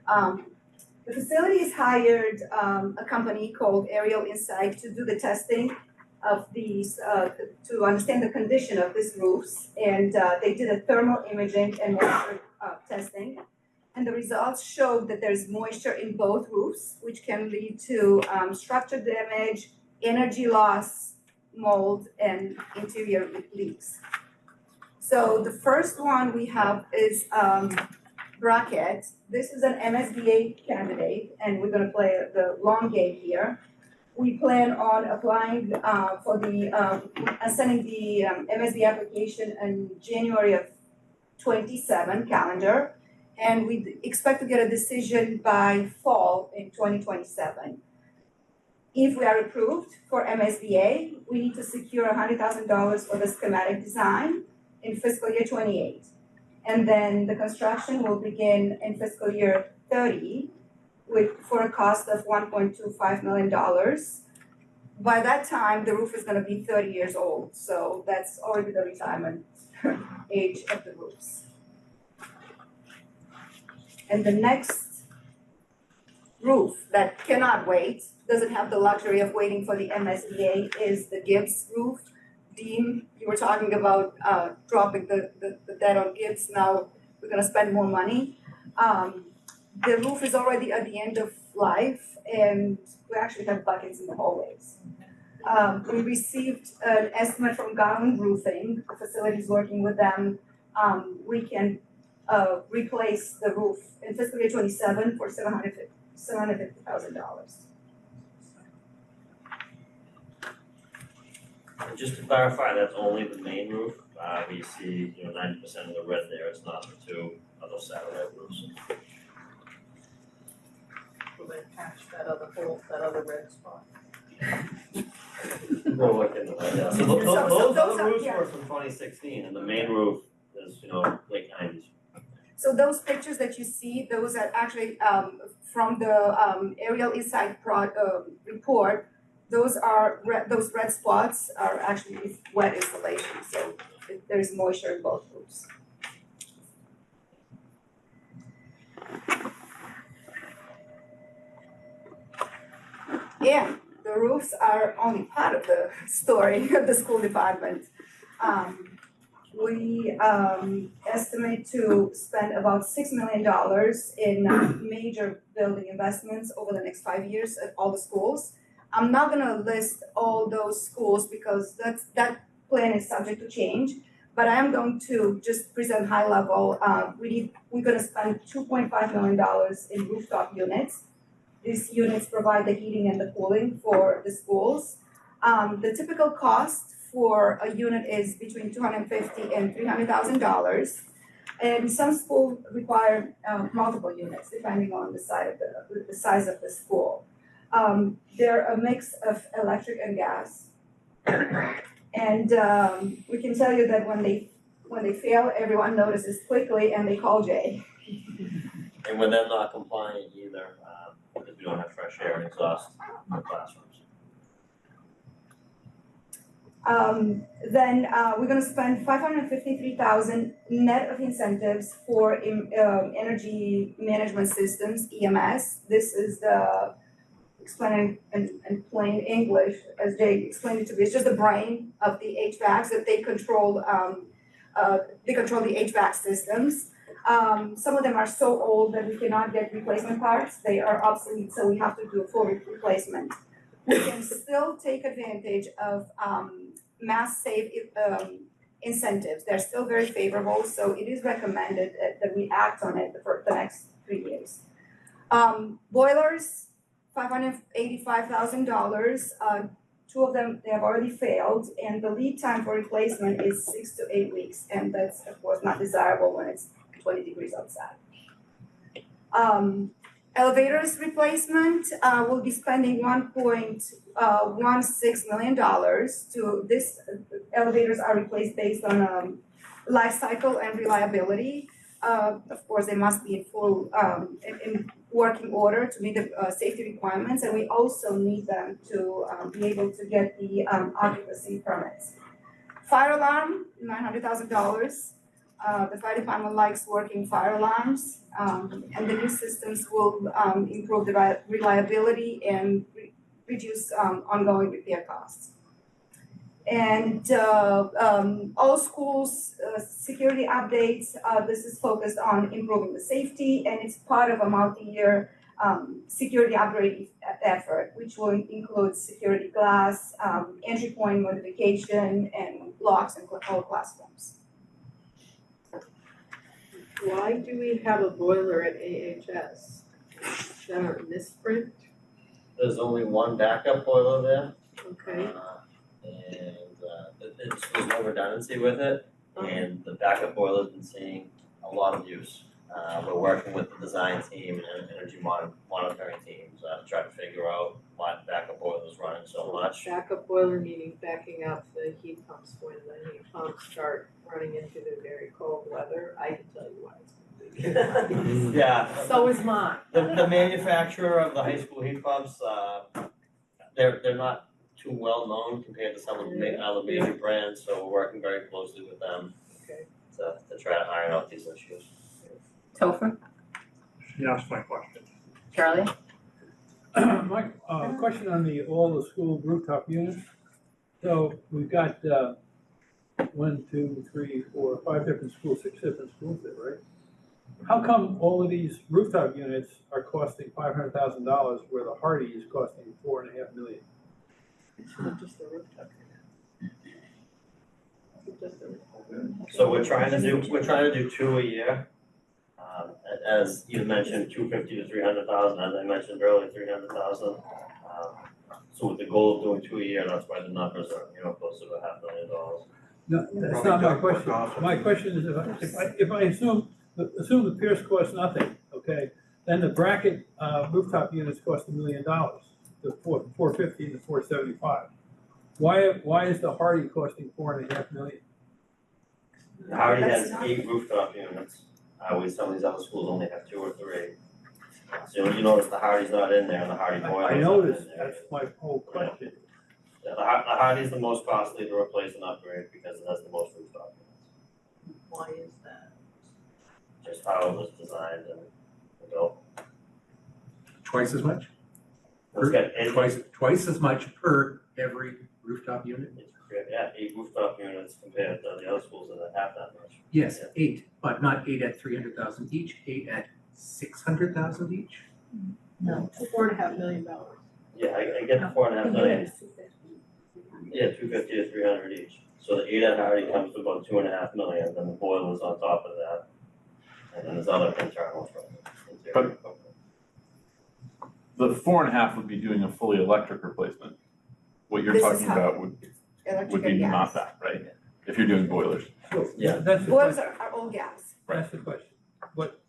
S17: The facility has hired a company called Aerial Insight to do the testing of these, to understand the condition of these roofs. And they did a thermal imaging and moisture testing. And the results showed that there's moisture in both roofs, which can lead to structure damage, energy loss, mold, and interior leaks. So the first one we have is bracket. This is an MSBA candidate, and we're gonna play the long game here. We plan on applying for the, sending the MSBA application in January of 27 calendar. And we expect to get a decision by fall in 2027. If we are approved for MSBA, we need to secure $100,000 for the schematic design in fiscal year 28. And then the construction will begin in fiscal year 30 for a cost of $1.25 million. By that time, the roof is gonna be 30 years old. So that's already the retirement age of the roofs. And the next roof that cannot wait, doesn't have the luxury of waiting for the MSBA, is the Gibbs roof. Dean, you were talking about dropping the debt on Gibbs. Now we're gonna spend more money. The roof is already at the end of life and we actually have buckets in the hallways. We received an estimate from Garland Roofing. The facility is working with them. We can replace the roof in fiscal year 27 for $750,000.
S18: And just to clarify, that's only the main roof. We see, 90% of the red there, it's not the two other satellite roofs.
S6: Will they patch that other hole, that other red spot?
S18: We're looking at that, yeah. So those other roofs were from 2016, and the main roof is, late 90s.
S17: So those pictures that you see, those are actually from the Aerial Insight report. Those red spots are actually wet installation, so there's moisture in both roofs. Yeah, the roofs are only part of the story of the school department. We estimate to spend about $6 million in major building investments over the next 5 years at all the schools. I'm not gonna list all those schools because that plan is subject to change, but I am going to just present high level. We're gonna spend $2.5 million in rooftop units. These units provide the heating and the cooling for the schools. The typical cost for a unit is between $250,000 and $300,000. And some schools require multiple units depending on the size of the school. They're a mix of electric and gas. And we can tell you that when they fail, everyone notices quickly and they call Jay.
S18: And when they're not compliant either, because we don't have fresh air and exhaust in the classrooms.
S17: Then we're gonna spend $553,000 net of incentives for energy management systems, EMS. This is the, explaining in plain English, as Jay explained it to me, it's just the brain of the HVACs that they control the HVAC systems. Some of them are so old that we cannot get replacement parts, they are obsolete, so we have to do a full replacement. We can still take advantage of mass save incentives. They're still very favorable, so it is recommended that we act on it for the next 3 years. Boilers, $585,000. 2 of them, they have already failed, and the lead time for replacement is 6 to 8 weeks, and that's of course not desirable when it's 20 degrees outside. Elevators replacement, we'll be spending $1.16 million to this. Elevators are replaced based on life cycle and reliability. Of course, they must be in full in working order to meet the safety requirements, and we also need them to be able to get the occupancy permits. Fire alarm, $900,000. The fire department likes working fire alarms, and the new systems will improve the reliability and reduce ongoing repair costs. And all schools security updates, this is focused on improving the safety, and it's part of a multi-year security upgrade effort, which will include security glass, entry point modification, and locks in all classrooms.
S6: Why do we have a boiler at AHS? Is that a misprint?
S18: There's only one backup boiler there.
S6: Okay.
S18: There's no redundancy with it, and the backup boiler's been seeing a lot of use. We're working with the design team and energy monitoring teams to try to figure out why the backup boiler's running so much.
S6: Backup boiler meaning backing up the heat pumps when the heat pumps start running into the very cold weather. I can tell you why it's completely.
S18: Yeah.
S6: So is mine.
S18: The manufacturer of the high school heat pumps, they're not too well known compared to some of the other major brands, so we're working very closely with them to try to iron out these issues.
S1: Topher?
S12: She asked my question.
S1: Charlie?
S9: My question on all the school rooftop units. So we've got 1, 2, 3, 4, 5 different schools, 6 different schools there, right? How come all of these rooftop units are costing $500,000 where the Hardy is costing $4.5 million?
S6: It's not just the rooftop unit.
S18: So we're trying to do 2 a year. As you mentioned, 250 to 300,000. As I mentioned earlier, 300,000. So with the goal of doing 2 a year, that's why the numbers are closer to $500,000.
S9: No, that's not my question. My question is if I assume the Pierce costs nothing, okay, then the bracket rooftop units cost $1 million, the 450 and the 475. Why is the Hardy costing $4.5 million?
S18: The Hardy has 8 rooftop units. Some of these other schools only have 2 or 3. So you notice the Hardy's not in there, and the Hardy boiler.
S9: I noticed. That's my whole question.
S18: Yeah, the Hardy's the most costly to replace and upgrade because it has the most rooftop units.
S6: Why is that?
S18: Just how it was designed and built.
S14: Twice as much?
S18: Let's get
S14: Twice as much per every rooftop unit?
S18: Yeah, 8 rooftop units compared to the other schools that have that much.
S14: Yes, 8, but not 8 at 300,000 each, 8 at 600,000 each?
S6: No. $4.5 million.
S18: Yeah, I get the 4.5 million. Yeah, 250 to 300 each. So the 8 at Hardy comes to about 2.5 million, then the boilers on top of that. And then there's other internal from interior.
S4: The 4.5 would be doing a fully electric replacement. What you're
S17: This is
S4: talking
S17: how-
S4: about would
S17: Electric
S4: be
S17: and
S4: not
S17: gas.
S4: that, right? If you're doing boilers.
S18: Yeah.
S9: That's the
S17: Boilers
S9: question,
S17: are all gas.
S9: that's the question. But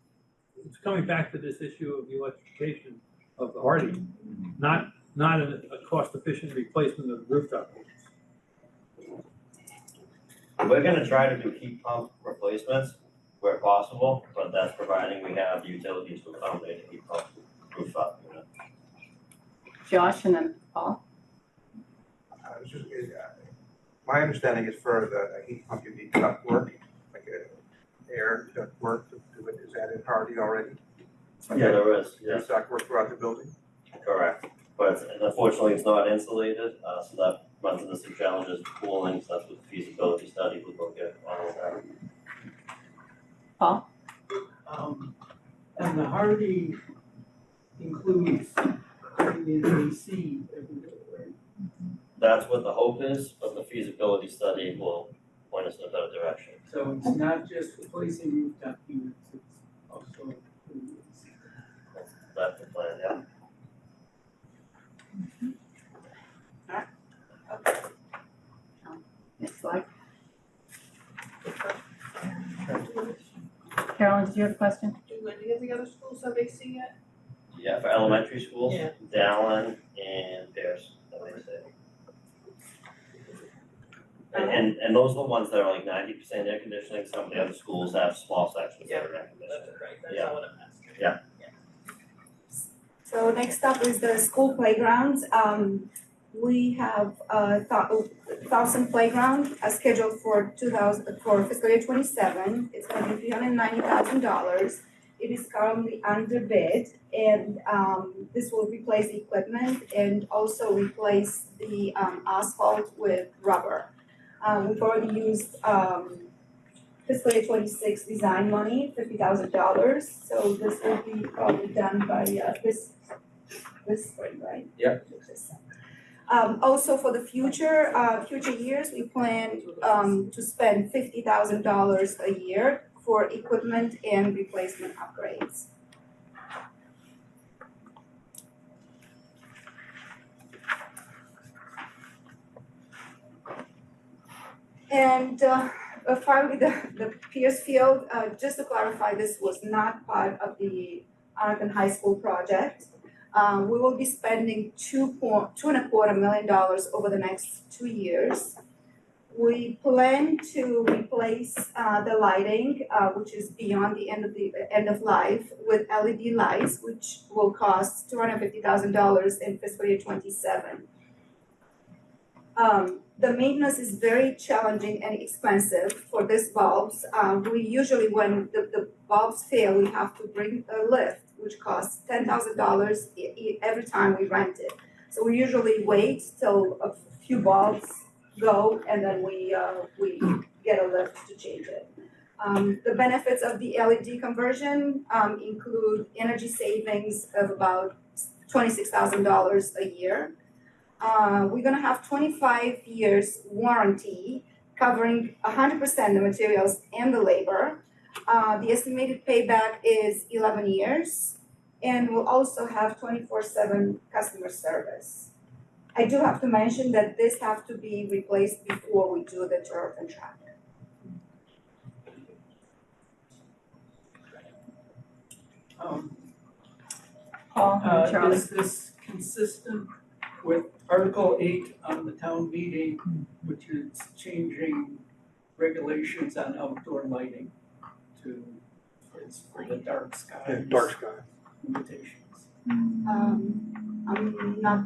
S9: it's coming back to this issue of the electrification of the Hardy, not a cost-efficient replacement of the rooftop units.
S18: We're gonna try to do heat pump replacements where possible, but that's providing we have the utilities to accommodate a heat pump rooftop unit.
S1: Josh and then Paul.
S19: It's just, my understanding is for the heat pump, you need duct work, like air duct work to do it. Is that in Hardy already?
S18: Yeah, there is,
S19: There's
S18: yes,
S19: duct work throughout the building?
S18: correct. But unfortunately, it's not insulated, so that runs into some challenges with cooling, so that's what the feasibility study would look at all of that.
S1: Paul?
S11: And the Hardy includes putting in AC everywhere, right?
S18: That's what the hope is, but the feasibility study will point us in a better direction.
S11: So it's not just replacing rooftop units, it's also.
S18: That's the plan, yeah.
S1: Next slide. Carolyn, did you have a question?
S6: Do any of the other schools have AC yet?
S18: Yeah, for elementary schools,
S6: Yeah.
S18: Dallin and Pierce, that they say. And those are the ones that are like 90% air conditioning, some of the other schools have small sections that are air conditioning.
S6: That's right, that's
S18: Yeah.
S6: not what I'm asking.
S18: Yeah.
S17: So next up is the school playgrounds. We have Thousand Playground scheduled for fiscal year 27. It's gonna be $390,000. It is currently under bid, and this will replace the equipment and also replace the asphalt with rubber. We've already used fiscal year 26 design money, $50,000. So this will be probably done by this spring, right?
S18: Yeah.
S17: Also for the future years, we plan to spend $50,000 a year for equipment and replacement upgrades. And finally, the Pierce Field, just to clarify, this was not part of the Arlington High School project. We will be spending $2.25 million over the next 2 years. We plan to replace the lighting, which is beyond the end of life, with LED lights, which will cost $250,000 in fiscal year 27. The maintenance is very challenging and expensive for these bulbs. We usually, when the bulbs fail, we have to bring a lift, which costs $10,000 every time we rent it. So we usually wait till a few bulbs go, and then we get a lift to change it. The benefits of the LED conversion include energy savings of about $26,000 a year. We're gonna have 25 years warranty covering 100% the materials and the labor. The estimated payback is 11 years, and we'll also have 24/7 customer service. I do have to mention that this have to be replaced before we do the turf and track.
S1: Paul and Charlie.
S11: Is this consistent with Article 8 on the town meeting, which is changing regulations on outdoor lighting for the dark skies?
S12: Yeah, dark sky.
S11: Limitations.
S17: I'm not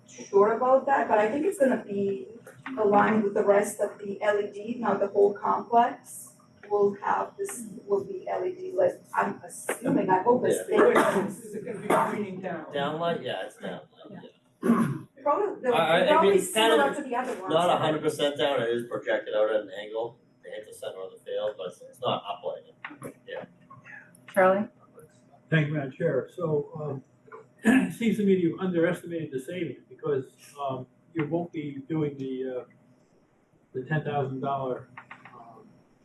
S17: sure about that, but I think it's gonna be aligned with the rest of the LED. Now the whole complex will be LED lit. I'm assuming, I hope it's.
S11: Is it gonna be greening down?
S18: Downlight, yeah, it's downlight, yeah.
S17: Probably they're
S18: I
S17: probably
S18: mean, kind
S17: similar
S18: of
S17: to the other ones.
S18: Not 100% down, it is projected out at an angle, they hit the center of the field, but it's not uplighting.
S1: Charlie?
S9: Thank you, Madam Chair. So, it seems to me you've underestimated the savings because, you won't be doing the $10,000,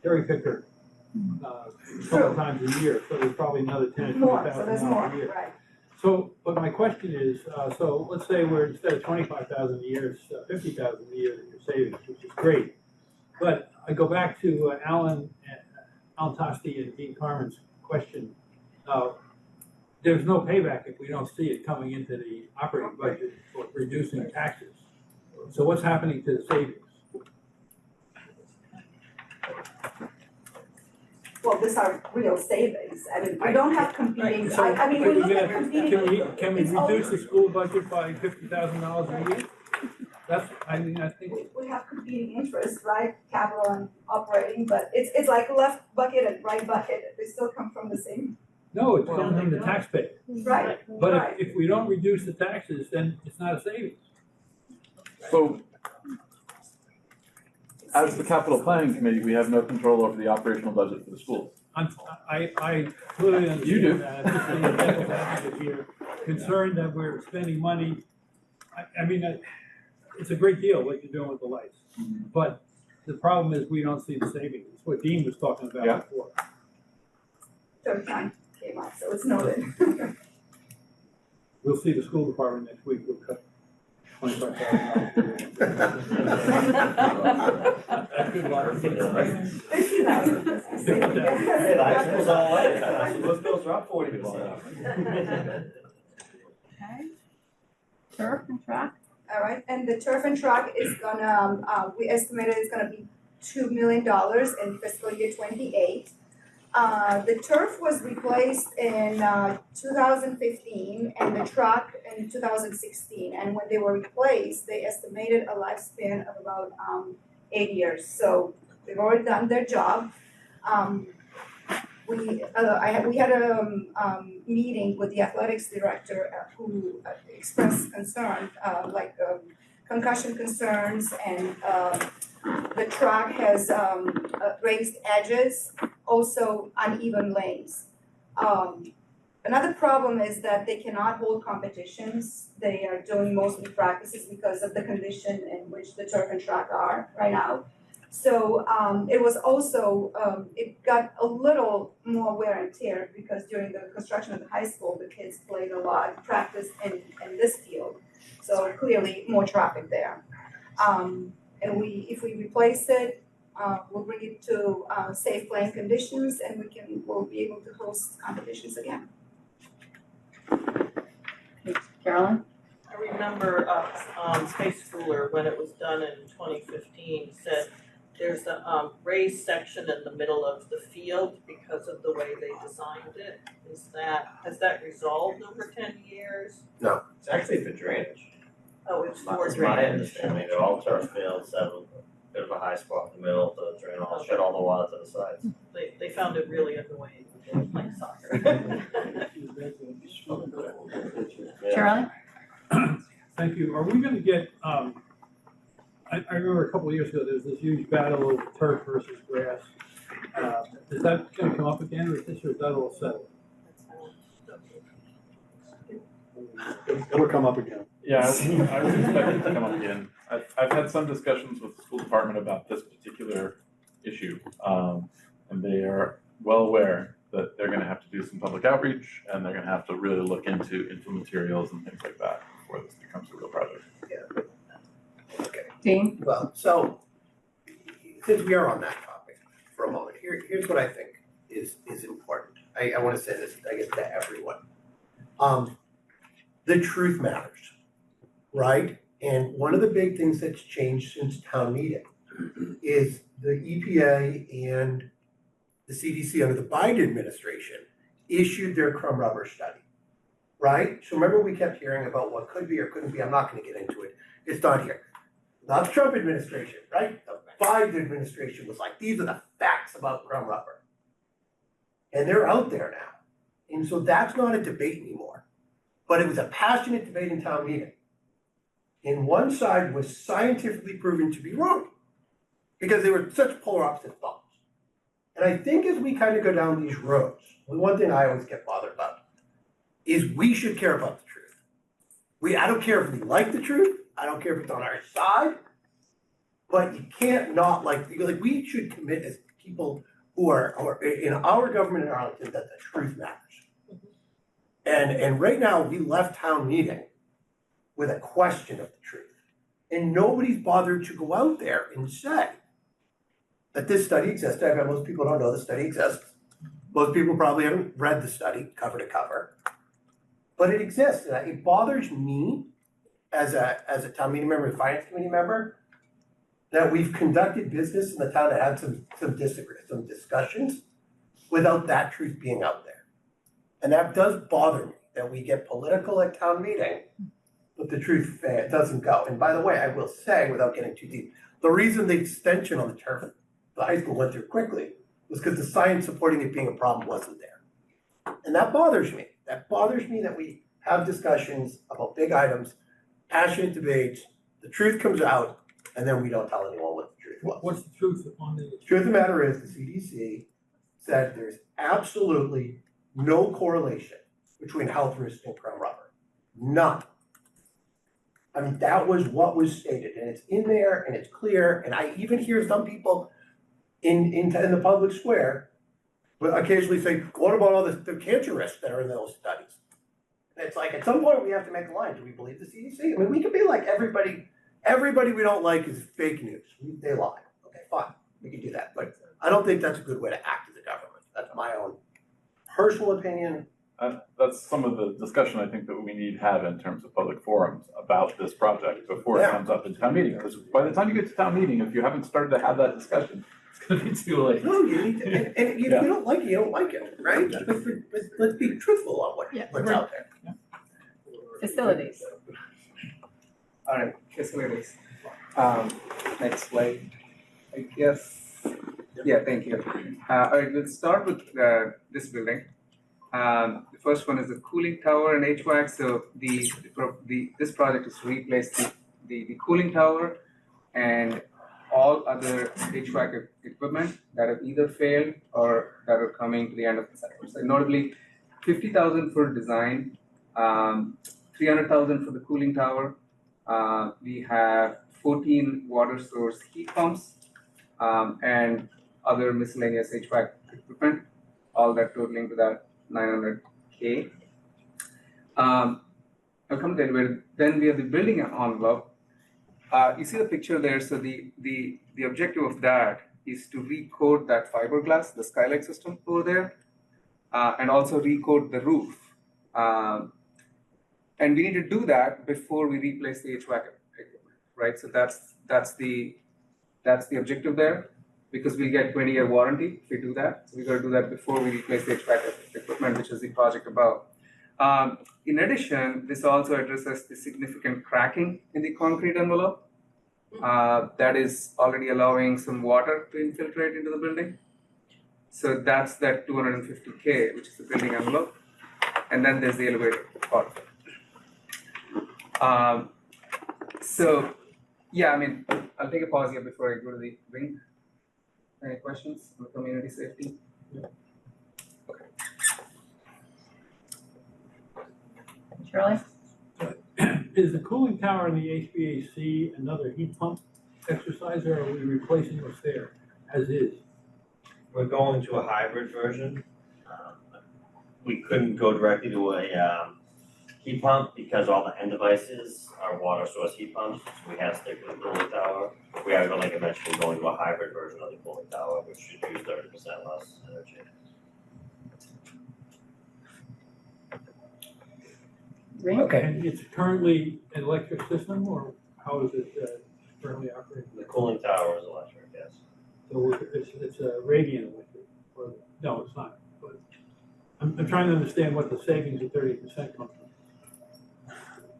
S9: cherry picker, a couple times a year, so there's probably another $10,000 or
S17: More, so there's more,
S9: $20,000 a year.
S17: right.
S9: So, but my question is, so let's say we're instead of 25,000 a year, it's 50,000 a year that you're saving, which is great. But I go back to Alan Tosti and Dean Carmen's question. There's no payback if we don't see it coming into the operating budget for reducing taxes. So what's happening to the savings?
S17: Well, these are real savings. I mean, we don't have competing,
S9: So,
S17: I mean, we look at competing.
S9: Can we
S17: it's always-
S9: reduce the school budget by $50,000 a year? That's, I mean, I think.
S17: We have competing interests, right? Capital and operating, but it's like left bucket and right bucket. They still come from the same.
S9: No, it's coming from the taxpayer.
S17: Right.
S9: But
S17: right.
S9: if we don't reduce the taxes, then it's not a savings.
S4: So, as the capital planning committee, we have no control over the operational budget for the schools.
S9: I clearly understand
S4: You do.
S9: that. I'm just being a devil's advocate here, concerned that we're spending money. I mean, it's a great deal what you're doing with the lights. But the problem is we don't see the savings. It's what Dean was talking about before.
S17: Third time came up, so it's noted.
S9: We'll see the school department next week. We'll cut $25,000. That's good luck.
S18: Hey, the high school's all light, so those bills are up 40%.
S1: Okay. Turf and track?
S17: All right, and the turf and track is gonna, we estimated it's gonna be $2 million in fiscal year '28. The turf was replaced in 2015 and the track in 2016. And when they were replaced, they estimated a lifespan of about 8 years. So they've already done their job. We had a meeting with the athletics director who expressed concern, concussion concerns, and the track has raised edges, also uneven lanes. Another problem is that they cannot hold competitions. They are doing mostly practices because of the condition in which the turf and track are right now. So it was also, it got a little more wear and tear because during the construction of the high school, the kids played a lot, practiced in this field. So clearly more traffic there. And if we replace it, we'll bring it to safe playing conditions and we'll be able to host competitions again.
S1: Carolyn?
S6: I remember Space Cooler, when it was done in 2015, said there's a raised section in the middle of the field because of the way they designed it. Has that resolved over 10 years?
S18: No, it's actually for drainage.
S6: Oh, it's for
S18: It's my
S6: drainage.
S18: understanding, they're all turf fields, have a bit of a high spot in the middle to drain all, shed all the water to the sides.
S6: They found it really annoying when they were playing soccer.
S1: Charlie?
S9: Thank you. Are we gonna get, I remember a couple of years ago, there was this huge battle of turf versus grass. Is that gonna come up again, or is that all settled?
S12: It'll come up again.
S4: Yeah, I was expecting it to come up again. I've had some discussions with the school department about this particular issue. And they are well aware that they're gonna have to do some public outreach and they're gonna have to really look into materials and things like that before this becomes a real project.
S13: Yeah. Okay.
S1: Dean?
S13: Well, so, since we are on that topic for a moment, here's what I think is important. I wanna say this, I guess, to everyone. The truth matters, right? And one of the big things that's changed since town meeting is the EPA and the CDC under the Biden administration issued their crumb rubber study, right? So remember we kept hearing about what could be or couldn't be. I'm not gonna get into it. It's not here. Not the Trump administration, right? The Biden administration was like, these are the facts about crumb rubber. And they're out there now. And so that's not a debate anymore. But it was a passionate debate in town meeting. and one side was scientifically proven to be wrong because they were such polar opposite thoughts. And I think as we kind of go down these roads, one thing I always get bothered about is we should care about the truth. I don't care if we like the truth, I don't care if it's on our side, but you can't not like we should commit as people who are in our government in Arlington that the truth matters. And right now we left town meeting with a question of the truth. And nobody's bothered to go out there and say that this study exists. I bet most people don't know the study exists. Most people probably haven't read the study cover to cover. But it exists. And it bothers me as a town meeting member and finance committee member that we've conducted business in the town that had some discussions without that truth being out there. And that does bother me, that we get political at town meeting, but the truth doesn't go. And by the way, I will say, without getting too deep, the reason the extension on the turf, the high school went through quickly was because the science supporting it being a problem wasn't there. And that bothers me. That bothers me that we have discussions about big items, passionate debates, the truth comes out, and then we don't tell anyone what the truth was.
S9: What's the truth on the?
S13: Truth of the matter is, the CDC said there's absolutely no correlation between health risk and chrome rubber. None. I mean, that was what was stated, and it's in there, and it's clear, and I even hear some people in the public square will occasionally say, what about all the cancer risks that are in those studies? And it's like, at some point, we have to make a line. Do we believe the CDC? I mean, we could be like everybody we don't like is fake news. They lie. Okay, fine, we can do that. But I don't think that's a good way to act as a government. That's my own personal opinion.
S4: That's some of the discussion I think that we need to have in terms of public forums about this project before it comes up in town meeting. Because by the time you get to town meeting, if you haven't started to have that discussion, it's going to be too late.
S13: No, you need to, and if you don't like it, you don't like it, right? But let's be truthful on what's out there.
S1: Facilities.
S20: All right, facilities. Next slide. I guess, yeah, thank you. All right, we'll start with this building. The first one is the cooling tower and HVAC. So this project is to replace the cooling tower and all other HVAC equipment that have either failed or that are coming to the end of the cycle. So notably, $50,000 for design, $300,000 for the cooling tower. We have 14 water source heat pumps and other miscellaneous HVAC equipment, all that totaling to that $900K. I'll come to elevator. Then we have the building envelope. You see the picture there. So the objective of that is to recoat that fiberglass, the skylight system over there, and also recoat the roof. And we need to do that before we replace the HVAC equipment, right? So that's the objective there, because we get 20-year warranty if we do that. So we got to do that before we replace the HVAC equipment, which is the project above. In addition, this also addresses the significant cracking in the concrete envelope that is already allowing some water to infiltrate into the building. So that's that $250K, which is the building envelope. And then there's the elevator part of it. So, yeah, I mean, I'll take a pause here before I go to the wing. Any questions on community safety?
S9: Yeah.
S20: Okay.
S1: Shirley?
S9: Is the cooling tower in the HVAC another heat pump exercise, or are we replacing what's there as is?
S18: We're going to a hybrid version. We couldn't go directly to a heat pump because all the end devices are water source heat pumps, so we had to stick with the cooling tower. We are, like I mentioned, going to a hybrid version of the cooling tower, which should use 30% less energy.
S9: Okay. And it's currently an electric system, or how is it currently operating?
S18: The cooling tower is electric, yes.
S9: So it's a radiant electric, or, no, it's not. But I'm trying to understand what the savings of 30% comes from.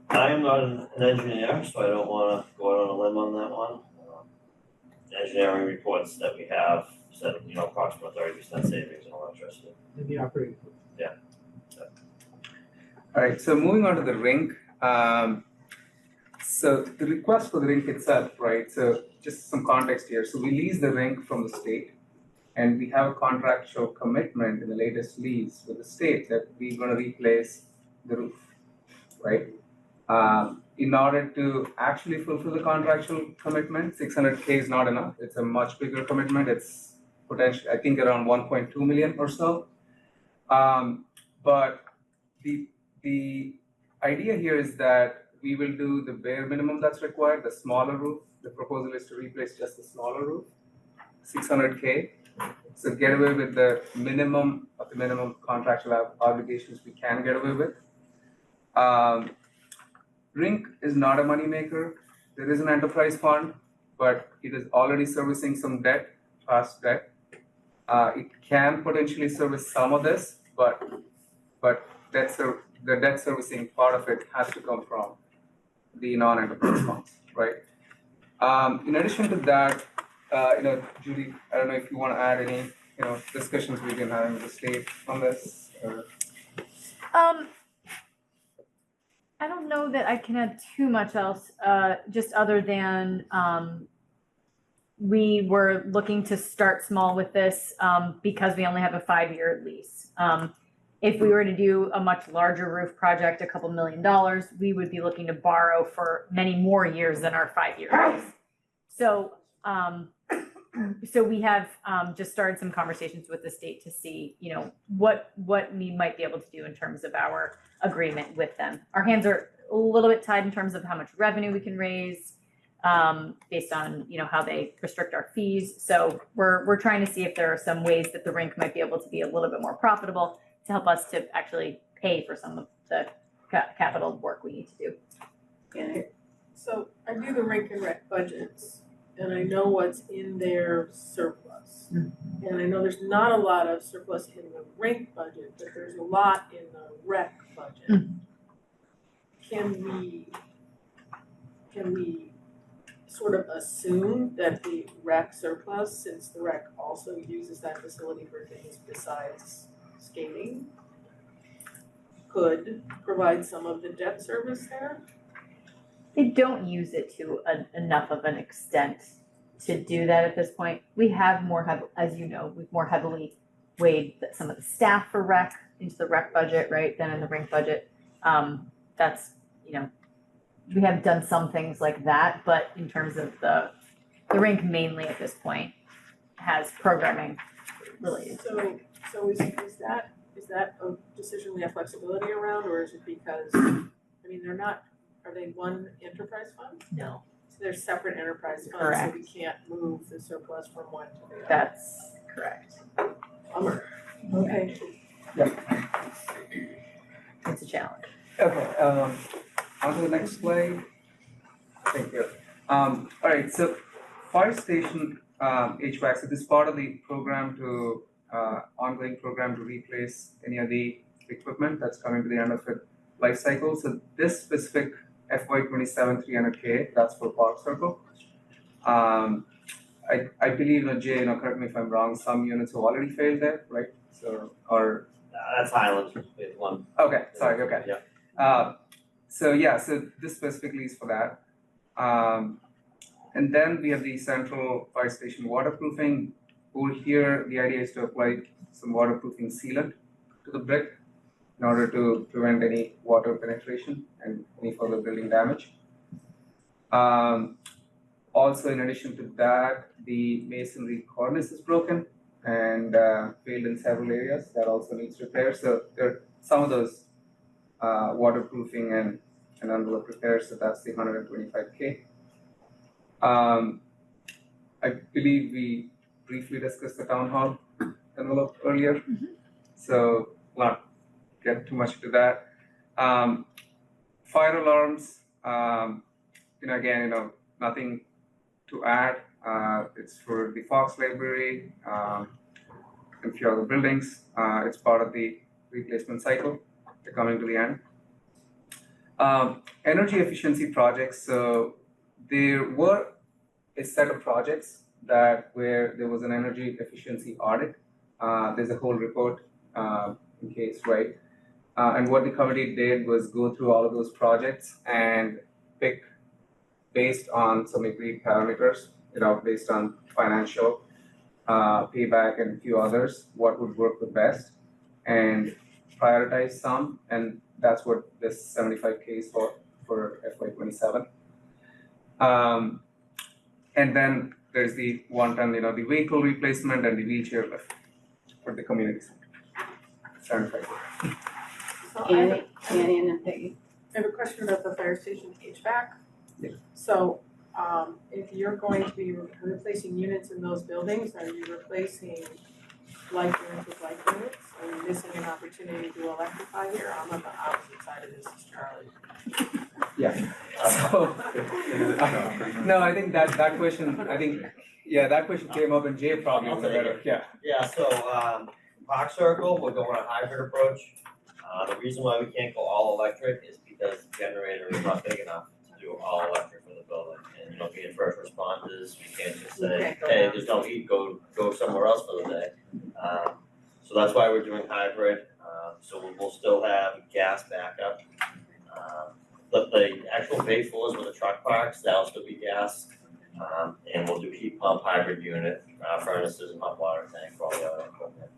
S18: I am not an engineer, so I don't want to go out on a limb on that one. The engineering reports that we have said, approximately 30% savings in electricity.
S9: In the operating.
S18: Yeah.
S20: All right, so moving on to the rink. So the request for the rink itself, right? So just some context here. So we lease the rink from the state, and we have a contractual commitment in the latest lease with the state that we're going to replace the roof, right? In order to actually fulfill the contractual commitment, 600K is not enough. It's a much bigger commitment. It's potentially, I think, around 1.2 million or so. But the idea here is that we will do the bare minimum that's required, the smaller roof. The proposal is to replace just the smaller roof, 600K. So get away with the minimum of the minimum contractual obligations we can get away with. Rink is not a moneymaker. There is an enterprise fund, but it is already servicing some debt, past debt. It can potentially service some of this, but the debt servicing part of it has to come from the non-enterprise funds, right? In addition to that, Judy, I don't know if you want to add any, discussions we've been having with the state on this. Or...
S7: I don't know that I can add too much else, just other than we were looking to start small with this because we only have a 5-year lease. If we were to do a much larger roof project, a couple $1 million, we would be looking to borrow for many more years than our 5-year lease. So, so we have just started some conversations with the state to see, what we might be able to do in terms of our agreement with them. Our hands are a little bit tied in terms of how much revenue we can raise based on, how they restrict our fees. So we're trying to see if there are some ways that the rink might be able to be a little bit more profitable to help us to actually pay for some of the capital work we need to do.
S6: Okay, so I do the rink and rec budgets, and I know what's in their surplus. And I know there's not a lot of surplus in the rink budget, but there's a lot in the rec budget. Can we sort of assume that the rec surplus, since the rec also uses that facility for things besides skating, could provide some of the debt service there?
S7: They don't use it to enough of an extent to do that at this point. We have as you know, we've more heavily weighed some of the staff for rec into the rec budget, right, than in the rink budget. That's, we have done some things like that, but in terms of the rink mainly at this point has programming related.
S6: So is that a decision we have flexibility around, or is it because, are they one enterprise fund?
S7: No.
S6: So they're separate enterprise funds,
S7: Correct.
S6: so we can't move the surplus from one to the other.
S7: That's correct.
S6: Bummer. Okay.
S7: It's a challenge.
S20: Okay, on to the next slide. Thank you. All right, so fire station HVAC, so this is part of the program to, ongoing program to replace any of the equipment that's coming to the end of its life cycle. So this specific FY27 300K, that's for Park Circle. I believe, Jay, correct me if I'm wrong, some units have already failed there, right? So, or
S18: That's Highlands, phase one.
S20: okay, sorry, okay.
S18: Yeah.
S20: So this specifically is for that. And then we have the central fire station waterproofing. Over here, the idea is to apply some waterproofing sealant to the brick in order to prevent any water penetration and any further building damage. Also, in addition to that, the masonry cornice is broken and failed in several areas. That also needs repair. So there are some of those waterproofing and envelope repairs. So that's the 125K. I believe we briefly discussed the town hall envelope earlier. So not get too much into that. Fire alarms, again, nothing to add. It's for the Fox Library and a few other buildings. It's part of the replacement cycle. They're coming to the end. Energy efficiency projects. So there were a set of projects where there was an energy efficiency audit. There's a whole report in case, right? And what the committee did was go through all of those projects and pick based on some agreed parameters, based on financial payback and a few others, what would work the best, and prioritize some, and that's what this 75K is for FY27. And then there's the one-time, the vehicle replacement and the wheelchair lift for the community center. 75K.
S6: So
S1: Annie and Peggy.
S6: I have a question about the fire station HVAC.
S20: Yeah.
S6: So, if you're going to be replacing units in those buildings, are you replacing like units with like units? Are you missing an opportunity to electrify here? I'm on the opposite side of this as Charlie.
S20: Yeah. So, no, I think that question, that question came up and Jay probably was better, yeah.
S18: Yeah, so, Park Circle, we're going a hybrid approach. The reason why we can't go all electric is because the generator is not big enough to do all electric for the building. And, being first responders, we can't just say, hey, there's no heat, go somewhere else for the day. So that's why we're doing hybrid. So we'll still have gas backup. The actual bay floors with the truck parks, that'll still be gas. And we'll do heat pump hybrid unit, furnaces and hot water tank for all the other equipment.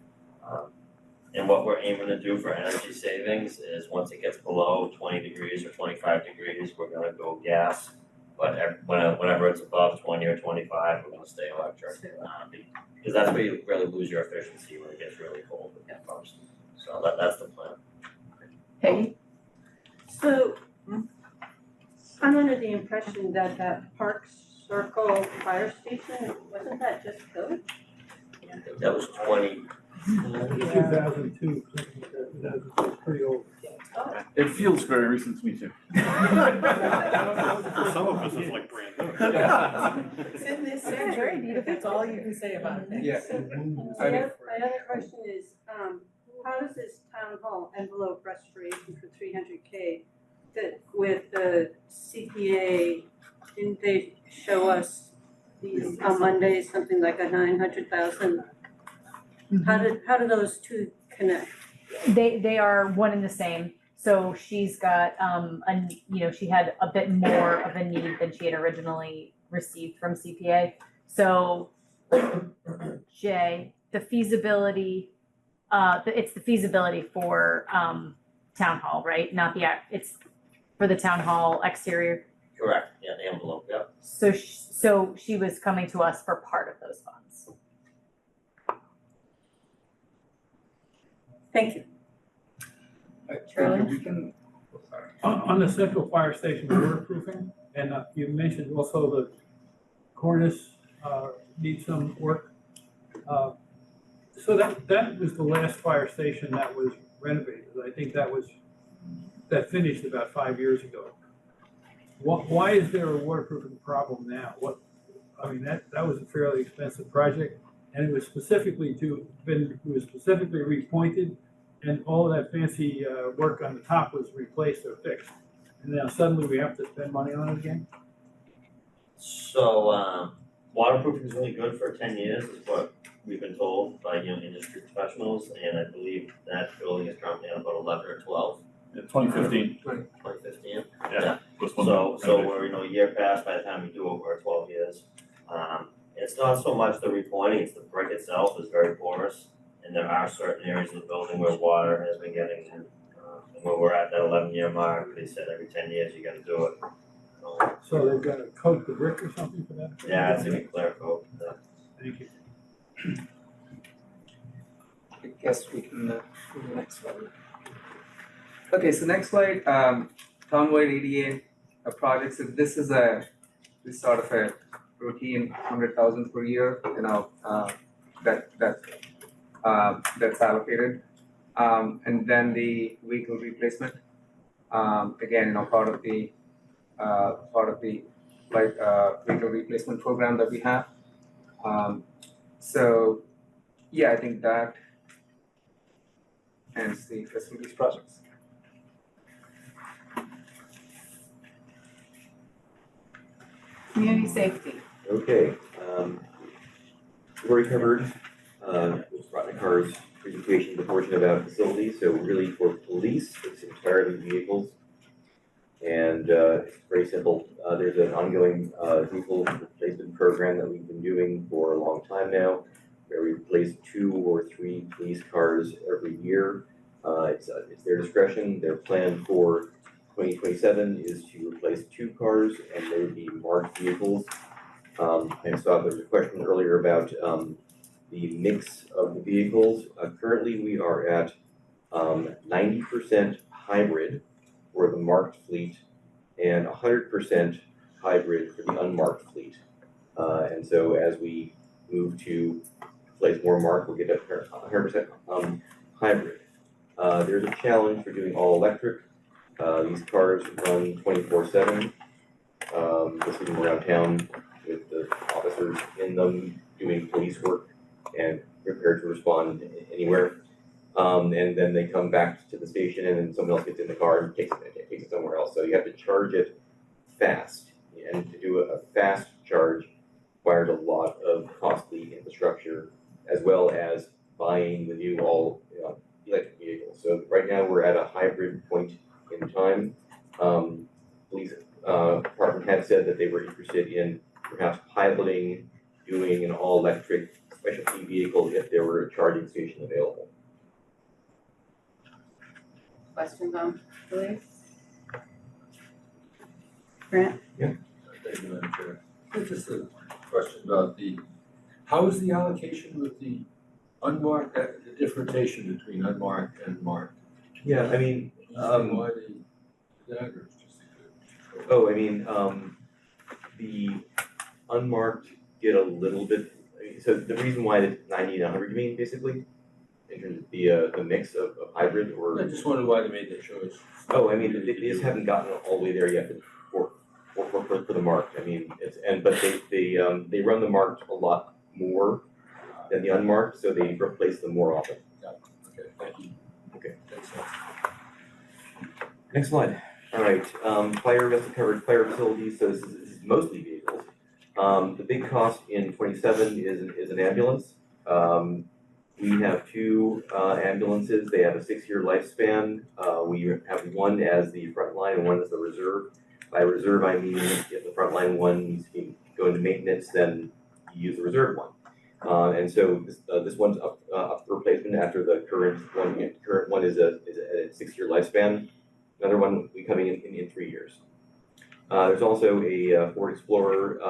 S18: And what we're aiming to do for energy savings is once it gets below 20 degrees or 25 degrees, we're gonna go gas. But whenever it's above 20 or 25, we're gonna stay electric. Because that's where you really lose your efficiency when it gets really cold with heat pumps. So that's the plan.
S1: Peggy?
S21: So, I'm under the impression that that Park Circle fire station, wasn't that just built?
S18: I think that was 20.
S9: 2002, that's pretty old.
S4: It feels very recent to me too.
S12: For some of us, it's like brand new.
S6: It's in this century, that's all you can say about it.
S20: Yeah.
S21: My other question is, how does this town hall envelope restoration for 300K fit with the CPA? Didn't they show us these on Monday, something like a 900,000? How do those two connect?
S7: They are one and the same. So she's got, she had a bit more of a need than she had originally received from CPA. So, Jay, the feasibility, it's the feasibility for town hall, right? Not it's for the town hall exterior.
S18: Correct, yeah, the envelope, yeah.
S7: So she was coming to us for part of those funds.
S1: Thank you.
S7: Charlie?
S9: On the central fire station waterproofing, and you mentioned also the cornice needs some work. So that was the last fire station that was renovated. I think that finished about 5 years ago. Why is there a waterproofing problem now? That was a fairly expensive project, and it was specifically repointed, and all of that fancy work on the top was replaced or fixed. And now suddenly we have to spend money on it again?
S18: So, waterproofing is only good for 10 years is what we've been told by, industry professionals, and I believe that building is currently at about 11 or 12.
S4: Yeah, 2015.
S18: 2015?
S4: Yeah.
S18: So we're, a year past by the time we do it, we're at 12 years. It's not so much the repointing, it's the brick itself is very porous, and there are certain areas of the building where water has been getting in. And when we're at that 11-year mark, they said every 10 years you gotta do it.
S9: So they've got to coat the brick or something for that?
S18: Yeah, it's a clear coat.
S9: Thank you.
S20: I guess we can do the next slide. Okay, so next slide, townwide ADA project. So this is sort of a routine 100,000 per year, that's allocated. And then the vehicle replacement, again, part of the vehicle replacement program that we have. So yeah, I think that ends the facilities projects.
S1: Community safety.
S22: Okay, we've already covered, Rodney presentation, the portion about facilities, so really for police, it's entirely vehicles. And it's very simple. There's an ongoing vehicle replacement program that we've been doing for a long time now, where we replace 2 or 3 police cars every year. It's their discretion. Their plan for 2027 is to replace 2 cars, and they would be marked vehicles. And so there was a question earlier about the mix of the vehicles. Currently, we are at 90% hybrid for the marked fleet and 100% hybrid for the unmarked fleet. And so as we move to place more marked, we'll get up 100% hybrid. There's a challenge for doing all electric. These cars run 24/7. You'll see them around town with the officers in them doing police work and prepared to respond anywhere. And then they come back to the station, and then someone else gets in the car and takes it somewhere else. So you have to charge it fast, and to do a fast charge requires a lot of costly infrastructure, as well as buying the new all electric vehicles. So right now we're at a hybrid point in time. Police department had said that they were interested in perhaps piloting doing an all electric specialty vehicle if there were a charging station available.
S1: Questions on police? Grant?
S3: Yeah. Thank you, Madam Chair. Just a question about how is the allocation with the unmarked, the differentiation between unmarked and marked?
S22: Yeah, I mean,
S3: why the daggers?
S22: The unmarked get a little bit, so the reason why it's 90 and 100, you mean, basically? In terms of the mix of hybrid, or?
S3: I just wondered why they made that choice.
S22: Oh, I mean, they just haven't gotten all the way there yet for the marked. I mean, but they run the marked a lot more than the unmarked, so they replace them more often.
S3: Yeah. Okay, thank you.
S22: Okay.
S3: Thanks.
S22: Next slide. All right, fire, we also covered fire facilities, so this is mostly vehicles. The big cost in 27 is an ambulance. We have 2 ambulances. They have a 6-year lifespan. We have one as the front line and one as the reserve. By reserve, I mean if the front line one needs to go into maintenance, then you use the reserve one. And so this one's up for replacement after the current one. The current one is a 6-year lifespan. Another one will be coming in 3 years. There's also a Ford Explorer,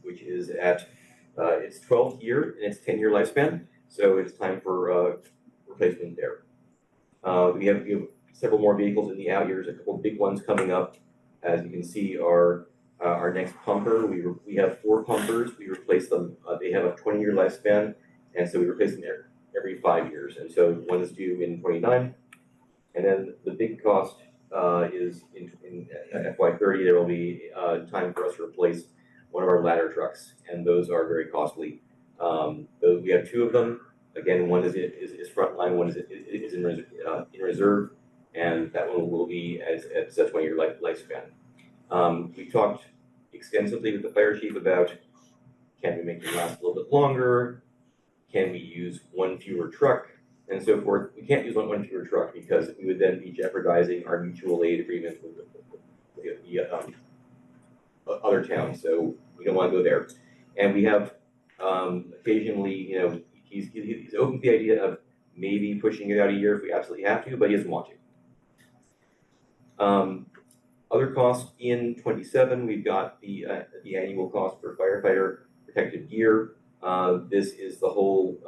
S22: which is at its 12th year and its 10-year lifespan. So it's time for replacement there. We have several more vehicles in the out years, a couple of big ones coming up. As you can see, our next pumper, we have 4 pumpers. We replace them. They have a 20-year lifespan, and so we replace them every 5 years. And so one is due in 29. And then the big cost is in FY30, there will be time for us to replace one of our ladder trucks, and those are very costly. We have 2 of them. Again, one is frontline, one is in reserve, and that one will be at such 20-year lifespan. We talked extensively with the fire chief about, can we make them last a little bit longer? Can we use one fewer truck? And so forth. We can't use one fewer truck because we would then be jeopardizing our mutual aid agreement with the other towns. So we don't want to go there. And we have occasionally, he's open to the idea of maybe pushing it out a year if we absolutely have to, but he doesn't want to. Other costs in 27, we've got the annual cost for firefighter protective gear. This is the whole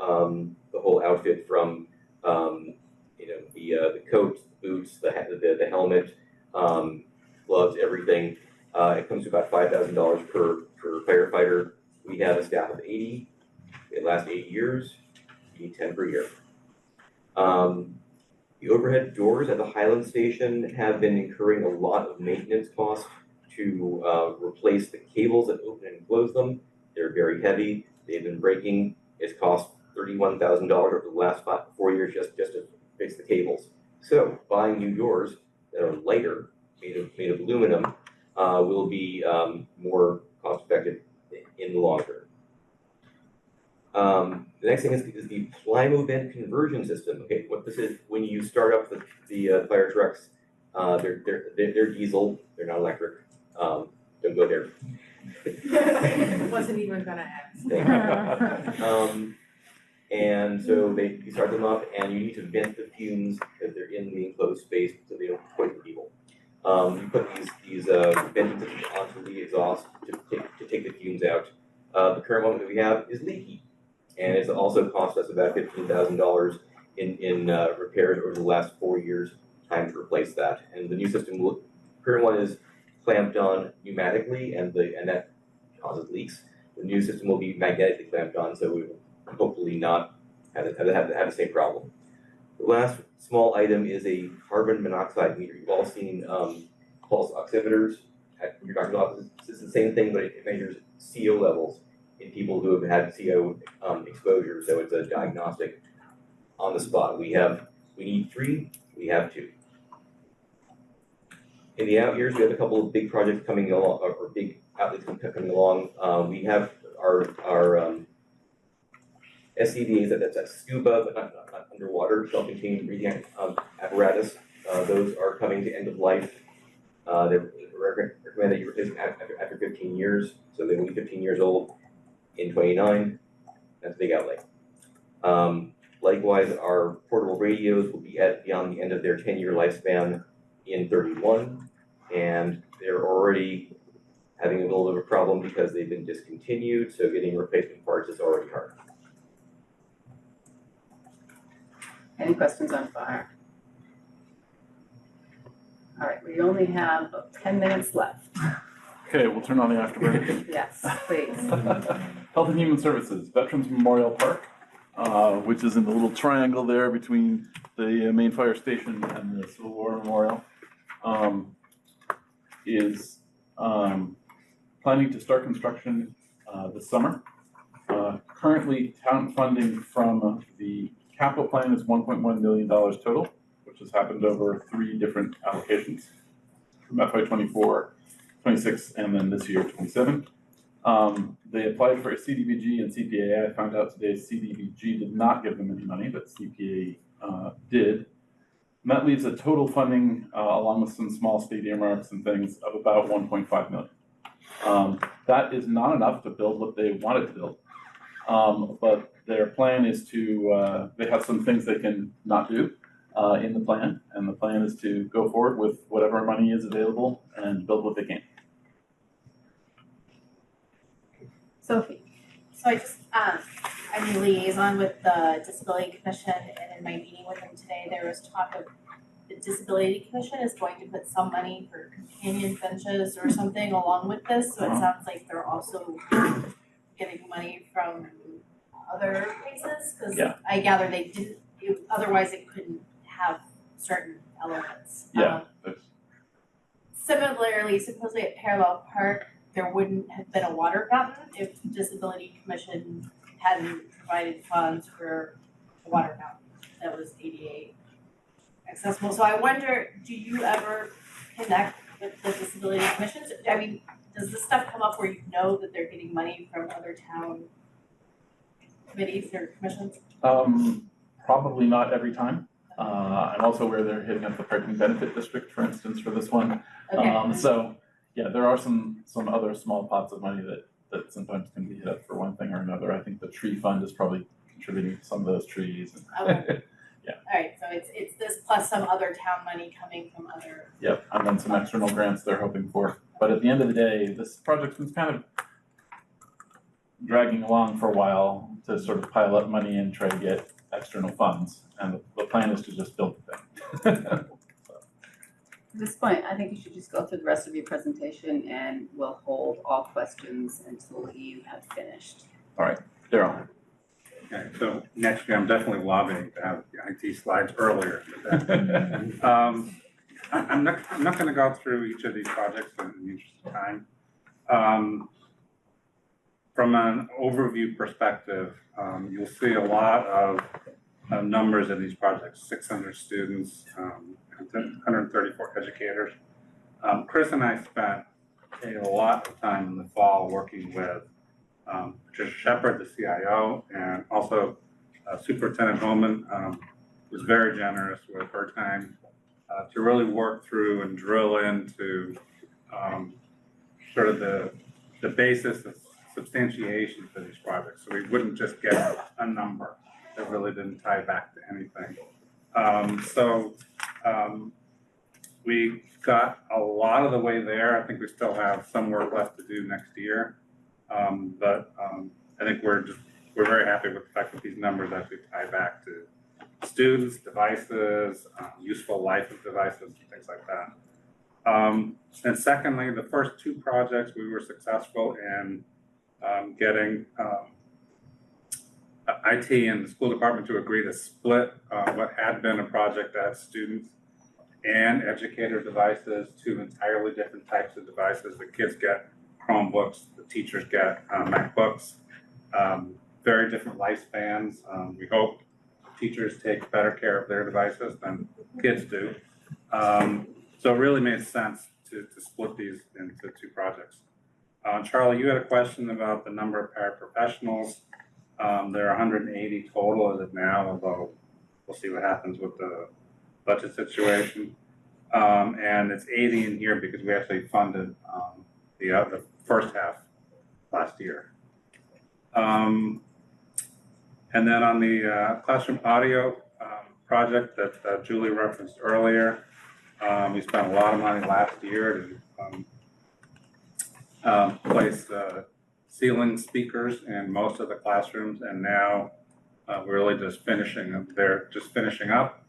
S22: outfit from the coat, the boots, the helmet, gloves, everything. It comes to about $5,000 per firefighter. We have a staff of 80. It lasts 8 years. We need 10 per year. The overhead doors at the Highland Station have been incurring a lot of maintenance costs to replace the cables that open and close them. They're very heavy. They've been breaking. It's cost $31,000 over the last 4 years just to fix the cables. So buying new doors that are lighter, made of aluminum, will be more cost effective in the long term. The next thing is the Plimo vent conversion system. Okay, what this is, when you start up the fire trucks, They're diesel, they're not electric. Don't go there.
S16: Wasn't even gonna ask.
S22: And so you start them up, and you need to vent the fumes because they're in the enclosed space, so they don't poison people. You put these venting systems onto the exhaust to take the fumes out. The current one that we have is leaky, and it's also cost us about $15,000 in repairs over the last 4 years. Time to replace that, and the new system current one is clamped on pneumatically, and that causes leaks. The new system will be magnetically clamped on, so we will hopefully not have the same problem. The last small item is a carbon monoxide meter. You've all seen pulse oximeters at your doctor's office. It's the same thing, but it measures CO levels in people who have had CO exposure. So it's a diagnostic on the spot. We need 3. We have 2. In the out years, we have a couple of big projects coming along, or big outlets coming along. We have our SCBAs, that's scuba, but not underwater, self-contained breathing apparatus. Those are coming to end of life. They recommend that you replace them after 15 years, so they will be 15 years old in 29. That's a big outlay. Likewise, our portable radios will be beyond the end of their 10-year lifespan in 31, and they're already having a little bit of a problem because they've been discontinued, so getting replacement parts is already hard.
S1: Any questions on fire? All right, we only have 10 minutes left.
S4: Okay, we'll turn on the afterburner.
S1: Yes, please.
S4: Health and Human Services, Veterans Memorial Park, which is in the little triangle there between the main fire station and the Civil War Memorial, is planning to start construction this summer. Currently, town funding from the capital plan is $1.1 million total, which has happened over 3 different allocations from FY 24, 26, and then this year, 27. They applied for a CDBG and CPA. I found out today CDBG did not give them any money, but CPA did. And that leaves a total funding, along with some small state earmarks and things, of about $1.5 million. That is not enough to build what they wanted to build. But their plan is to, they have some things they can not do in the plan, and the plan is to go forward with whatever money is available and build what they can.
S10: Sophie. So I just, I'm the liaison with the Disability Commission, and in my meeting with them today, there was talk of the Disability Commission is going to put some money for companion benches or something along with this, so it sounds like they're also getting money from other places, because I gather they didn't, otherwise it couldn't have certain elements. Similarly, supposedly at Parallel Park, there wouldn't have been a water fountain if the Disability Commission hadn't provided funds for a water fountain that was ADA accessible. So I wonder, do you ever connect with the Disability Commissions? I mean, does this stuff come up where you know that they're getting money from other town committees or commissions?
S4: Probably not every time. And also where they're hitting up the parking benefit district, for instance, for this one.
S10: Okay.
S4: So yeah, there are some other small pots of money that sometimes can be hit up for one thing or another. I think the tree fund is probably contributing to some of those trees.
S10: Okay. All right, so it's this plus some other town money coming from other.
S4: Yep, and then some external grants they're hoping for. But at the end of the day, this project's been kind of dragging along for a while to sort of pile up money and try to get external funds. And the plan is to just build the thing.
S1: At this point, I think you should just go through the rest of your presentation, and we'll hold all questions until you have finished.
S4: All right, Daryl.
S15: Okay, so next year I'm definitely lobbying to have the IT slides earlier. I'm not going to go through each of these projects in the interest of time. From an overview perspective, you'll see a lot of numbers in these projects: 600 students, 134 educators. Chris and I spent a lot of time in the fall working with Patricia Shepard, the CIO, and also Superintendent Holman was very generous with her time to really work through and drill into sort of the basis of substantiation for these projects. So we wouldn't just get a number that really didn't tie back to anything. We got a lot of the way there. I think we still have some work left to do next year. I think we're very happy with the fact that these numbers actually tie back to students, devices, useful life of devices, and things like that. And secondly, the first two projects we were successful in getting IT and the school department to agree to split what had been a project that had students and educator devices to entirely different types of devices. The kids get Chromebooks, the teachers get MacBooks, very different lifespans. We hope teachers take better care of their devices than kids do. So it really made sense to split these into two projects. Charlie, you had a question about the number of paraprofessionals. There are 180 total as of now, although we'll see what happens with the budget situation. And it's 80 in here because we actually funded the first half last year. And then on the classroom audio project that Julie referenced earlier, we spent a lot of money last year to place ceiling speakers in most of the classrooms, and now we're really just finishing up. They're just finishing up,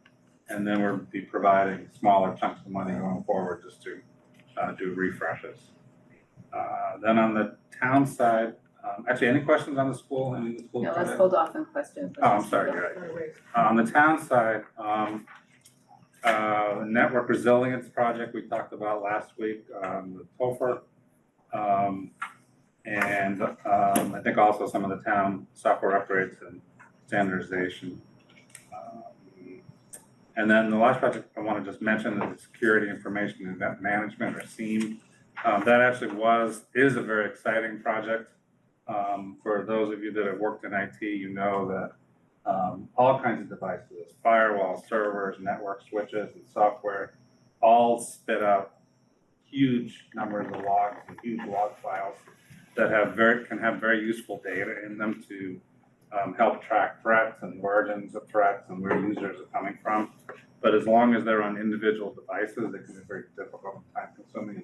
S15: and then we'll be providing smaller chunks of money going forward just to do refreshes. Then on the town side, actually, any questions on the school? Any of the school?
S1: No, let's hold off on questions.
S15: Oh, I'm sorry, you're right. On the town side, network resilience project we talked about last week, the TOEFR, and I think also some of the town software upgrades and standardization. And then the last project I want to just mention is the Security Information and Event Management, or SIEM. That actually is a very exciting project. For those of you that have worked in IT, you know that all kinds of devices, firewalls, servers, network switches, and software all spit out huge numbers of logs and huge log files that can have very useful data in them to help track threats and origins of threats and where users are coming from. But as long as they're on individual devices, it can be very difficult and time-consuming,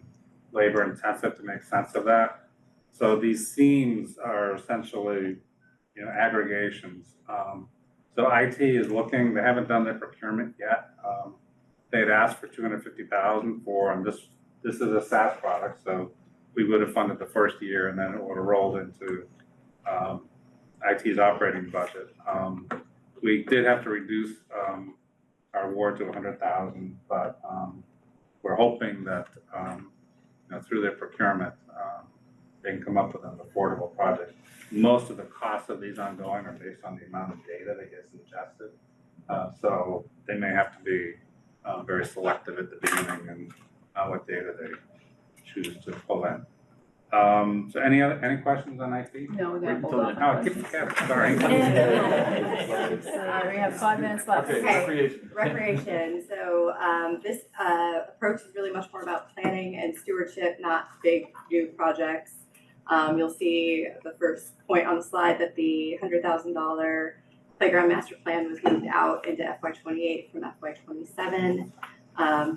S15: labor-intensive to make sense of that. So these SIEMs are essentially, aggregations. So IT is looking. They haven't done their procurement yet. They'd asked for $250,000 for, and this is a SaaS product, so we would have funded the first year, and then it would have rolled into IT's operating budget. We did have to reduce our award to $100,000, but we're hoping that through their procurement, they can come up with an affordable project. Most of the costs of these ongoing are based on the amount of data that gets ingested, so they may have to be very selective at the beginning and what data they choose to pull in. So any questions on IT?
S1: No, they're hold on.
S15: Oh, keep the cat, sorry.
S7: We have 5 minutes left.
S16: Okay, recreation. So this approach is really much more about planning and stewardship, not big new projects. You'll see the first point on the slide that the $100,000 playground master plan was moved out into FY28 from FY27.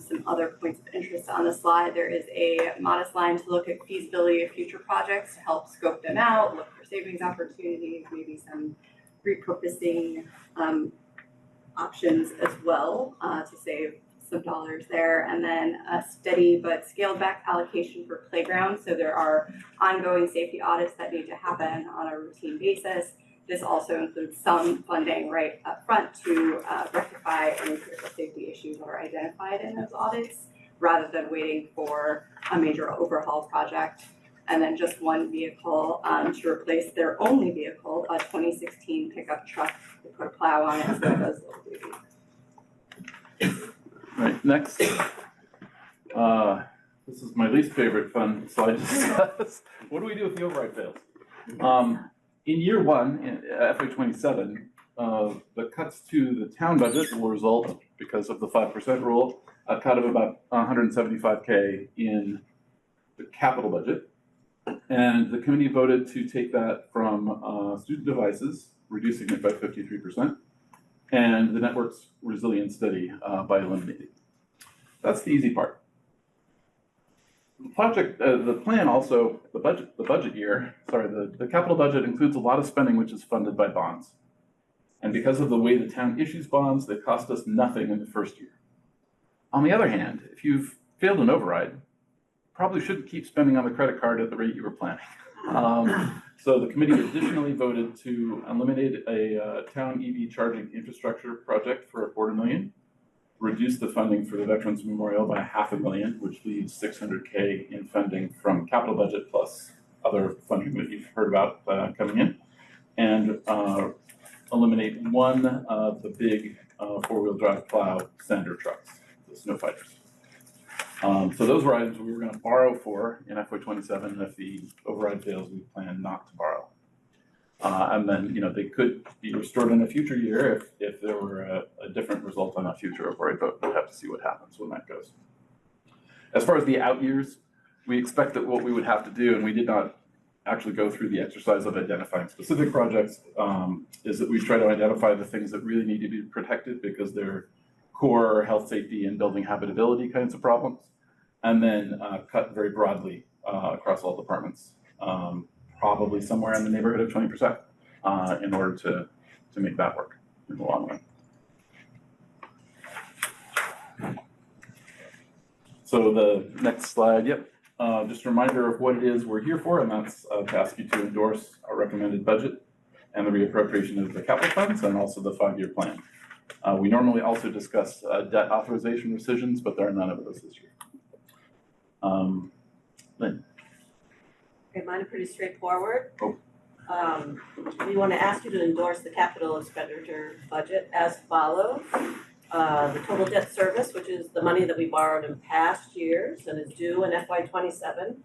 S16: Some other points of interest on the slide. There is a modest line to look at feasibility of future projects to help scope them out, look for savings opportunities, maybe some repurposing options as well to save some dollars there. And then a steady but scaled back allocation for playgrounds. So there are ongoing safety audits that need to happen on a routine basis. This also includes some funding right up front to rectify any critical safety issues that are identified in those audits, rather than waiting for a major overhaul project. And then just one vehicle to replace their only vehicle, a 2016 pickup truck. They put a plow on it, so it does little duty.
S4: Right, next. This is my least favorite fun slide to discuss. What do we do if the override fails? In year one, in FY27, the cuts to the town budget will result because of the 5% rule, a cut of about 175K in the capital budget. And the committee voted to take that from student devices, reducing it by 53%, and the network's resilience study by eliminating. That's the easy part. The project, the plan also, the budget year, sorry, the capital budget includes a lot of spending which is funded by bonds. And because of the way the town issues bonds, they cost us nothing in the first year. On the other hand, if you've failed an override, you probably shouldn't keep spending on the credit card at the rate you were planning. So the committee additionally voted to eliminate a town EV charging infrastructure project for $250,000, reduce the funding for the Veterans Memorial by $500,000, which leaves $600K in funding from capital budget plus other funding that you've heard about coming in, and eliminate one of the big four-wheel drive plow Sander trucks, the snow fighters. So those were items we were going to borrow for in FY27, and if the override fails, we plan not to borrow. And then, they could be restored in a future year if there were a different result on a future override vote. We'll have to see what happens when that goes. As far as the out years, we expect that what we would have to do, and we did not actually go through the exercise of identifying specific projects, is that we try to identify the things that really need to be protected because they're core health, safety, and building habitability kinds of problems, and then cut very broadly across all departments, probably somewhere in the neighborhood of 20% in order to make that work in the long run. So the next slide, yep. Just a reminder of what it is we're here for, and that's to ask you to endorse our recommended budget and the reappropriation of the capital funds and also the 5-year plan. We normally also discuss debt authorization rescissions, but there are none of those this year. Lynn.
S2: Okay, mine are pretty straightforward.
S4: Oh.
S2: We want to ask you to endorse the capital expenditure budget as follows. The total debt service, which is the money that we borrowed in past years and is due in FY27.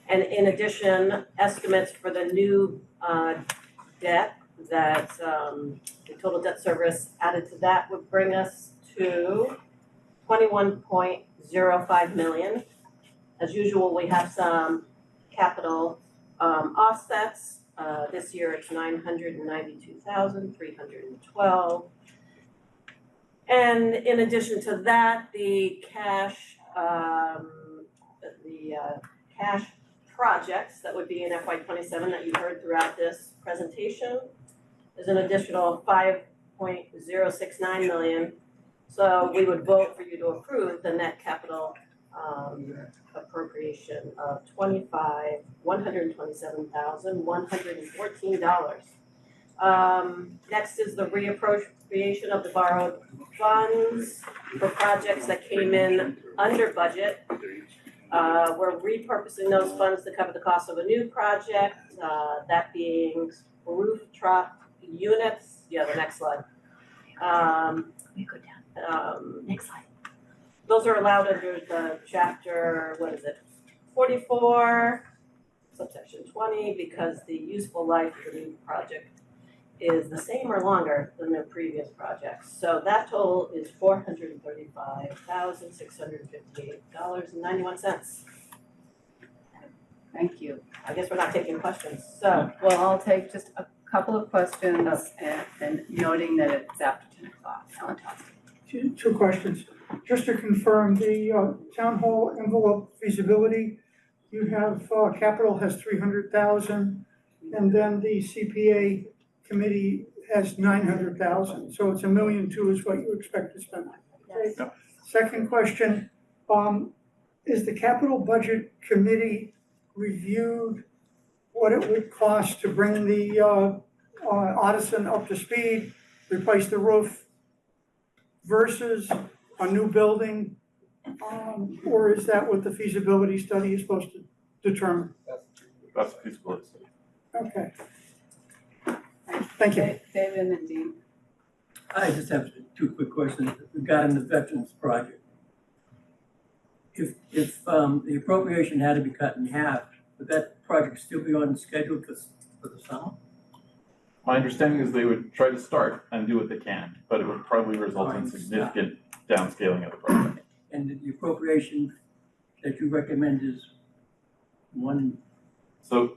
S2: And in addition, estimates for the new debt that the total debt service added to that would bring us to 21.05 million. As usual, we have some capital offsets. This year it's 992,312. And in addition to that, the cash projects that would be in FY27 that you heard throughout this presentation is an additional 5.069 million. So we would vote for you to approve the net capital appropriation of $127,114. Next is the reappropriation of the borrowed funds for projects that came in under budget. We're repurposing those funds to cover the cost of a new project, that being roof truck units. Yeah, the next slide. Next slide. Those are allowed under the chapter, 44, subsection 20, because the useful life of the new project is the same or longer than their previous projects. So that total is $435,658.91.
S1: Thank you.
S2: I guess we're not taking questions, so.
S1: Well, I'll take just a couple of questions and noting that it's after 10 o'clock. Fantastic.
S11: Two questions. Just to confirm, the town hall envelope feasibility, you have, capital has 300,000, and then the CPA committee has 900,000, so it's $1.2 million is what you expect to spend.
S2: Yes.
S11: Okay. Second question, is the capital budget committee reviewed what it would cost to bring the Addison up to speed, replace the roof, versus a new building, or is that what the feasibility study is supposed to determine?
S4: That's a feasibility study.
S11: Okay. Thank you.
S1: David and Dean.
S5: I just have two quick questions regarding the Veterans Project. If the appropriation had to be cut in half, would that project still be on schedule for the summer?
S4: My understanding is they would try to start and do what they can, but it would probably result in significant downscaling of the project.
S5: And the appropriation that you recommend is one,
S4: So,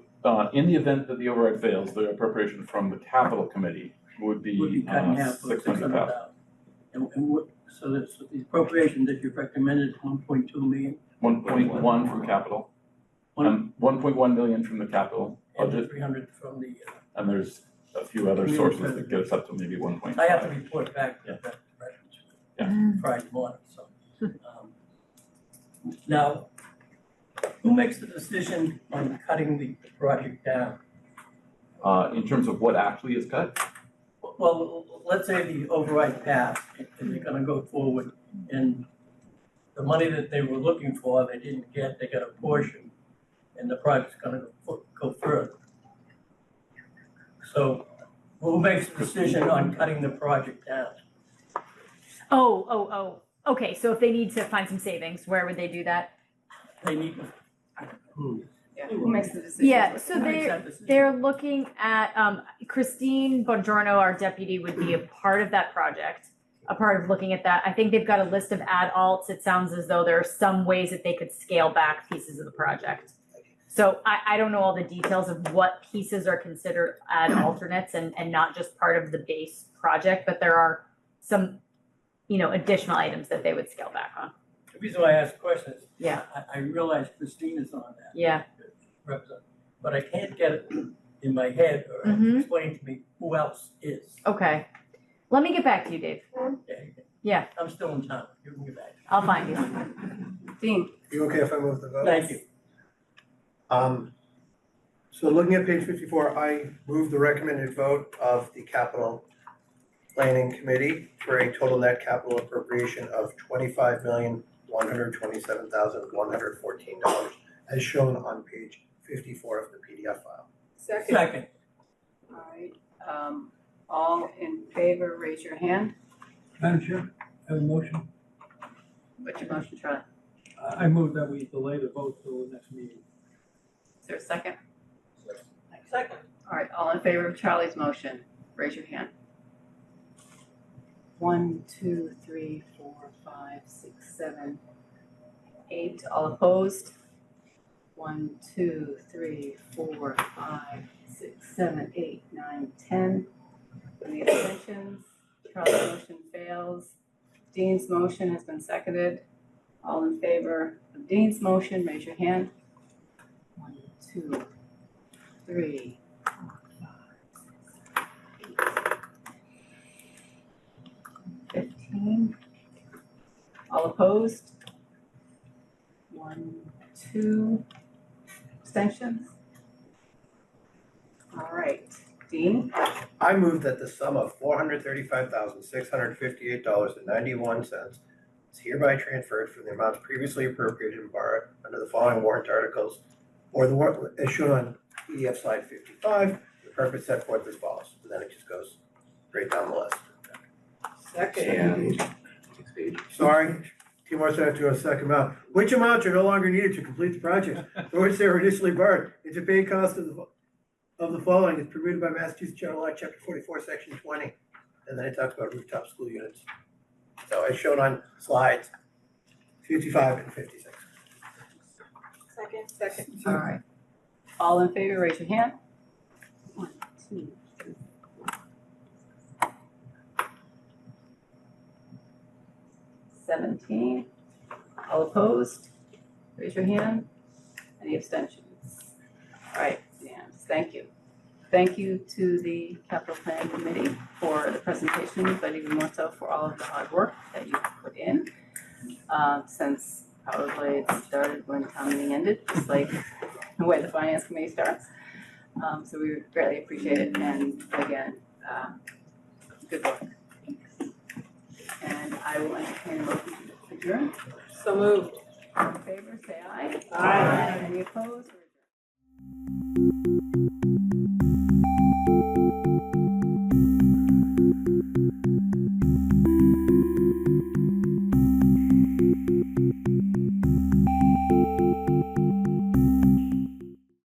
S4: in the event that the override fails, the appropriation from the capital committee would be
S5: cut in half for
S4: 600,000.
S5: And what, so the appropriation that you recommended, 1.2 million?
S4: 1.1 from capital, and 1.1 million from the capital
S5: And
S4: budget,
S5: 300 from the,
S4: and there's a few other sources that get us up to maybe 1.5.
S5: I have to report back to that reference Friday morning, so. Now, who makes the decision on cutting the project down?
S4: In terms of what actually is cut,
S5: Well, let's say the override passed, and they're gonna go forward, and the money that they were looking for, they didn't get, they got a portion, and the project's gonna go further. So, who makes the decision on cutting the project down?
S7: Oh, okay, so if they need to find some savings, where would they do that?
S5: They need,
S1: Who makes the decision?
S7: Yeah, so they're looking at, Christine Bongiorno, our deputy, would be a part of that project, a part of looking at that. I think they've got a list of ad alts. It sounds as though there are some ways that they could scale back pieces of the project. So I don't know all the details of what pieces are considered ad alternates and not just part of the base project, but there are some, additional items that they would scale back on.
S5: the reason why I ask questions,
S7: Yeah,
S5: I realize Christine is on that.
S7: yeah.
S5: But I can't get it in my head or explain to me who else is.
S7: Okay. Let me get back to you, Dave.
S5: Okay.
S7: Yeah,
S5: I'm still in town, you can get back.
S7: I'll find you. Dean?
S13: You okay if I move the vote?
S5: Thank you.
S13: So looking at page 54, I move the recommended vote of the capital planning committee for a total net capital appropriation of $25,127,114 as shown on page 54 of the PDF file.
S5: Second.
S1: All right, all in favor, raise your hand.
S9: Madam Chair, I have a motion.
S1: What's your motion, Charlie?
S9: I move that we delay the vote till the next meeting.
S1: Is there a second?
S6: Second.
S1: All right, all in favor of Charlie's motion, raise your hand. 1, 2, 3, 4, 5, 6, 7, 8. All opposed? 1, 2, 3, 4, 5, 6, 7, 8, 9, 10. Any abstentions? Charlie's motion fails. Dean's motion has been seconded. All in favor of Dean's motion, raise your hand. 1, 2, 3, 4, 5, 6, 7, 8, 15. All opposed? 1, 2. Abstentions? All right, Dean?
S13: I move that the sum of $435,658.91 is hereby transferred from the amounts previously appropriated and borrowed under the following warrant articles, or the warrant as shown on PDF slide 55, the purpose set forth as follows. And then it just goes straight down the list.
S6: Second.
S13: Sorry, Team West have to a second amount. Which amounts are no longer needed to complete the project, for which they were initially borrowed? It's a paid cost of the following is permitted by Massachusetts General Law, Chapter 44, Section 20. And then it talks about rooftop school units. So as shown on slides 55 and 56.
S6: Second.
S1: All right. All in favor, raise your hand. 1, 2, 3, 4. 17. All opposed? Raise your hand. Any abstentions? All right, unanimous. Thank you. Thank you to the Capital Planning Committee for the presentation, but even more so for all of the hard work that you put in since probably it started when town meeting ended, just like the way the Finance Committee starts. So we greatly appreciate it, and again, good work. And I will entertain a motion to adjourn.
S6: So moved.
S1: All in favor, say aye.
S6: Aye.
S1: Any opposed? We're adjourned.